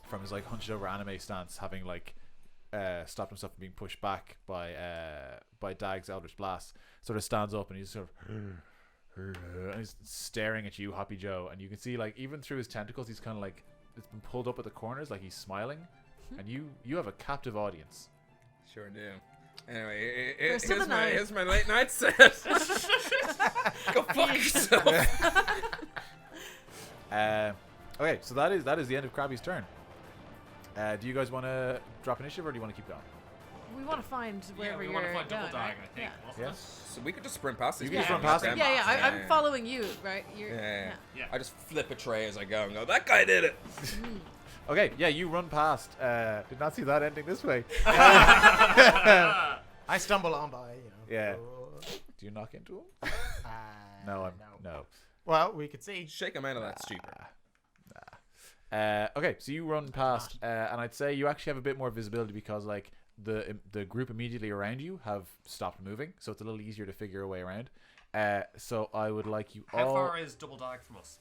from his like hunched over anime stance, having like stopped himself from being pushed back by Dag's Eldritch Blast. Sort of stands up and he's sort of and he's staring at you, Hoppy Joe, and you can see like even through his tentacles, he's kind of like it's been pulled up at the corners, like he's smiling, and you have a captive audience. Sure do. Anyway, First of the night. here's my late night set. Go fuck yourself. Okay, so that is the end of Krabby's turn. Do you guys want to drop initiative or do you want to keep going? We want to find Yeah, wherever we you're want to find double going, dag, right? I think. Yeah. wasn't Yeah. it? So we could just sprint past these. You can people. sprint past them. Yeah, I'm following you, right? You're, Yeah. Yeah. I just flip a tray as I go and go, that guy did it. Okay, yeah, you run past. Did not see that ending this way. I stumble on by, Yeah. Do you knock into him? No, no. Well, we could see. Shake him out of that stupor. Okay, so you run past, and I'd say you actually have a bit more visibility because like the group immediately around you have stopped moving, so it's a little easier to figure a way around. So I would like you How all. far is double dag from us?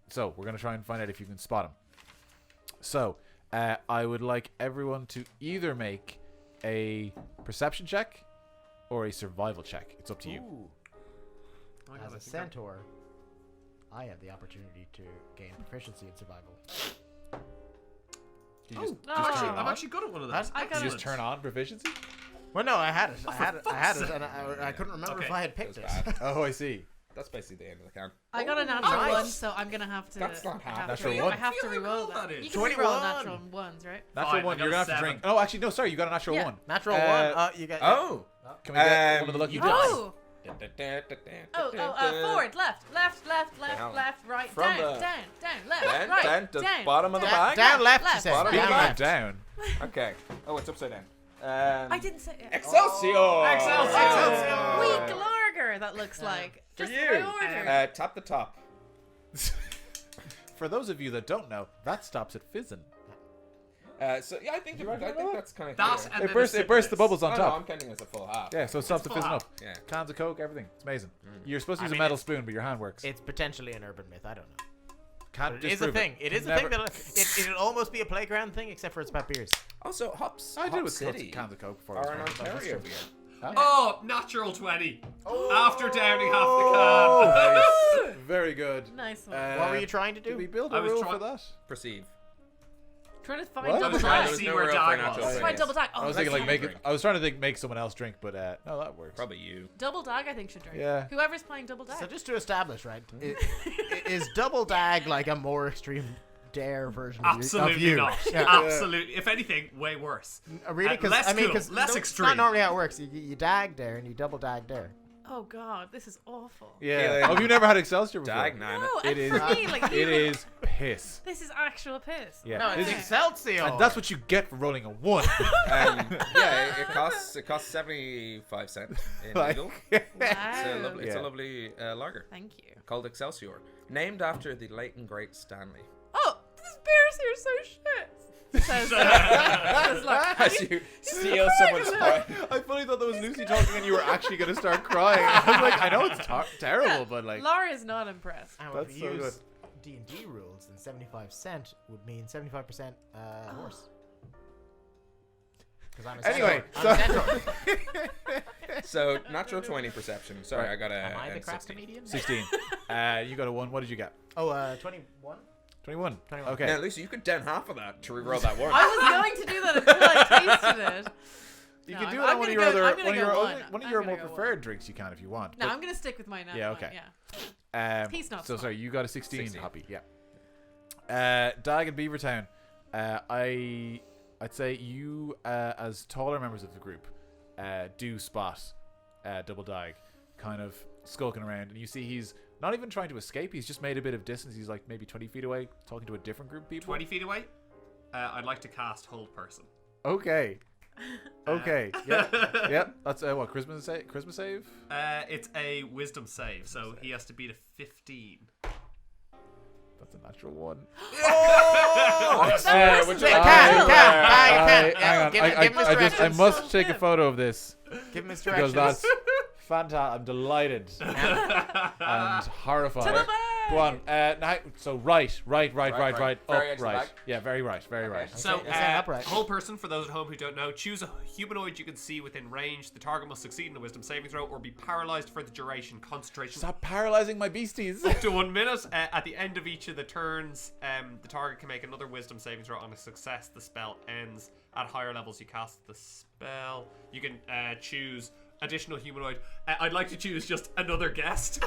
So we're gonna try and find out if you can spot him. So I would like everyone to either make a perception check or a survival check. It's up to you. my God, As I a think I'm- centaur, I have the opportunity to gain proficiency in survival. You Oh, just, no, just actually, turn it I'm on? actually good at one of those. I got You it. just turn on proficiency? Well, no, I had it. Oh, I for had it, fuck's and I couldn't remember Okay. if I had picked it. That's bad. Oh, I see. That's basically the end of the can. I got a natural nice. 1, so I'm gonna have to. That's not I have Natural to, one. I have to I feel like re-roll all that. that is. You can re-roll 21. natural ones, right? Natural Fine, I one, got you're a going to have to 7. drink. Oh, actually, no, sorry, you got a natural Yeah. one. Natural Uh, one. You get. Oh. Can we get one of the lucky dice? Oh! Forward, left, Down. left, right, From down, the- down, left, Down, right, down to down. bottom of the Down, bag. down left, left, she says. bottom People Down going left. down. Okay. Oh, it's upside down. I didn't say it. Excelsior! Excelsior! Weak lager, that looks like. For Just you. my order. Tap the top. For those of you that don't know, that stops at fizzing. So yeah, I think that's kind of That's clear. and It bursts the bubbles on No, top. I'm counting as a full half. Yeah, so it stops the It's fizzing full up. Yeah. Cans of Coke, everything. It's amazing. You're supposed to I use mean, a metal it's- spoon, but your hand works. It's potentially an urban myth. I don't know. Can't But it is a disprove thing. It is a Never- thing that it'll almost be a playground thing, except for it's about beers. Also, Hops. I did Hop with City cans of Coke before. I was are an born. That's Ontario true. beer. Oh, natural 20. After downing half Oh, the can. nice. Very good. Nice one. What were you trying to Did do? we build I a was rule try- for that? Perceive. Trying to find What? I double was trying tag. to There's see no where real Dag financial was. Let's thing. find double tag. Oh, I was that's thinking like fine. make it. I was trying to think make someone else drink, but no, that works. Probably you. Double dag, I think, should drink. Yeah. Whoever's playing double dag. So just to establish, right? Is Double Dag like a more extreme dare version of Absolutely you? not. Yeah. Absolutely. If anything, way worse. Really? Because less I mean, cool, because less it's extreme. not normally how it works. You dag dare and you double dag dare. Oh god, this is awful. Yeah. Yeah. Oh, you never had Excelsior before? Dag nine. No, It and is. for me, like It even- is piss. This is actual piss. Yeah. No, it's This is- Excelsior. and that's what you get for rolling a 1. Yeah, it costs 75 cents in Like- Lidl. Wow. It's Yeah. a lovely lager Thank you. called Excelsior, named after the late and great Stanley. Oh, these beers here are so shit. Says, says like, As you steal someone's pie. I fully thought that was Lucy talking, and you were actually going to start crying. I was like, I know it's terrible, but like, Laura is not impressed. And That's if so you good. use D&D rules, then 75% would mean 75% horse. Because I'm a Anyway, centaur. I'm a so- centaur. So natural 20 perception. Sorry, Right. I got a Am I the craft 16. comedian? 16. You got a 1. What did you get? Oh, 21? 21. 21. Okay. Now, Lucy, you could down half of that to reroll that one. I was going to do that until I tasted it. You No, can do I'm it on one of gonna your go- other, I'm gonna one of go your one. other, one of I'm your gonna more go one. preferred drinks. You can if you want. No, but- I'm gonna stick with my natural Yeah, one, okay. Yeah. He's not So smart. sorry, you got a 16, 16. Hoppy. Yeah. Dag and Beavertown. I'd say you, as taller members of the group, do spot Double Dag kind of skulking around, and you see he's not even trying to escape. He's just made a bit of distance. He's like maybe 20 feet away, talking to a different group of people. 20 feet away. I'd like to cast Hold Person. Okay. Okay. Yep. Yep. That's what Christmas save. Christmas save. It's a wisdom save, so he has to beat a 15. That's a natural 1. Oh! That would person's you like, like- "Oh, Hang on. Give him his I directions. must take a photo of this Give him his because directions. that's fantastic. I'm delighted and horrified. To the bag! Go on. Now, so right. right. Up, Very edge of the right. bag. Yeah, very right. Very right. So, Okay, stand upright. Whole Person, for those at home who don't know, choose a humanoid you can see within range. The target must succeed in a wisdom saving throw or be paralyzed for the duration. Concentration Stop paralyzing my beasties. up to 1 minute. At the end of each of the turns, the target can make another wisdom saving throw. On a success, the spell ends. At higher levels, you cast the spell. You can choose additional humanoid. I'd like to choose just another guest.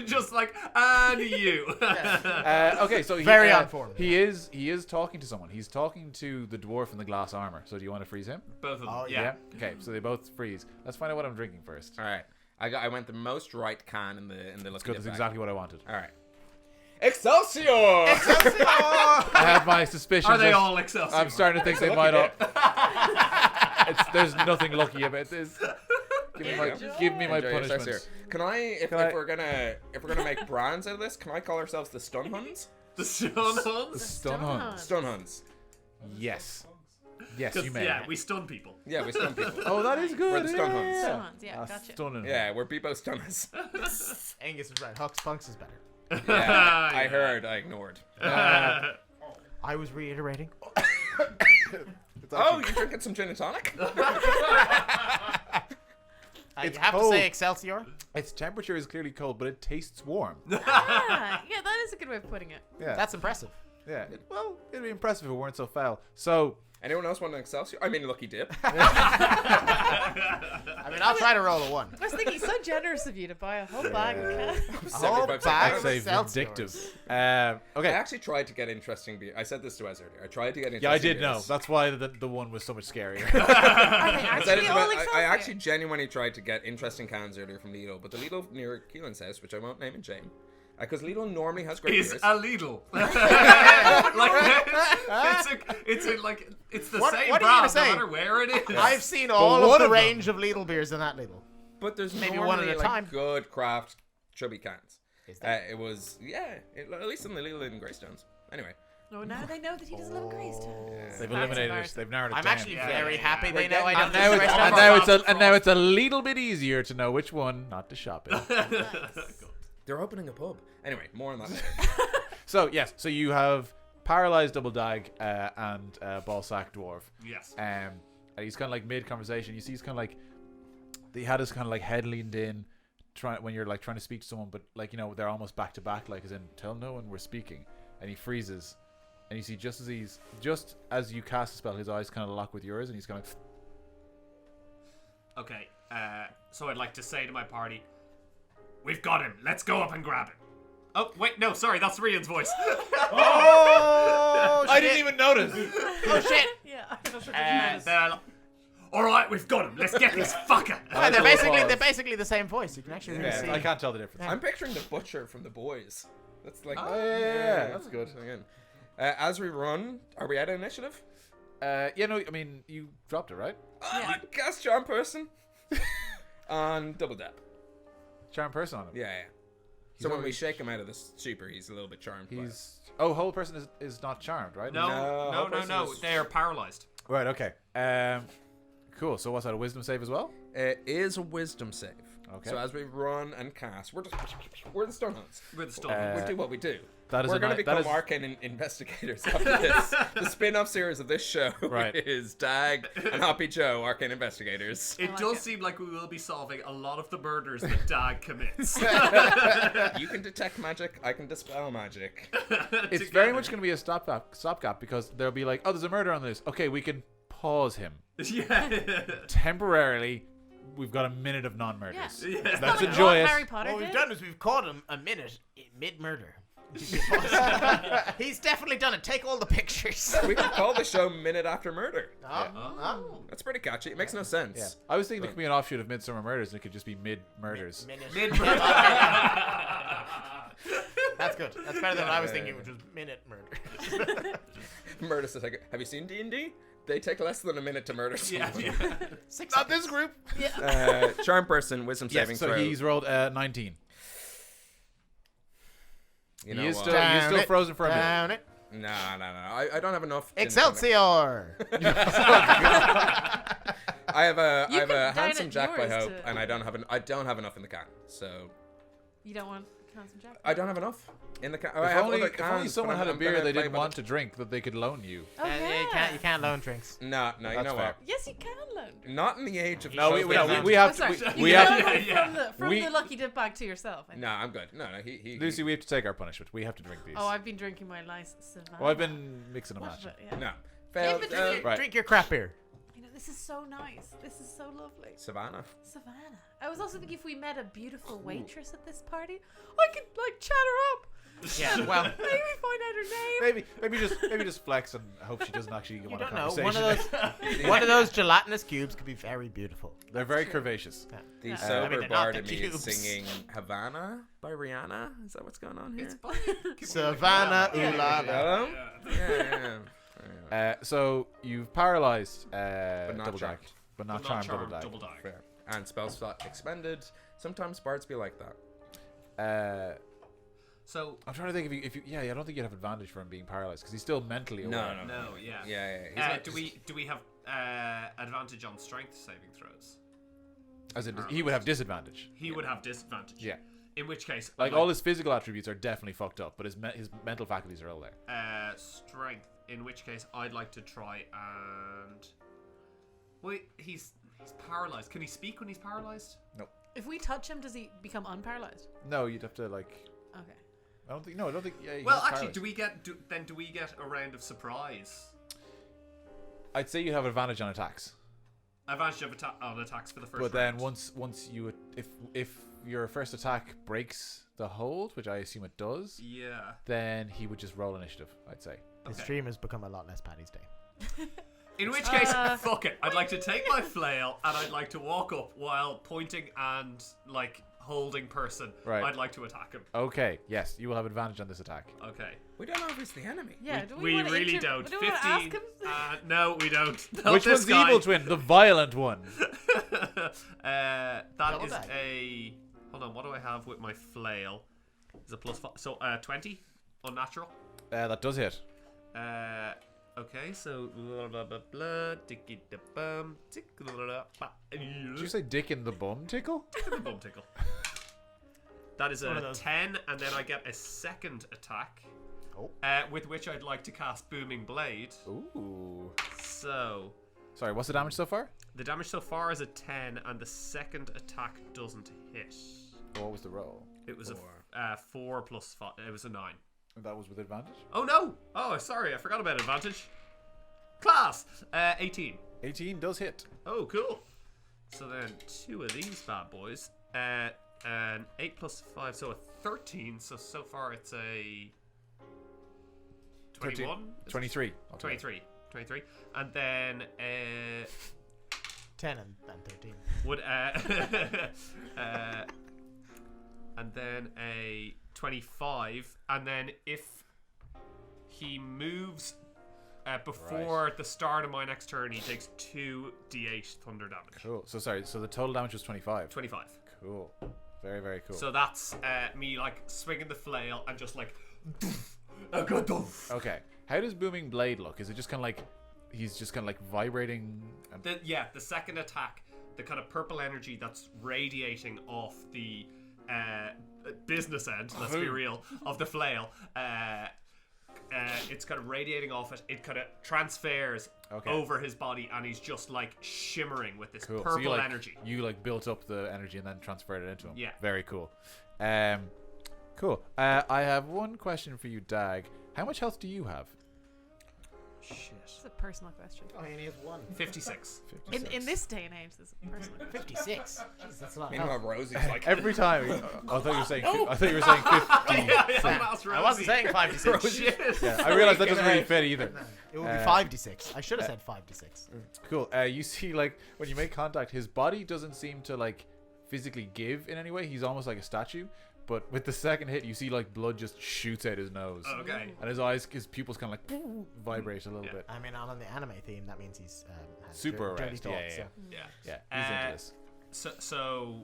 Just like, and you. Okay, so Very on form. He is talking to someone. He's talking to the dwarf in the glass armor. So do you want to freeze him? Both of them. Oh, yeah. Okay, so they both freeze. Let's find out what I'm drinking first. All right. I went the most right can in the That's lucky good. That's dip bag. exactly what I wanted. All right. Excelsior! I have my suspicions. Are they that- all Excelsior? I'm starting to think they might all. There's nothing lucky about this. Give me my Enjoy your punishment. Excelsior. Can I, if we're gonna make brands out of this, can I call ourselves the Stun Huns? The Stun The Huns? stun hunt. Stun Huns. Yes. Yes, 'Cause, you may. yeah, we stun people. Yeah, we stun people. Oh, that is good. We're the stun yeah, hunts. yeah. Stun hunts, yeah, Ah, gotcha. Stunning. Yeah, we're Bebo Stunners. Angus is right. Hux Punks is better. Yeah, I Yeah. heard. I ignored. I was reiterating. Oh, you're drinking some gin and tonic? It's you have cold. to say Excelsior. Its temperature is clearly cold, but it tastes warm. Ah, yeah, that is a good way of putting it. Yeah. That's impressive. Yeah. Well, it'd be impressive if it weren't so foul. So, Anyone else want an Excelsior? I mean, Lucky Dip. I mean, I'll try to roll a 1. I was thinking, so generous of you to buy a whole bag of cans. A whole 75 bag I'd of say Excelsiors. vindictive. I Okay. actually tried to get interesting beer. I said this to Wes earlier. I tried to get interesting Yeah, I did know. beers. That's why the one was so much scarier. Are they I, said actually it all about- I Excelsior? actually genuinely tried to get interesting cans earlier from Lidl, but the Lidl near Keelan's house, which I won't name and shame, because Lidl normally has great Is beers. a Lidl. It's the What- same what are you gonna brand no say? matter where it is. I've seen all one of the of them- range of Lidl beers in that Lidl. But there's Maybe normally one at a like time. good craft chubby cans. Is there? It was at least in the Lidl in Greystones. Anyway, No, now they know that he doesn't live in Greystone. They've That's eliminated it. embarrassing. They've narrowed it I'm down. actually Yeah, very yeah, happy yeah. they know I And don't now live it's, in and Greystones. now it's a little bit easier to know which one not to shop in. they're opening a pub. Anyway, more on that later. So yes, so you have paralyzed double dag and ball sack dwarf. Yes. And he's kind of like mid conversation. You see, he's kind of like he had his kind of like head leaned in, when you're like trying to speak to someone, but like they're almost back to back, like as in tell no one we're speaking, and he freezes, and you see just as you cast a spell, his eyes kind of lock with yours, and he's kind of Okay. So I'd like to say to my party, we've got him. Let's go up and grab him. Oh wait, no, sorry, that's Rian's voice. Oh, I didn't even notice. Oh shit! Yeah, I don't know. And all right, we've got him. Let's get this fucker. Yeah, they're basically the same voice. You can actually really see. I can't tell the difference. I'm picturing the butcher from The Boys. That's like, yeah, that's good. Again. As we run, are we at initiative? I mean, you dropped it, right? Cast Charm Person on Double Dap. Charm person on him. Yeah. So when we already- shake him out of the stupor, he's a little bit charmed. by it. whole person is not charmed, right? No. person is- They are paralyzed. Right. Okay. Cool. So what's that? A wisdom save as well? It is a wisdom save. Okay. So as we run and cast, we're the Stonehunts. With the stone. We do what we do. That is We're a going to ni- become that is- arcane investigators after this. The spin-off series of this show Right. is Dag and Hoppy Joe, arcane investigators. It like does it. seem like we will be solving a lot of the murders that Dag commits. You can detect magic, I can dispel magic. It's very much going to be a stopgap because there'll be like, oh, there's a murder on this. Okay, we can pause him Yeah. temporarily. We've got a minute of non-murders. Yeah. Let's Like enjoy what it. Harry Potter What we've did. done is we've caught him a minute mid-murder. He's definitely done it. Take all the pictures. We can call the show Minute After Murder. Oh. That's pretty catchy. It makes no sense. Yeah. I was thinking there could be an offshoot of Midsummer Murders, and it could just be mid-murders. Mid- That's good. That's better than what I was thinking, which was minute murder. Murder to have you seen D&D? They take less than a minute to murder someone. yeah. Not this group. Charm Person, Wisdom saving Yes. So throw. he's rolled 19. You know He is what? still he's still frozen for a minute. Down it. No. I don't have enough. in Excelsior! I have a You can down handsome it jack by yours hope, to- and I don't have enough in the can. So You don't want Handsome Jack? I don't have enough in the can. If only someone had a beer they didn't want to. to drink that they could loan you. Oh, yeah. You can't loan drinks. No, you That's know fair. what? Yes, you can loan. Not in the age of. No, social we media. have Oh, sorry. to. You We can have loan to. yeah. from We- the lucky dip bag to yourself. I think. No, I'm good. No, he. Lucy, we have to take our punishment. We have to drink these. Oh, I've been drinking my nice Savannah. Well, I've been mixing and What matching. of it? Yeah. No. Yeah, Failed. but drink Right. Drink your crap beer. You know, this is so nice. This is so lovely. Savannah. Savannah. I was also thinking if we met a beautiful waitress at this party, I could like chat her up. Yeah, well, Maybe find out her name. Maybe just flex and hope she doesn't actually you want a don't know. conversation. One of those gelatinous cubes could be very beautiful. They're very curvaceous. The Yeah. sober I mean, they're bard not in the me is cubes. singing Havana by Rihanna. Is that what's going on here? Savannah, ooh la la. Hello? Yeah. So you've paralyzed not double charmed. dag, but not charmed double dag. Fair. And spell slot expended. Sometimes bards be like that. So I'm trying to think if you I don't think you'd have advantage for him being paralyzed because he's still mentally aware. No. no, yeah. Yeah. He's not do just- we have advantage on strength saving throws? As in, he would have disadvantage. He would have disadvantage. Yeah. In which case, Like all his physical attributes are definitely fucked up, but his mental faculties are all there. strength. In which case, I'd like to try and wait. He's paralyzed. Can he speak when he's paralyzed? If we touch him, does he become unparalyzed? No, you'd have to like. Okay. I don't think. No, I don't think. Yeah, he's Well, actually, paralyzed. do we get a round of surprise? I'd say you have advantage on attacks. Advantage of on attacks for the first But then round. once you if your first attack breaks the hold, which I assume it does, Yeah. then he would just roll initiative. I'd say. The Okay. stream has become a lot less Paddy's day. In which case, fuck it. I'd like to take my flail and I'd like to walk up while pointing and like holding person. Right. I'd like to attack him. Okay. Yes, you will have advantage on this attack. Okay. We don't know if it's the enemy. Yeah. Do We wanna really don't. Do we want to ask 15. him? No, we don't. Not Which this one's the guy. evil twin? The violent one. That Double is die. a. Hold on. What do I have with my flail? Is a +5. So 20 unnatural. That does hit. Okay, so blah blah blah blah dicky da bum Did you say dick in the bum tickle? bum tickle. That is One of a those. 10, and then I get a second attack, Oh. with which I'd like to cast Booming Blade. Ooh. So Sorry, what's the damage so far? the damage so far is a 10, and the second attack doesn't hit. What was the roll? It was a 4 plus 5. It was a 9. That was with advantage. Oh no! Oh, sorry, I forgot about advantage. Class 18. 18 does hit. Oh, cool. So then 2 of these bad boys. An 8 plus 5, so a 13. So far it's a 21? 23. Okay. 23. And then 10 and 13. would and then a 25. And then if he moves before the start of my next turn, he takes 2d8 thunder damage. Cool. So sorry. So the total damage was 25. 25. Cool. Very, very cool. So that's me like swinging the flail and just like. Okay. How does Booming Blade look? Is it just kind of like he's just kind of like vibrating? And The second attack, the kind of purple energy that's radiating off the business end, let's be real, of the flail. It's kind of radiating off it. It kind of transfers over his body, and he's just like shimmering with this cool. purple So you, like, energy. You like built up the energy and then transferred it into him. Yeah. Very cool. Cool. I have one question for you, Dag. How much health do you have? Shit. It's a personal question. Oh, he only has one. 56. In this day and age, this is personal. 56. Jeez, that's a lot. Meanwhile, Rosie's like, Every time. I thought you were saying. I thought you were saying 50. I wasn't saying 5 to 6. Shit. Yeah, I realized that doesn't really fit either. It would be 5 to 6. I should have said 5 to 6. Cool. You see, like, when you make contact, his body doesn't seem to, like, physically give in any way. He's almost like a statue. But with the second hit, you see, like, blood just shoots out his nose. Okay. And his eyes, his pupils kind of, like, vibrate a little bit. I mean, I'm on the anime theme. That means he's has Super dirty aroused. thoughts. Yeah. Yeah. He's into this. So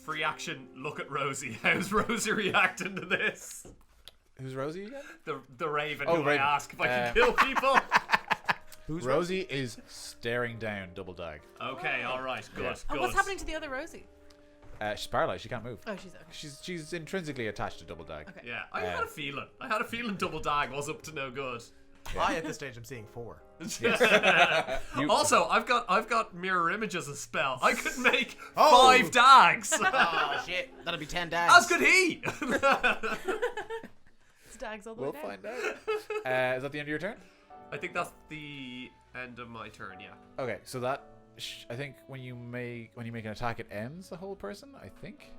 free action. Look at Rosie. How's Rosie reacting to this? Who's Rosie again? The Raven. Oh, who Raven. I ask if I can kill people. Who's Rosie is staring down Double Dag. Okay. All right. Good. Yeah. Good. Oh, what's happening to the other Rosie? She's paralyzed. She can't move. Oh, she's okay. She's intrinsically attached to Double Dag. Okay. Yeah. I had a feeling. Double Dag was up to no good. I at this stage I'm seeing 4. Also, I've got mirror image as a spell. I could make Oh. 5 dags. Oh shit! That'll be 10 dags. As could he. It's Dags all the We'll way down. find out. Is that the end of your turn? I think that's the end of my turn. Yeah. Okay, so that I think when you make an attack, it ends the whole person. I think.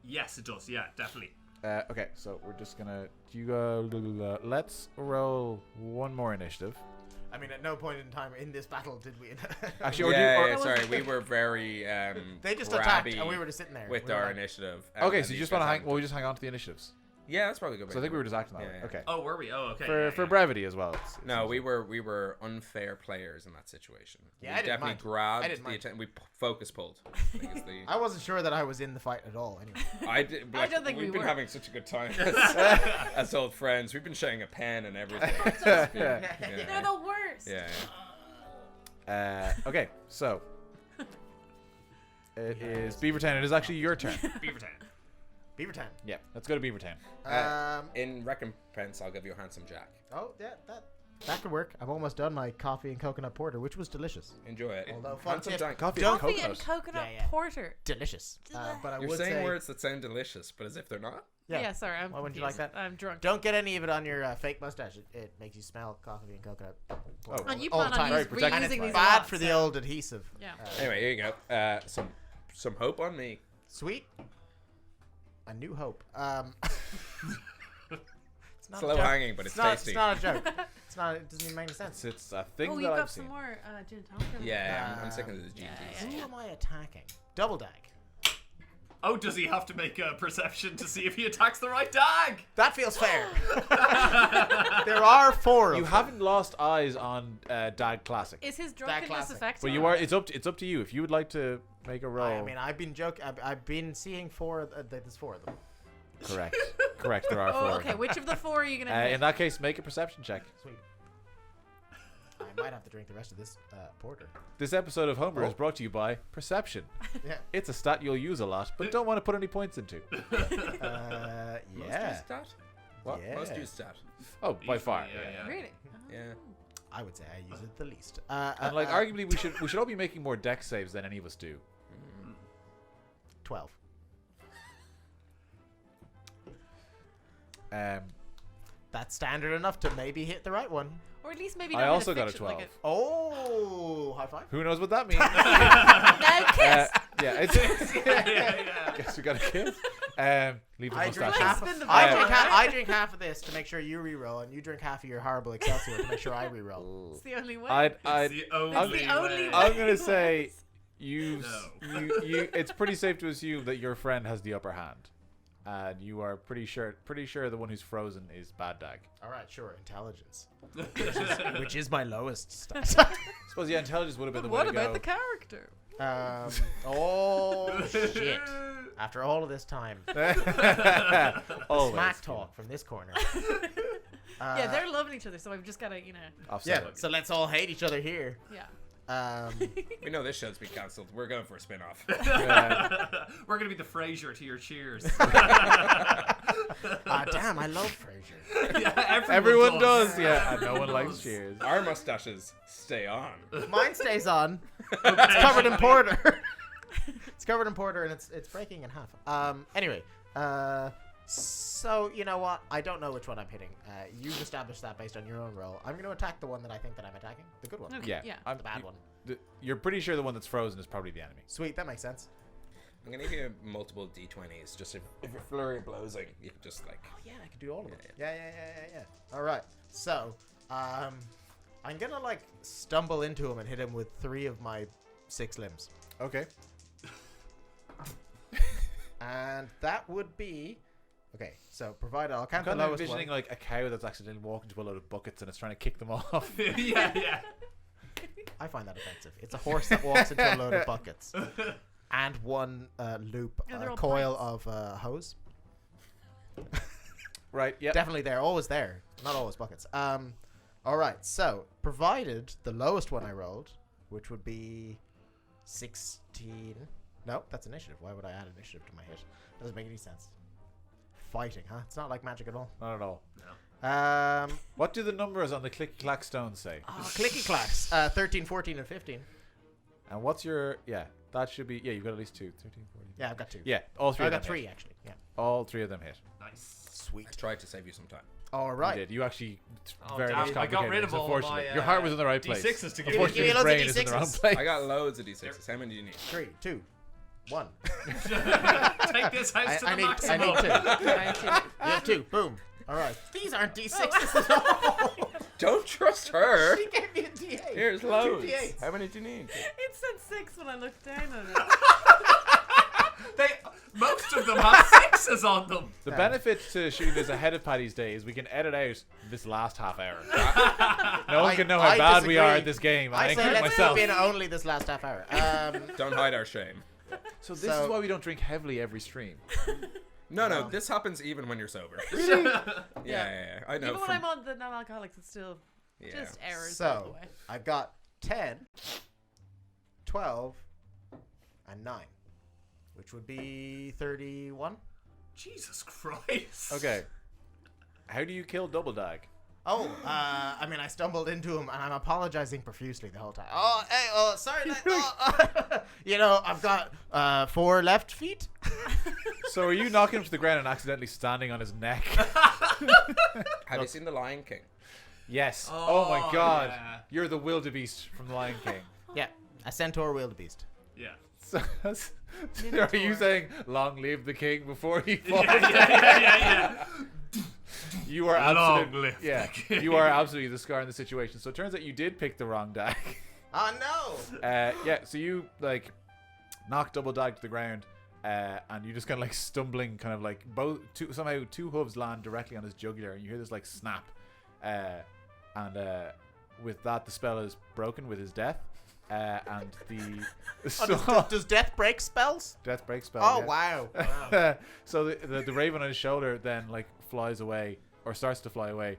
Yes, it does. Yeah, definitely. Okay, so we're just gonna let's roll one more initiative. I mean, at no point in time in this battle did we. Actually, yeah, sorry, we were very they just attacked, grabby and we were just sitting there with We were our like, initiative. Okay, and so you these just want to guys hang? haven't. Well, we just hang on to the initiatives. Yeah, that's probably good. So I think we were just acting that way. Yeah. Okay. Oh, were we? Oh, okay. For yeah. brevity as well. No, we were unfair players in that situation. Yeah, we I didn't definitely mind. grabbed I didn't the mind. attention. We focus pulled. I think is the. I wasn't sure that I was in the fight at all. Anyway, I did. I don't think we've we been were. having such a good time as old friends. We've been sharing a pen and everything. It's just been- They're the worst. yeah. Okay, so it is Beavertown. It is actually your turn. Beavertown. Yeah, let's go to Beavertown. In recompense, I'll give you a handsome jack. oh yeah, that That could work. I've almost done my coffee and coconut porter, which was delicious. Enjoy it. Although fun Handsome tip, dank. Coffee Don't- Coffee coconut. and coconut Yeah, yeah. porter. Delicious. But I You're would saying say, words that sound delicious, but as if they're not. Yeah, sorry. I'm Why wouldn't you like confused. that? I'm drunk. don't get any of it on your fake mustache. It makes you smell coffee and coconut. porter And you all plan the time. on Very use, protective. And reusing it's these a bad lot, for the so- old adhesive. Yeah. Anyway, here you go. Some hope on me. Sweet. A new hope. It's not Slow a joke. hanging, but it's tasty. It's not a joke. It doesn't even make any sense. It's a thing Oh, that you've I've got seen. some more gin and tonic. Yeah, I'm sick of the GTs. yeah. Who am I attacking? Double dag. Oh, does he have to make a perception to see if he attacks the right dag? That feels fair. There are 4 of You them. haven't lost eyes on Dag Classic, Is his drunkenness classic. affected? but you are. It's up to you. If you would like to make a roll. I mean, I've been joking. I've been seeing 4. There's 4 of them. Correct. Correct. There are 4. Oh, okay. Which of the 4 are you gonna In pick? that case, make a perception check. Sweet. I might have to drink the rest of this porter. This episode of Homebrew Oh. is brought to you by Perception. Yeah. It's a stat you'll use a lot, but don't want to put any points into. Most Yeah. use stat. What? Yeah. Most use stat. Oh, by Easily, far. yeah. Really? Yeah. I would say I use it the least. And like, arguably, we should all be making more deck saves than any of us do. 12. That's standard enough to maybe hit the right one. Or at least maybe I not also in a got a fiction, like 12. Oh, high five. Who knows what that means? Now kiss. Yeah, it's yeah. guess we got a kiss. Leave the I drink, mustache. half Spin of, the I, bottle, drink right? I drink half of this to make sure you re-roll, and you drink half of your horrible Excelsior to make sure I re-roll. It's the only way. I'd, It's the only the only way. way. I'm gonna say you. No. You. It's pretty safe to assume that your friend has the upper hand, and you are pretty sure the one who's frozen is Bad Dag. All right, sure, intelligence, which is my lowest stat. Suppose yeah, intelligence would have been the way What to about go. the character? Oh shit! After all of this time, Always. smack talk from this corner. Yeah, they're loving each other, so I've just gotta, Offset Yeah, it. so let's all hate each other here. yeah. We know this show's been cancelled. We're going for a spin off. We're gonna be the Frasier to your Cheers. Damn, I love Frasier. Yeah, Everyone does, yeah. And no one likes Cheers. Our mustaches stay on. Mine stays on. It's covered in porter. It's covered in porter, and it's breaking in half. Anyway, so you know what? I don't know which one I'm hitting. You've established that based on your own roll. I'm going to attack the one that I think that I'm attacking, the good one. Okay, Yeah, yeah. I'm The bad one. You're pretty sure the one that's frozen is probably the enemy. Sweet, that makes sense. I'm gonna give you multiple d20s. Just if you're flurry blowsing, you can just like. Oh yeah, I can do all of them. Yeah. All right. So, I'm gonna like stumble into him and hit him with 3 of my 6 limbs, Okay. and that would be. Okay, so provided I'll I'm count the kind of lowest envisioning one. like a cow that's accidentally walking into a load of buckets and it's trying to kick them off. yeah. I find that offensive. It's a horse that walks into a load of buckets and one loop, Yeah, they're all coil pints. of hose. Right, yeah. Definitely there, always there. Not always buckets. All right. So provided the lowest one I rolled, which would be 16. No, that's initiative. Why would I add initiative to my hit? Doesn't make any sense. Fighting, huh? It's not like magic at all. Not at all. No. What do the numbers on the clicky clack stone say? Clicky clacks. 13, 14, and 15. And what's your that should be you've got at least 2. 13, 14. Yeah, I've got 2. Yeah, all 3 I of them got 3 hit. actually. Yeah. All 3 of them hit. Nice. Sweet. I tried to save you some time. All You right. did. You actually Oh, very damn, much I got rid complicated, of all unfortunately. my, Your heart was in the right place. D6s to give you. Unfortunately, Give me his loads of brain is in the wrong D6s. place. I got loads of d6s. How many do you need? 3, 2, 1. Take this house to I the need maximum. 2. Yeah, too. You have 2. Boom. All right. These aren't D6s at all. Don't trust her. She gave me a D8. Here's loads. 2d8s. How many do you need? It said 6 when I looked down on it. Most of them have 6s on them. The benefit to shooting this ahead of Paddy's Day is we can edit out this last half hour. No one can know how I bad we are disagree. at this game. I I say include let's myself. keep in only this last half hour. Don't hide our shame. So this is why we don't drink heavily every stream. No, this happens even when you're sober. Yeah. I know. Even when from- I'm on the non-alcoholics, it's still yeah. just errors all the So way. I've got 10, 12, and 9, which would be 31. Jesus Christ. Okay. How do you kill Double Dag? Oh, I mean, I stumbled into him, and I'm apologizing profusely the whole time. Oh, hey, sorry. You know, I've got 4 left feet. So are you knocking him to the ground and accidentally standing on his neck? Have you seen The Lion King? Yes. Oh my God. yeah. You're the wildebeest from The Lion King. Yeah, a centaur wildebeest. Yeah. So, are you saying "Long live the king" before he falls? Yeah. You are Long absolutely, live the king. you are absolutely the scar in the situation. So it turns out you did pick the wrong die. Oh no! Yeah. So you like knock Double Dag to the ground, and you just kind of like stumbling, kind of like somehow two hooves land directly on his jugular, and you hear this like snap, and with that the spell is broken with his death, and Does death break spells? death break spell. Oh yeah. wow! So the raven on his shoulder then like flies away, or starts to fly away,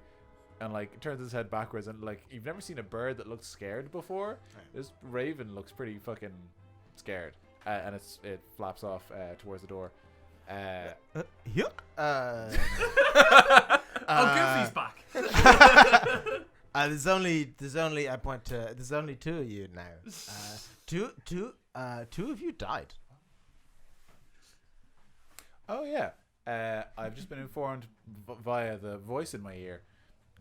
and like turns his head backwards, and like you've never seen a bird that looks scared before. This raven looks pretty fucking scared, and it flaps off towards the door. Goofy's back. There's only I point to there's only 2 of you now. Two of you died. Oh yeah, I've just been informed via the voice in my ear,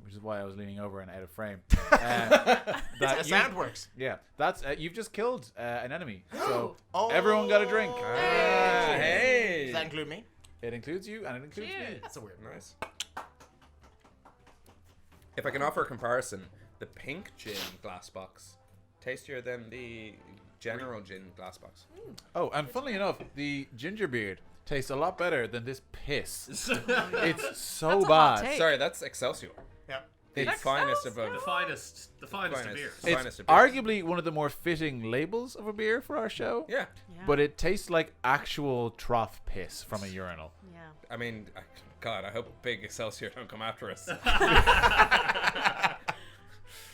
which is why I was leaning over and out of frame. That sound works. Yeah, that's you've just killed an enemy. So Oh. everyone got a drink. Hey. Does that include me? It includes you and it includes me. Cheers. That's a weird. Nice. If I can offer a comparison, the pink gin glass box tastier than the general gin glass box. Oh, and funnily enough, the ginger beard tastes a lot better than this piss. It's so That's a hot bad. take. Sorry, that's Excelsior. Yeah. The That's finest Excelsior? of The finest of beers. It's finest of beers. arguably one of the more fitting labels of a beer for our show. Yeah. Yeah. But it tastes like actual trough piss from a urinal. Yeah. I mean, God, I hope big Excelsior don't come after us.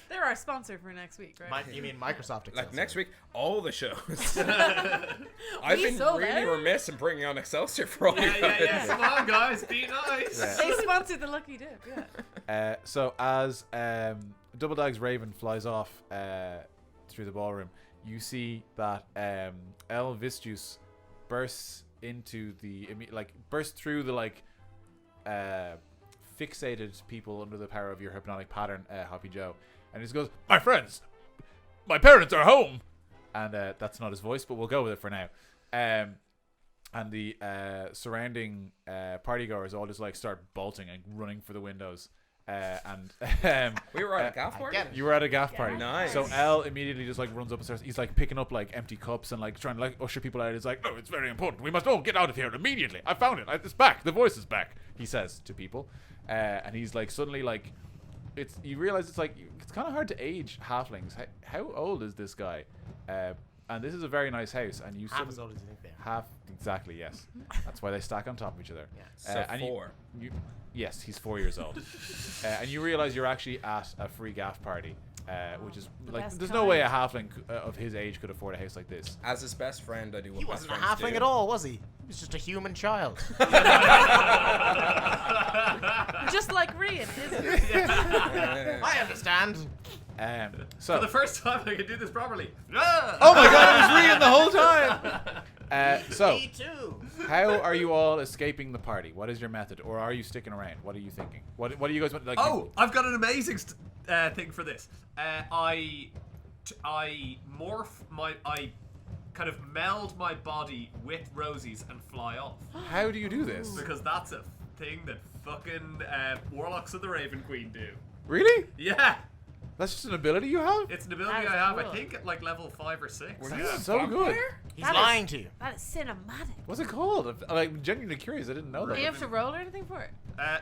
They're our sponsor for next week, right? You mean Microsoft Excelsior? Like next week, all the shows. I've We been sold really out. remiss in bringing on Excelsior for all you guys. Yeah. Come on, guys, be nice. Yeah. They sponsored the Lucky Dip, yeah. So as Double Dag's Raven flies off through the ballroom, you see that El Vistus bursts into bursts through the fixated people under the power of your hypnotic pattern, Hoppy Joe, and he just goes, "My friends, my parents are home," and that's not his voice, but we'll go with it for now. And the surrounding partygoers all just like start bolting and running for the windows. We were at a gaff party? get it. You were at a gaff party. Nice. So El immediately just like runs up and starts. He's like picking up like empty cups and like trying to like usher people out. He's like, "No, it's very important. We must all get out of here immediately. I found it. It's back. The voice is back." He says to people, and he's like suddenly like, you realize it's kind of hard to age halflings. How old is this guy? And this is a very nice house. And you Half as old as you think they are. half exactly, yes. That's why they stack on top of each other. Yeah. So and 4. Yes, he's 4 years old. And you realize you're actually at a free gaff party, which is The like, best there's no way a kind. halfling of his age could afford a house like this. As his best friend, I do what He best wasn't a friends halfling do. at all, was he? He was just a human child. Just like Rian, isn't it? I understand. So, For the first time I can do this properly. oh my god, I was reading the whole time. So, Me too. how are you all escaping the party? What is your method, or are you sticking around? What are you thinking? What do you guys want? Like, Oh, I've got an amazing thing for this. I morph I kind of meld my body with Rosie's and fly off, how do you do this? because that's a thing that fucking Warlocks of the Raven Queen do. Really? Yeah, That's just an ability you have? it's an ability That is I have. cool. I think at like level 5 or 6. Were Yeah. you a So good. vampire? He's That is- lying to you. That is cinematic. What's it called? I'm like genuinely curious. I didn't know Do you that. have to roll or anything for it?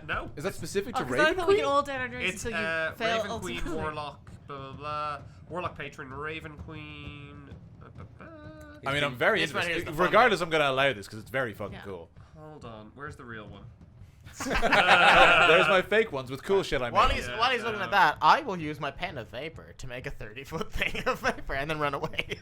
No. Is that specific to Oh, because I Raven thought we Queen? could all down our drinks It's until you fail Raven Queen, ultimately. Warlock, blah blah blah. Warlock Patron, Raven Queen. I mean, I'm very This one interested. here's the fun Regardless, I'm going to allow this because it's very fucking Yeah. cool. Hold on, where's the real one? There's my fake ones with cool shit I While made. he's looking at that, I will use my pen of vapor to make a 30-foot thing of vapor and then run away.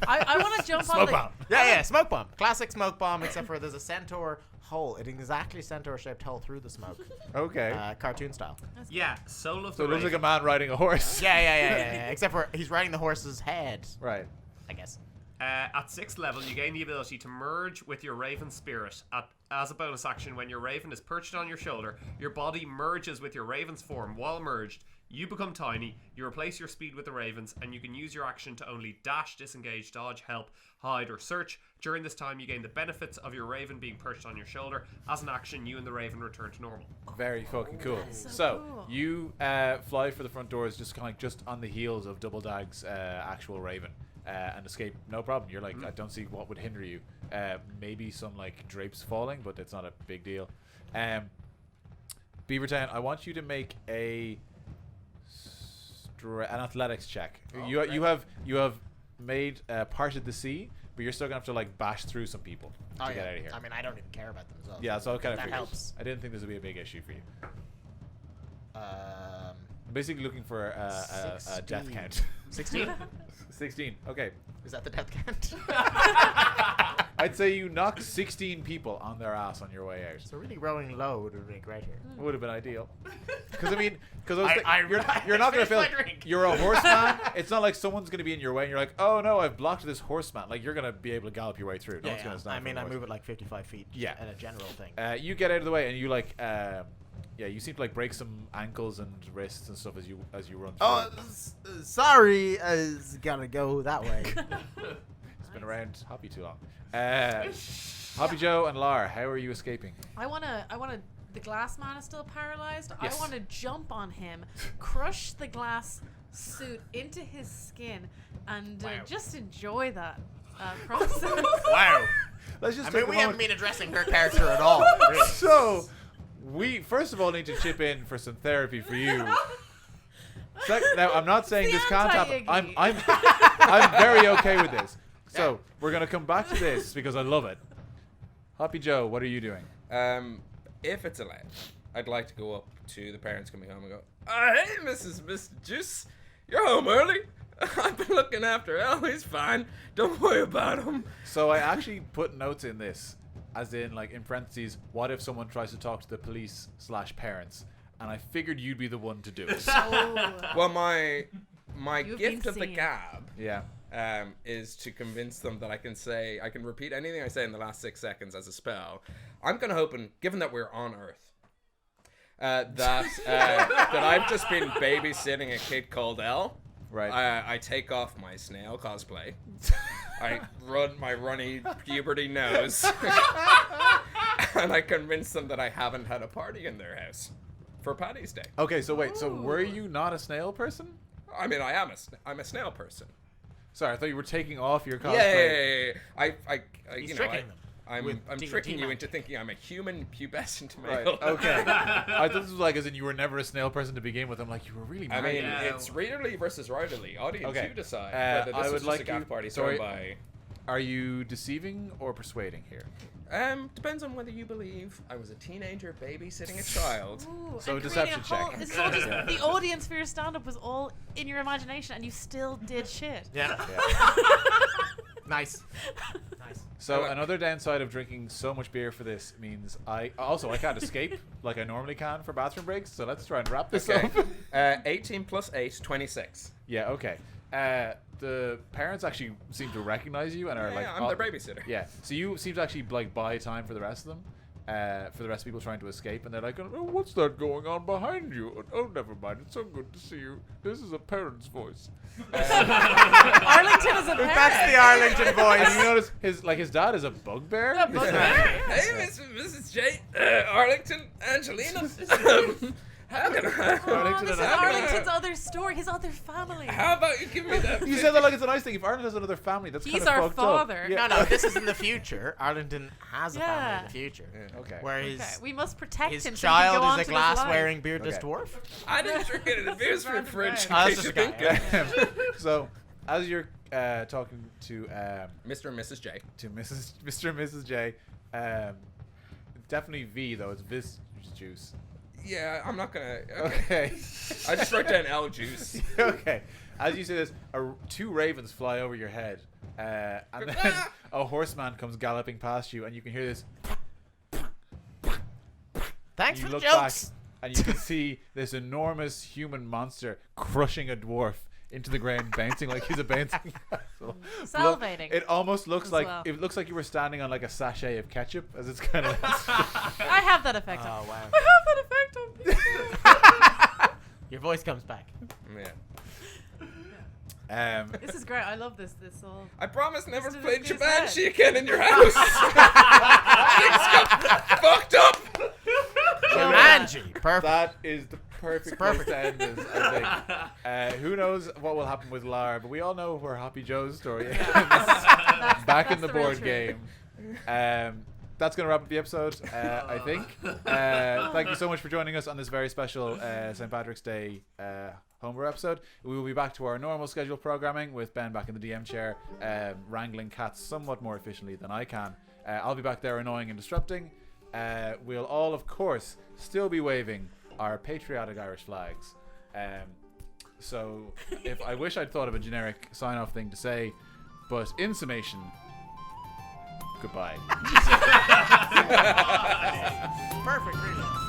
I want to jump on Smoke the. bomb. Yeah, smoke bomb. Classic smoke bomb, except for there's a centaur hole, an exactly centaur-shaped hole through the smoke, Okay. cartoon style. Yeah, Soul of So the it looks like Raven. a man riding a horse. Yeah. Except for he's riding the horse's head, Right. I guess. At 6th level, you gain the ability to merge with your Raven spirit. As a bonus action, when your Raven is perched on your shoulder, your body merges with your Raven's form. While merged, you become tiny, you replace your speed with the Raven's, and you can use your action to only dash, disengage, dodge, help, hide, or search. During this time, you gain the benefits of your Raven being perched on your shoulder. As an action, you and the Raven return to normal. Very fucking cool. so So cool. you fly for the front doors, just kind of like just on the heels of Double Dag's actual Raven, and escape no problem. You're like, I don't see what would hinder you. Maybe some like drapes falling, but it's not a big deal. Beavertown, I want you to make an athletics check. You have made parted the sea, but you're still gonna have to like bash through some people to get out of here. I mean, I don't even care about them as well. Yeah, so I kind of that figured. helps. I didn't think this would be a big issue for you. Um, Basically looking for a death 16. count. 16? 16. Okay. Is that the death count? I'd say you knock 16 people on their ass on your way out. So really rolling low would have been great here. Would have been ideal. Because I mean, because I you're not gonna finished fail. my drink. You're a horseman. It's not like someone's gonna be in your way and you're like, oh no, I've blocked this horseman. Like you're gonna be able to gallop your way through. No one's gonna stand I for mean, the I horse. move at like 55 feet. Yeah. At a general thing. You get out of the way and you like, you seem to like break some ankles and wrists and stuff as you run through. Oh, sorry. Gotta go that way. It's been around Hoppy too long. Hoppy Joe and Lar, how are you escaping? I wanna. The glass man is still paralyzed. Yes. I want to jump on him, crush the glass suit into his skin, and just enjoy that process. Wow. Let's just I take mean, a we haven't moment. been addressing her character at all. Really. So, we first of all need to chip in for some therapy for you. Now, I'm not saying The this can't happen. anti-Iggy. I'm very okay with this. So, we're gonna come back to this because I love it. Hoppy Joe, what are you doing? If it's allowed, I'd like to go up to the parents coming home and go, hey, Mr. Juice, you're home early. I've been looking after Al. He's fine. Don't worry about him. So, I actually put notes in this, as in, like, in parentheses, what if someone tries to talk to the police/parents? And I figured you'd be the one to do it. Well, my You've gift been of the seen. gab Yeah. is to convince them that I can repeat anything I say in the last 6 seconds as a spell. I'm kind of hoping, given that we're on Earth, that I've just been babysitting a kid called Elle. Right. I take off my snail cosplay. I run my runny puberty nose. And I convince them that I haven't had a party in their house for Paddy's Day. Okay, so wait. So, were you not a snail person? I mean, I'm a snail person. Sorry, I thought you were taking off your cosplay. Yeah. He's you know, tricking them. I'm D&D tricking you magic. into thinking I'm a human pubescent Right. male. Okay. I thought this was like as in you were never a snail person to begin with. I'm like, you were really I married. mean, Yeah. it's readerly versus writerly. Audience, Okay. you decide whether I this would was like just a gaff you- party sorry. thrown by. Are you deceiving or persuading here? Depends on whether you believe I was a teenager babysitting a child. Ooh, So and deception creating a whole- check. This is all just Yeah. the audience for your stand-up was all in your imagination, and you still did shit. Yeah. Yeah. Nice. Nice. So Well, another downside of drinking so much beer for this means I can't escape like I normally can for bathroom breaks. So let's try and wrap this Okay. up. 18 plus 8, 26. Yeah. Okay. The parents actually seem to recognize you and are like, Yeah, I'm their babysitter. Yeah. So you seem to actually like buy time for the rest of them. For the rest of people trying to escape, and they're like, oh, what's that going on behind you? Oh, never mind. It's so good to see you. This is a parent's voice. Arlington is a parent. That's the Arlington And voice. you notice his dad is a bugbear. Yeah, bugbear. Hey, Mrs. J. Arlington, Angelina. How can I? Oh, this is and Arlington. Arlington's other story, his other family. How about you give me that? You said that like it's a nice thing. If Arnold has another family, that's He's kind of our fucked father. Up. Yeah. No, this is in the future. Arlington has a family Yeah. in the future. Okay. Where Okay, his, we must protect his him. so he can go on child to is a his life. glass-wearing beardless Okay. dwarf. I didn't drink it. It appears from the fridge. In Oh, that's case just you a guy, think. So, as you're talking to Mr. and Mrs. J. Mr. and Mrs. J, definitely V though. It's juice. Yeah, I'm not gonna. Okay. I just wrote down L juice. Okay. As you say this, two ravens fly over your head, and then a horseman comes galloping past you, and you can hear this. Thanks You for the look back, jokes. and you can see this enormous human monster crushing a dwarf into the ground, bouncing like he's a bouncing castle. Salivating. It almost looks as like well. it looks like you were standing on like a sachet of ketchup, as it's kind of. I have that effect on. Oh wow. I have that effect on people. Your voice comes back. Yeah. This is great. I love this. This all. I promise never Let's do play this kid's Jumanji head. again in your house. Things got fucked up. Jumanji. Perfect. That is the perfect place perfect. to end this, I think. Who knows what will happen with Lara, but we all know where Happy Joe's story ends. Back in the real board truth. game. That's going to wrap up the episode, I think. Thank you so much for joining us on this very special St. Patrick's Day Homebrew episode. We will be back to our normal scheduled programming with Ben back in the DM chair, wrangling cats somewhat more efficiently than I can. I'll be back there annoying and disrupting. We'll all, of course, still be waving our patriotic Irish flags. So if I wish I'd thought of a generic sign-off thing to say, but in summation, goodbye. Perfect. Really.